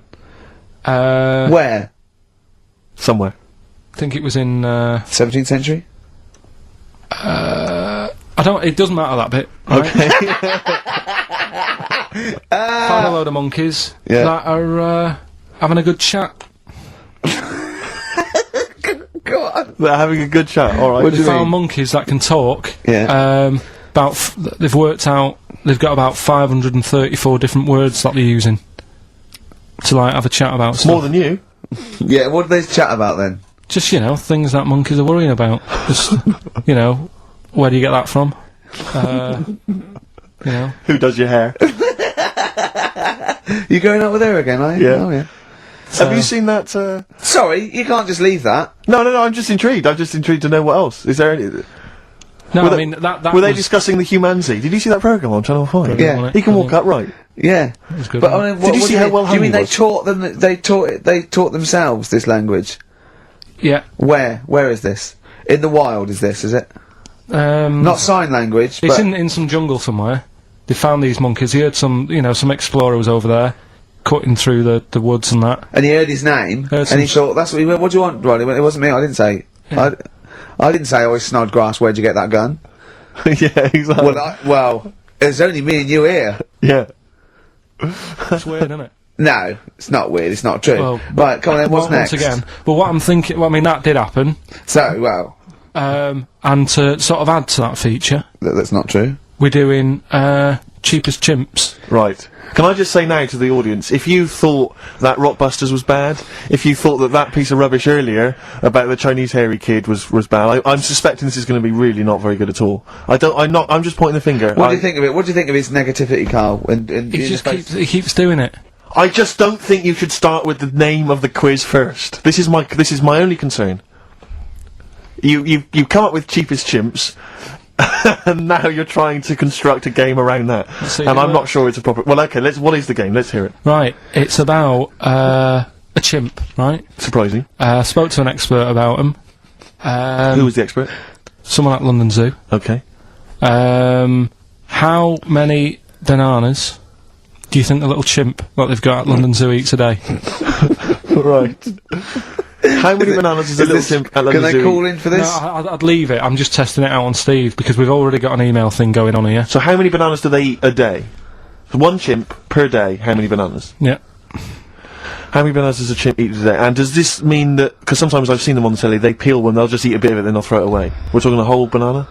Where?
Somewhere.
I think it was in
17th century?
it doesn't matter that bit. Right?
Okay.
Found a load of monkeys that are having a good chat.
Go on.
They're having a good chat, alright.
They found monkeys that can talk.
Yeah.
They've worked out, they've got about 534 different words that they're using to, like, have a chat about stuff.
More than you.
Yeah, what do they chat about then?
Just, you know, things that monkeys are worrying about. Just, you know, where do you get that from? You know.
Who does your hair?
You going out with her again, are you?
Yeah.
Oh, yeah.
Have you seen that,
Sorry, you can't just leave that.
No, I'm just intrigued. I'm just intrigued to know what else. Is there any...
No,
were
I mean, that
were they discussing the humanity? Did you see that programme on Channel 5?
Yeah.
He can walk upright.
Yeah.
was good,
But
wasn't
I mean,
Did you see how well
do you mean
hung he
they
was?
taught them? They taught themselves this language.
Yeah.
Where is this? In the wild, is this? Is it? Not sign language.
It's
but
in some jungle somewhere. They found these monkeys. He heard some explorer was over there, cutting through the woods and that.
and he heard his name,
Heard
and he
some
thought, "That's what he went. What do you want, Ronnie?" It wasn't me. I didn't say.
Yeah.
I didn't say. Oh, it's Snodgrass. Where'd you get that gun?
Yeah, exactly.
Well, there's only me and you here.
Yeah.
It's weird, isn't it?
No, it's not weird. It's not true.
Well,
right, come on then. What's next?
Once again, but what I'm thinking, well, I mean, that did happen.
So, well,
And to sort of add to that feature,
that's not true.
we're doing cheapest chimps.
Right. Can I just say now to the audience, if you thought that Rockbusters was bad, if you thought that piece of rubbish earlier about the Chinese hairy kid was bad, I'm suspecting this is going to be really not very good at all. I'm just pointing the finger.
What do you think of it? What do you think of his negativity, Carl?
He keeps doing it.
I just don't think you should start with the name of the quiz first. This is my only concern. You come up with cheapest chimps, and now you're trying to construct a game around that. And I'm not sure it's a proper... Well, okay, what is the game? Let's hear it.
Right, it's about a chimp, right?
Surprising.
Spoke to an expert about him.
Who was the expert?
Someone at London Zoo.
Okay.
How many bananas do you think the little chimp that they've got at London Zoo eats a day?
Right. How many bananas is a little chimp at London
Can
Zoo?
they call in for this?
No, I'd leave it. I'm just testing it out on Steve because we've already got an email thing going on here.
So how many bananas do they eat a day? So one chimp per day, how many bananas?
Yeah.
How many bananas does a chimp eat a day? And does this mean that... Because sometimes I've seen them on the telly, they peel one, they'll just eat a bit of it, then they'll throw it away. We're talking a whole banana?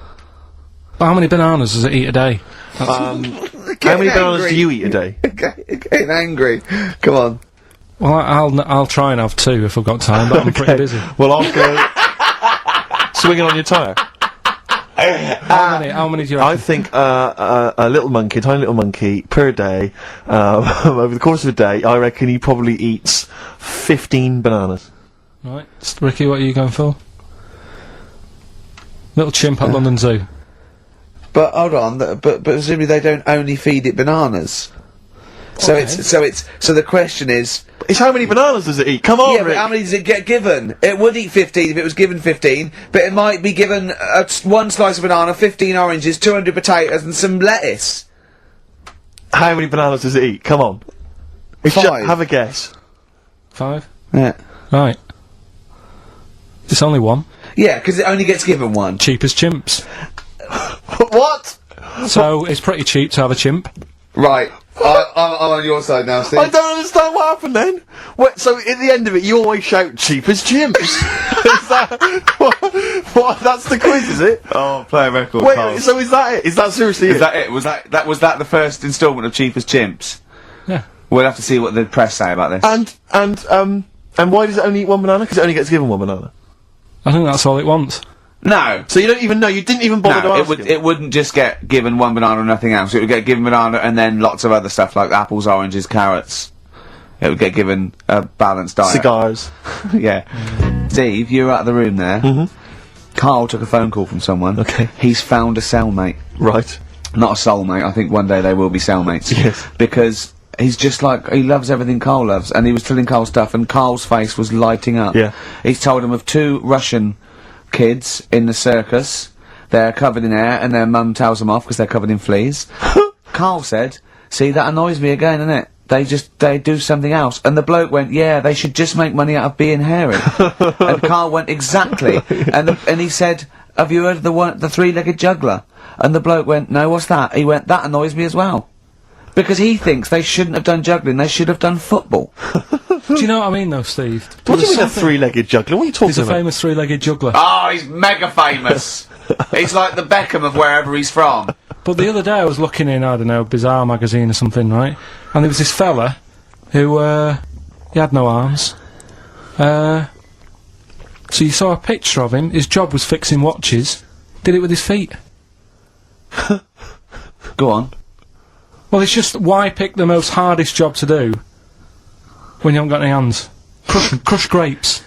How many bananas does it eat a day?
How many bananas do you eat a day?
Getting angry. Come on.
Well, I'll try and have 2 if I've got time, but I'm pretty busy.
Well, I'll go swinging on your tyre.
How many do you reckon?
I think a little monkey, tiny little monkey, per day, over the course of a day, I reckon he probably eats 15 bananas.
Right. Ricky, what are you going for? Little chimp at London Zoo.
But hold on, but presumably they don't only feed it bananas. So
Okay.
so the question is...
It's how many bananas does it eat? Come on,
Yeah, but
Rick.
how many does it get given? It would eat 15 if it was given 15, but it might be given 1 slice of banana, 15 oranges, 200 potatoes and some lettuce.
How many bananas does it eat? Come on.
5.
Have a guess.
5?
Yeah.
Right. It's only 1.
Yeah, because it only gets given 1.
Cheap as chimps.
What?
So, it's pretty cheap to have a chimp.
Right. I'm on your side now, Steve.
I don't understand what happened then. So at the end of it, you always shout cheap as chimps. Is that what? That's the quiz, is it?
Oh, play a record,
Wait,
Carl.
so is that it? Is that seriously
Is
it?
that it? Was that the first instalment of Cheap as Chimps?
Yeah.
We'll have to see what the press say about this.
And why does it only eat 1 banana? Because it only gets given 1 banana.
I think that's all it wants.
No.
So you don't even know. You didn't even bother to
No,
ask him.
it wouldn't just get given 1 banana and nothing else. It would get given banana and then lots of other stuff like apples, oranges, carrots. It would get given a balanced diet.
Cigars.
Yeah. Steve, you were out of the room there. Carl took a phone call from someone.
Okay.
He's found a cellmate.
Right.
Not a soulmate. I think one day they will be cellmates.
Yes.
Because he's just like, he loves everything Carl loves, and he was telling Carl stuff, and Carl's face was lighting up.
Yeah.
He's told him of 2 Russian kids in the circus. They're covered in hair, and their mum tells them off because they're covered in fleas. Carl said, "See, that annoys me again, innit? They do something else." And the bloke went, "Yeah, they should just make money out of being hairy." And Carl went, "Exactly." And he said, "Have you heard of the 3-legged juggler?" And the bloke went, "No, what's that?" He went, "That annoys me as well." Because he thinks they shouldn't have done juggling, they should have done football.
Do you know what I mean, though, Steve?
What do you mean a
Something-
3-legged juggler? What are you talking
He's a
about?
famous 3-legged juggler.
Oh, he's mega famous. He's like the Beckham of wherever he's from.
But the other day I was looking in, I don't know, Bizarre magazine or something, right? And there was this fella who, he had no arms. So you saw a picture of him, his job was fixing watches, did it with his feet.
Go on.
Well, it's just, why pick the most hardest job to do when you haven't got any hands? Crush grapes.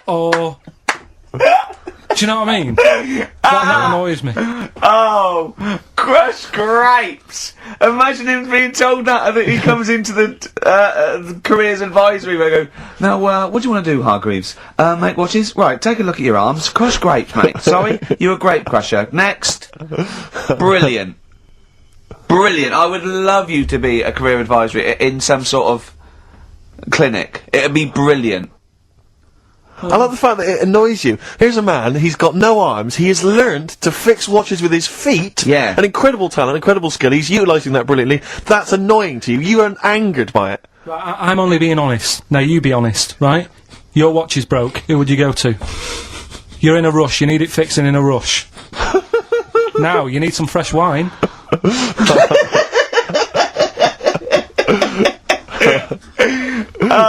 Or... Do you know what I mean? That annoys me.
Oh, crush grapes! Imagine him being told that he comes into the careers advisory where they go, "Now, what do you want to do, Hargreaves? Make watches? Right, take a look at your arms. Crush grapes, mate. Sorry, you're a grape crusher. Next." Brilliant. Brilliant. I would love you to be a career advisory in some sort of clinic. It'd be brilliant.
I love the fact that it annoys you. Here's a man, he's got no arms, he has learned to fix watches with his feet.
Yeah.
An incredible talent, incredible skill, he's utilising that brilliantly. That's annoying to you. You are angered by it.
I'm only being honest. Now you be honest, right? Your watch is broke. Who would you go to? You're in a rush. You need it fixing in a rush. Now you need some fresh wine.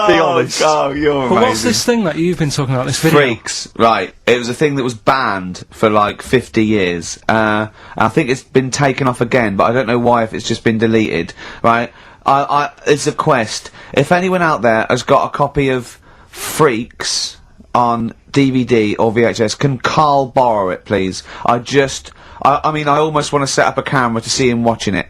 Be honest.
Oh, you're
But
amazing.
what's this thing that you've been talking about? This video.
Freaks, right. It was a thing that was banned for like 50 years. I think it's been taken off again, but I don't know why, if it's just been deleted, right? It's a quest. If anyone out there has got a copy of Freaks on DVD or VHS, can Carl borrow it, please? I mean, I almost want to set up a camera to see him watching it.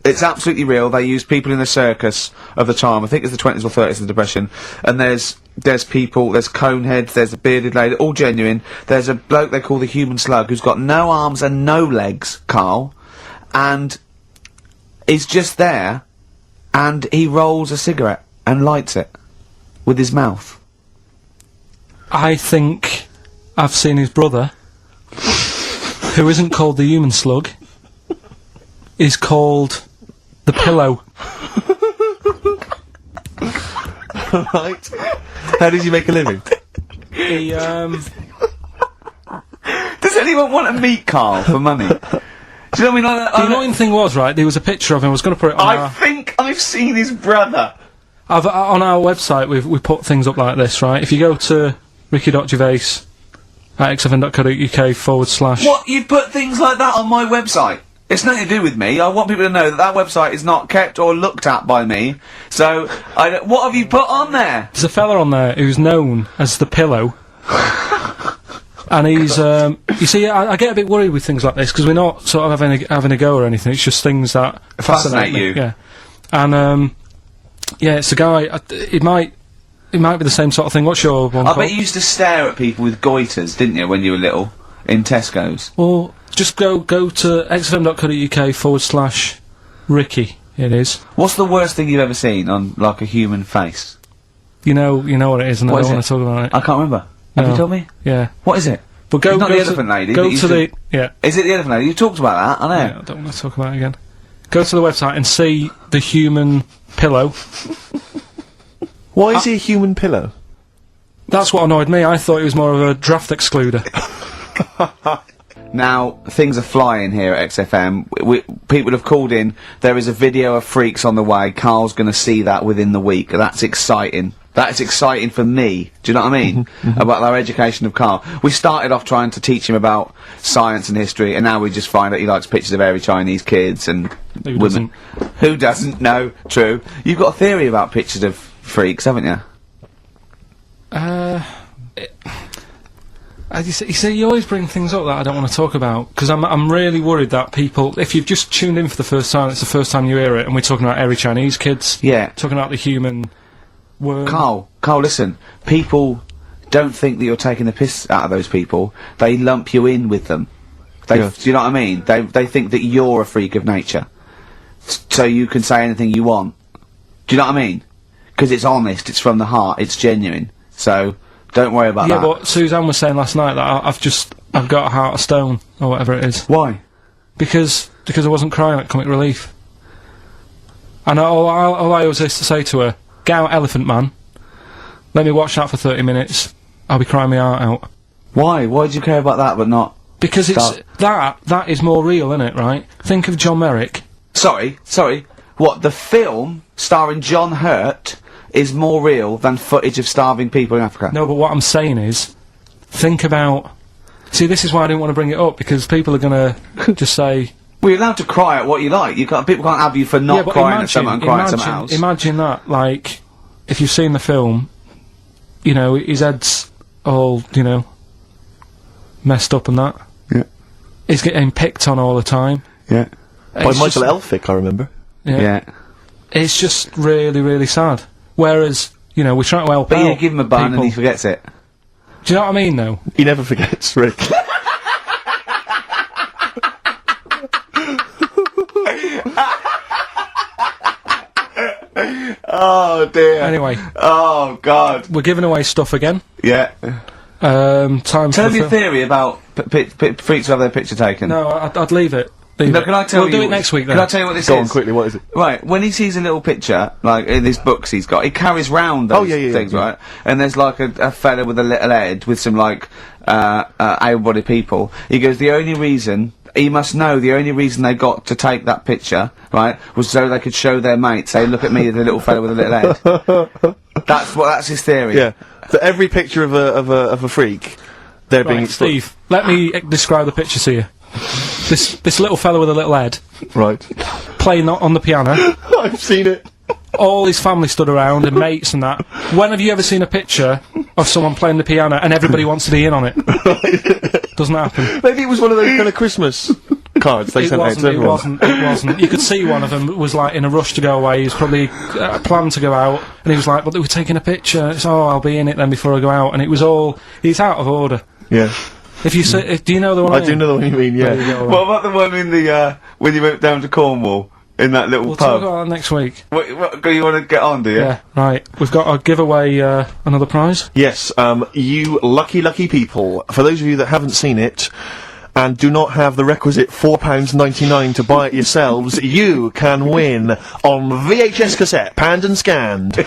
It's absolutely real. They used people in the circus of the time. I think it's the 20s or 30s of the Depression. And there's people, there's coneheads, there's a bearded lady, all genuine. There's a bloke they call the Human Slug who's got no arms and no legs, Carl. And he's just there, and he rolls a cigarette and lights it with his mouth.
I think I've seen his brother, who isn't called the Human Slug, is called the Pillow.
Right. How does he make a living?
He
anyone want to meet Karl for money? Do you know what I mean?
The annoying thing was, right, there was a picture of him, I was going to put it on
I think I've seen his brother.
on our website, we put things up like this, right? If you go to ricky.gervais at xfn.co.uk /
What? You put things like that on my website? It's nothing to do with me. I want people to know that website is not kept or looked at by me. So, what have you put on there?
There's a fella on there who's known as the Pillow. And he's, you see, I get a bit worried with things like this, because we're not sort of having a go or anything, it's just things that
Fascinate
me.
you.
Yeah. And, yeah, it's a guy, it might be the same sort of thing. What's your one
I
called?
bet you used to stare at people with goiters, didn't you, when you were little? In Tesco's.
Well, just go to xfm.co.uk / Ricky, it is.
What's the worst thing you've ever seen on, like, a human face?
You know what it is, and
What
I
is
don't
it?
want to talk about it.
I can't remember. Have
No.
you told me?
Yeah.
What is it?
But go,
It's not
go
the
to,
elephant lady
Go
that used
to the,
to-
yeah.
Is it the elephant lady? You talked about that, I know.
Yeah, I don't want to talk about it again. Go to the website and see the human pillow.
Why is he a human pillow?
That's what annoyed me. I thought he was more of a draft excluder.
Now, things are flying here at XFM. People have called in. There is a video of freaks on the way. Karl's going to see that within the week. That's exciting. That's exciting for me. Do you know what I mean? About our education of Karl. We started off trying to teach him about science and history, and now we just find out he likes pictures of hairy Chinese kids and
Who
women.
doesn't?
Who doesn't? No, true. You've got a theory about pictures of freaks, haven't you?
You see, you always bring things up that I don't want to talk about, because I'm really worried that people, if you've just tuned in for the first time, it's the first time you hear it, and we're talking about hairy Chinese kids.
Yeah.
Talking about the human worm.
Karl, listen. People don't think that you're taking the piss out of those people. They lump you in with them. Do you know what I mean? They think that you're a freak of nature. So you can say anything you want. Do you know what I mean? Because it's honest, it's from the heart, it's genuine. So, don't worry about that.
Yeah, but Suzanne was saying last night that I've got a heart of stone, or whatever it is.
Why?
Because I wasn't crying at Comic Relief. And all I always used to say to her, get out Elephant Man, let me watch that for 30 minutes, I'll be crying my heart out.
Why? Why do you care about that but not...
Because it's... That is more real, isn't it, right? Think of John Merrick.
Sorry. What, the film starring John Hurt is more real than footage of starving people in Africa?
No, but what I'm saying is, think about... See, this is why I didn't want to bring it up, because people are gonna just say...
Well, you're allowed to cry at what you like. People can't have you for not
but
crying at someone and crying at someone else.
Imagine that, like, if you've seen the film, you know, his head's all, you know, messed up and that.
Yeah.
He's getting picked on all the time.
Yeah.
By
It's
Michael
just-
Elphick, I remember.
Yeah.
It's just really, really sad. Whereas, you know, we're trying to help
But
out
you give him a bun and
people.
he forgets it.
Do you know what I mean, though?
He never forgets, Rick.
Oh dear.
Anyway,
Oh god.
we're giving away stuff again.
Yeah.
Time
Tell
for
me your theory about freaks who have their picture taken.
No, I'd leave it.
No, can I tell
we'll
you?
do it next week then.
Can I tell you what this
Go
is?
on, quickly, what is it?
Right, when he sees a little picture, like in these books he's got, he carries round those things, right? And there's like a fella with a little head with some like able-bodied people. He goes, the only reason he must know the only reason they got to take that picture, right, was so they could show their mates, say, look at me, the little fella with a little head. That's his theory.
Yeah. For every picture of a freak, they're being...
Right, Steve, let me describe the picture to you. This little fella with a little head,
Right.
playing on the piano.
I've seen it.
All his family stood around, and mates and that. When have you ever seen a picture of someone playing the piano and everybody wants to be in on it? Doesn't happen.
Maybe it was one of those kind of Christmas cards they sent out to everyone.
It wasn't. You could see one of them was like in a rush to go away. He was probably planned to go out, and he was like, but they were taking a picture. It's, oh, I'll be in it then before I go out. And it was all, he's out of order.
Yeah.
If you say, do you know the one
I do know the one you mean,
There you
yeah.
go,
What about the one in the, when you went down to Cornwall, in that little
We'll talk
pub?
about that next week.
What, you want to get on, do you?
Yeah, right. We've got to give away another prize.
Yes, you lucky people. For those of you that haven't seen it, and do not have the requisite £4.99 to buy it yourselves, you can win on VHS cassette, panned and scanned.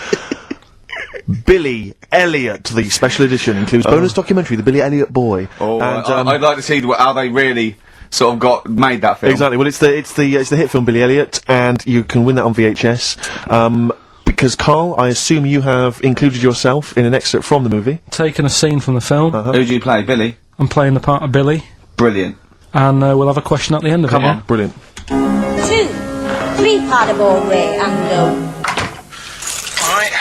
Billy Elliot, the special edition, includes bonus documentary, The Billy Elliot Boy.
Oh,
and,
I'd like to see how they really sort of made that film.
Exactly. Well, it's the hit film Billy Elliot, and you can win that on VHS. Because Carl, I assume you have included yourself in an excerpt from the movie.
Taking a scene from the film.
Who do you play, Billy?
I'm playing the part of Billy.
Brilliant.
And we'll have a question at the end of it.
Come on.
Brilliant.
2, 3 part of all way and go.
Alright.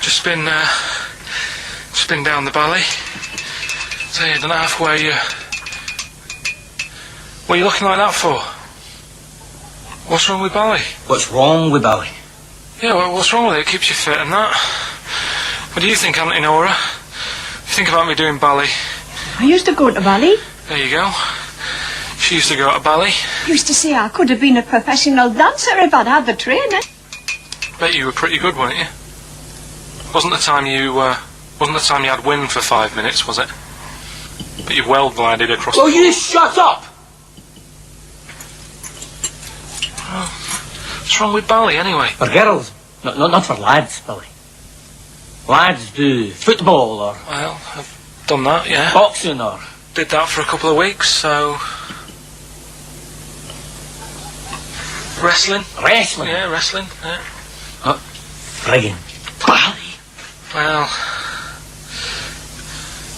Just been down the valley. So I don't know where you... What are you looking like that for? What's wrong with Bally?
What's wrong with Bally?
Yeah, well, what's wrong with it? It keeps you fit and that. What do you think, Auntie Nora? You think about me doing ballet?
I used to go to ballet.
There you go. She used to go to ballet.
Used to say I could have been a professional dancer if I'd had the training.
Bet you were pretty good, weren't you? Wasn't the time you had wind for 5 minutes, was it? But you well glided across
Well,
the
you shut up!
What's wrong with ballet, anyway?
For girls, not for lads, Billy. Lads do football or
Well, I've done that, yeah.
boxing or...
Did that for a couple of weeks, so... Wrestling?
Wrestling?
Yeah, wrestling, yeah.
Friggin' Bally.
Well...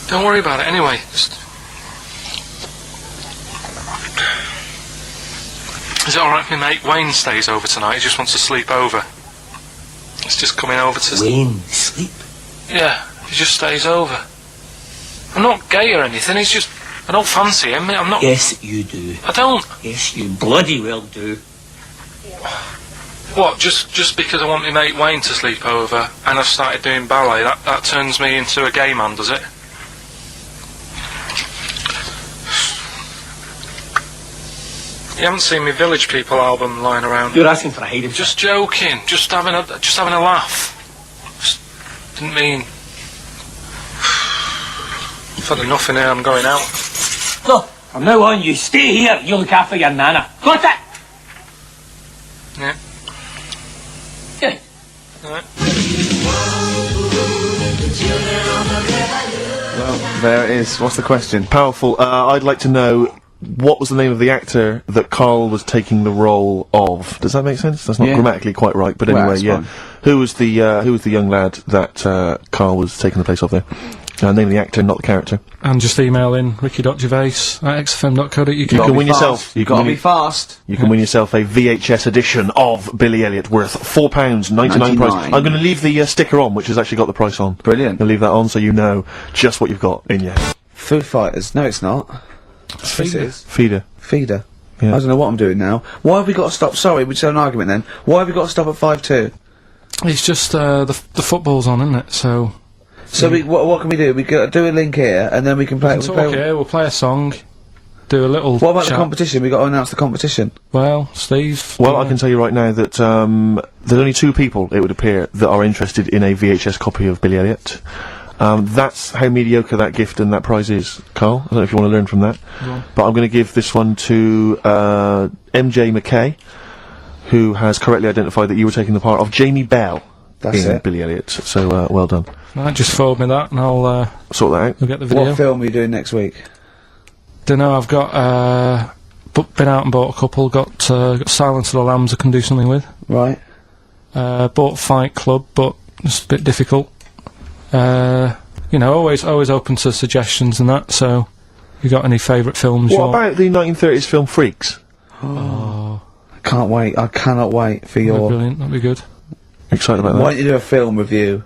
Don't worry about it, anyway. Just... Is it alright if my mate Wayne stays over tonight? He just wants to sleep over. He's just coming over to...
Wayne, sleep?
Yeah, he just stays over. I'm not gay or anything, he's just... I don't fancy him, I'm not...
Yes, you do.
I don't.
Yes, you bloody well do.
What, just because I want my mate Wayne to sleep over and I've started doing ballet, that turns me into a gay man, does it? You haven't seen my Village People album lying around?
You're asking for a hiding.
Just joking, just having a laugh. Just didn't mean... I've had enough in here, I'm going out.
No, from now on you stay here, you look after your nana. Got it?
Yeah.
Yeah.
Alright.
Well, there it is. What's the question?
Powerful. I'd like to know what was the name of the actor that Carl was taking the role of. Does that make sense? That's not
Yeah.
grammatically quite right, but
Well,
anyway,
that's
yeah.
fine.
Who was the young lad that Carl was taking the place of there? Name of the actor, not the character.
And just email in ricky.gervais@xfm.co.uk.
You can win yourself.
You gotta be fast.
You can win yourself a VHS edition of Billy Elliot worth £4.99 price. I'm going to leave the sticker on, which has actually got the price on.
Brilliant.
I'll leave that on so you know just what you've got in your head.
Foo Fighters. No, it's not. Yes, it is.
Feeder.
Feeder.
Yeah.
I don't know what I'm doing now. Why have we got to stop? Sorry, we just had an argument then. Why have we got to stop at 5-2?
It's just the football's on, isn't it? So
what can we do? We do a link here, and then we can play.
we'll play a song, do a little.
What about the
chat.
competition? We got to announce the competition.
Well, Steve.
Well, I can tell you right now that there's only 2 people, it would appear, that are interested in a VHS copy of Billy Elliot. That's how mediocre that gift and that prize is, Carl. I don't know if you want to learn from that.
Yeah.
But I'm going to give this one to MJ McKay, who has correctly identified that you were taking the part of Jamie Bell
That's
in
it.
Billy Elliot. So, well done.
Right, just forward me that, and I'll
Sort that out.
we'll get the video.
What film are you doing next week?
Dunno, I've got been out and bought a couple. Got Silence of the Lambs I can do something with.
Right.
Bought Fight Club, but it's a bit difficult. You know, always open to suggestions and that. So, you got any favourite films?
What about the 1930s film Freaks?
Oh,
Can't wait. I cannot wait for
that'd be
your.
brilliant. That'd be good.
Excited about
Why
that?
don't you do a film review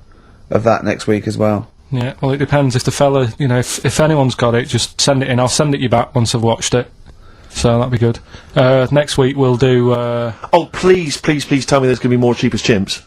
of that next week as well?
Yeah. Well, it depends if the fella, you know, if anyone's got it, just send it in. I'll send it you back once I've watched it. So that'd be good. Next week we'll do.
Oh, please tell me there's going to be more Cheapest Chimps.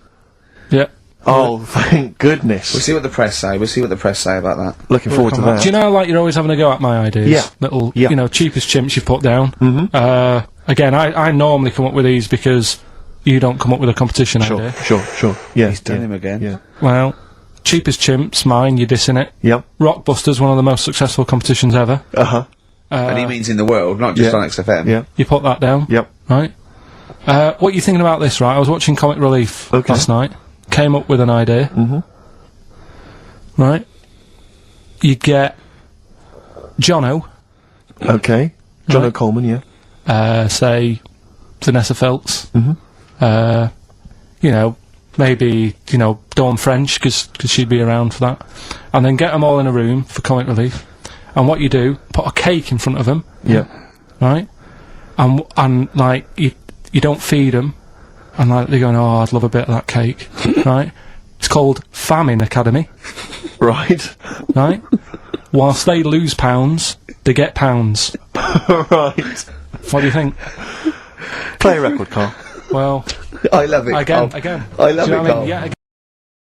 Yeah.
Oh, thank goodness.
We'll see what the press say. We'll see what the press say about that.
Looking forward to
Do
that.
you know, like, you're always having a go at my ideas?
Yeah.
Little,
Yeah.
you know, cheapest chimps you put down.
Mhm.
Again, I normally come up with these because you don't come up with a competition idea.
Sure. Yeah,
He's done him again.
Yeah.
Well, cheapest chimps, mine, you're dissing it.
Yep.
Rockbusters, one of the most successful competitions ever.
Uh-huh.
And he means in the world, not just
Yeah.
on XFM.
Yeah.
You put that down.
Yep.
Right. What are you thinking about this, right? I was watching Comic Relief
Okay.
last night. came up with an idea, right? You get Jono,
Okay. John O'Coleman, yeah.
say Vanessa Feltz, you know, maybe, you know, Dawn French, because she'd be around for that, and then get them all in a room for comic relief. And what you do, put a cake in front of them,
Yeah.
right? And like you don't feed them, and like they're going, oh, I'd love a bit of that cake, right? It's called Famine Academy,
Right.
right? Whilst they lose pounds, they get pounds.
Right.
What do you think?
Play a record, Carl.
Well,
I love it.
again.
I love
Do you
it,
know what I
Carl.
mean? Yeah.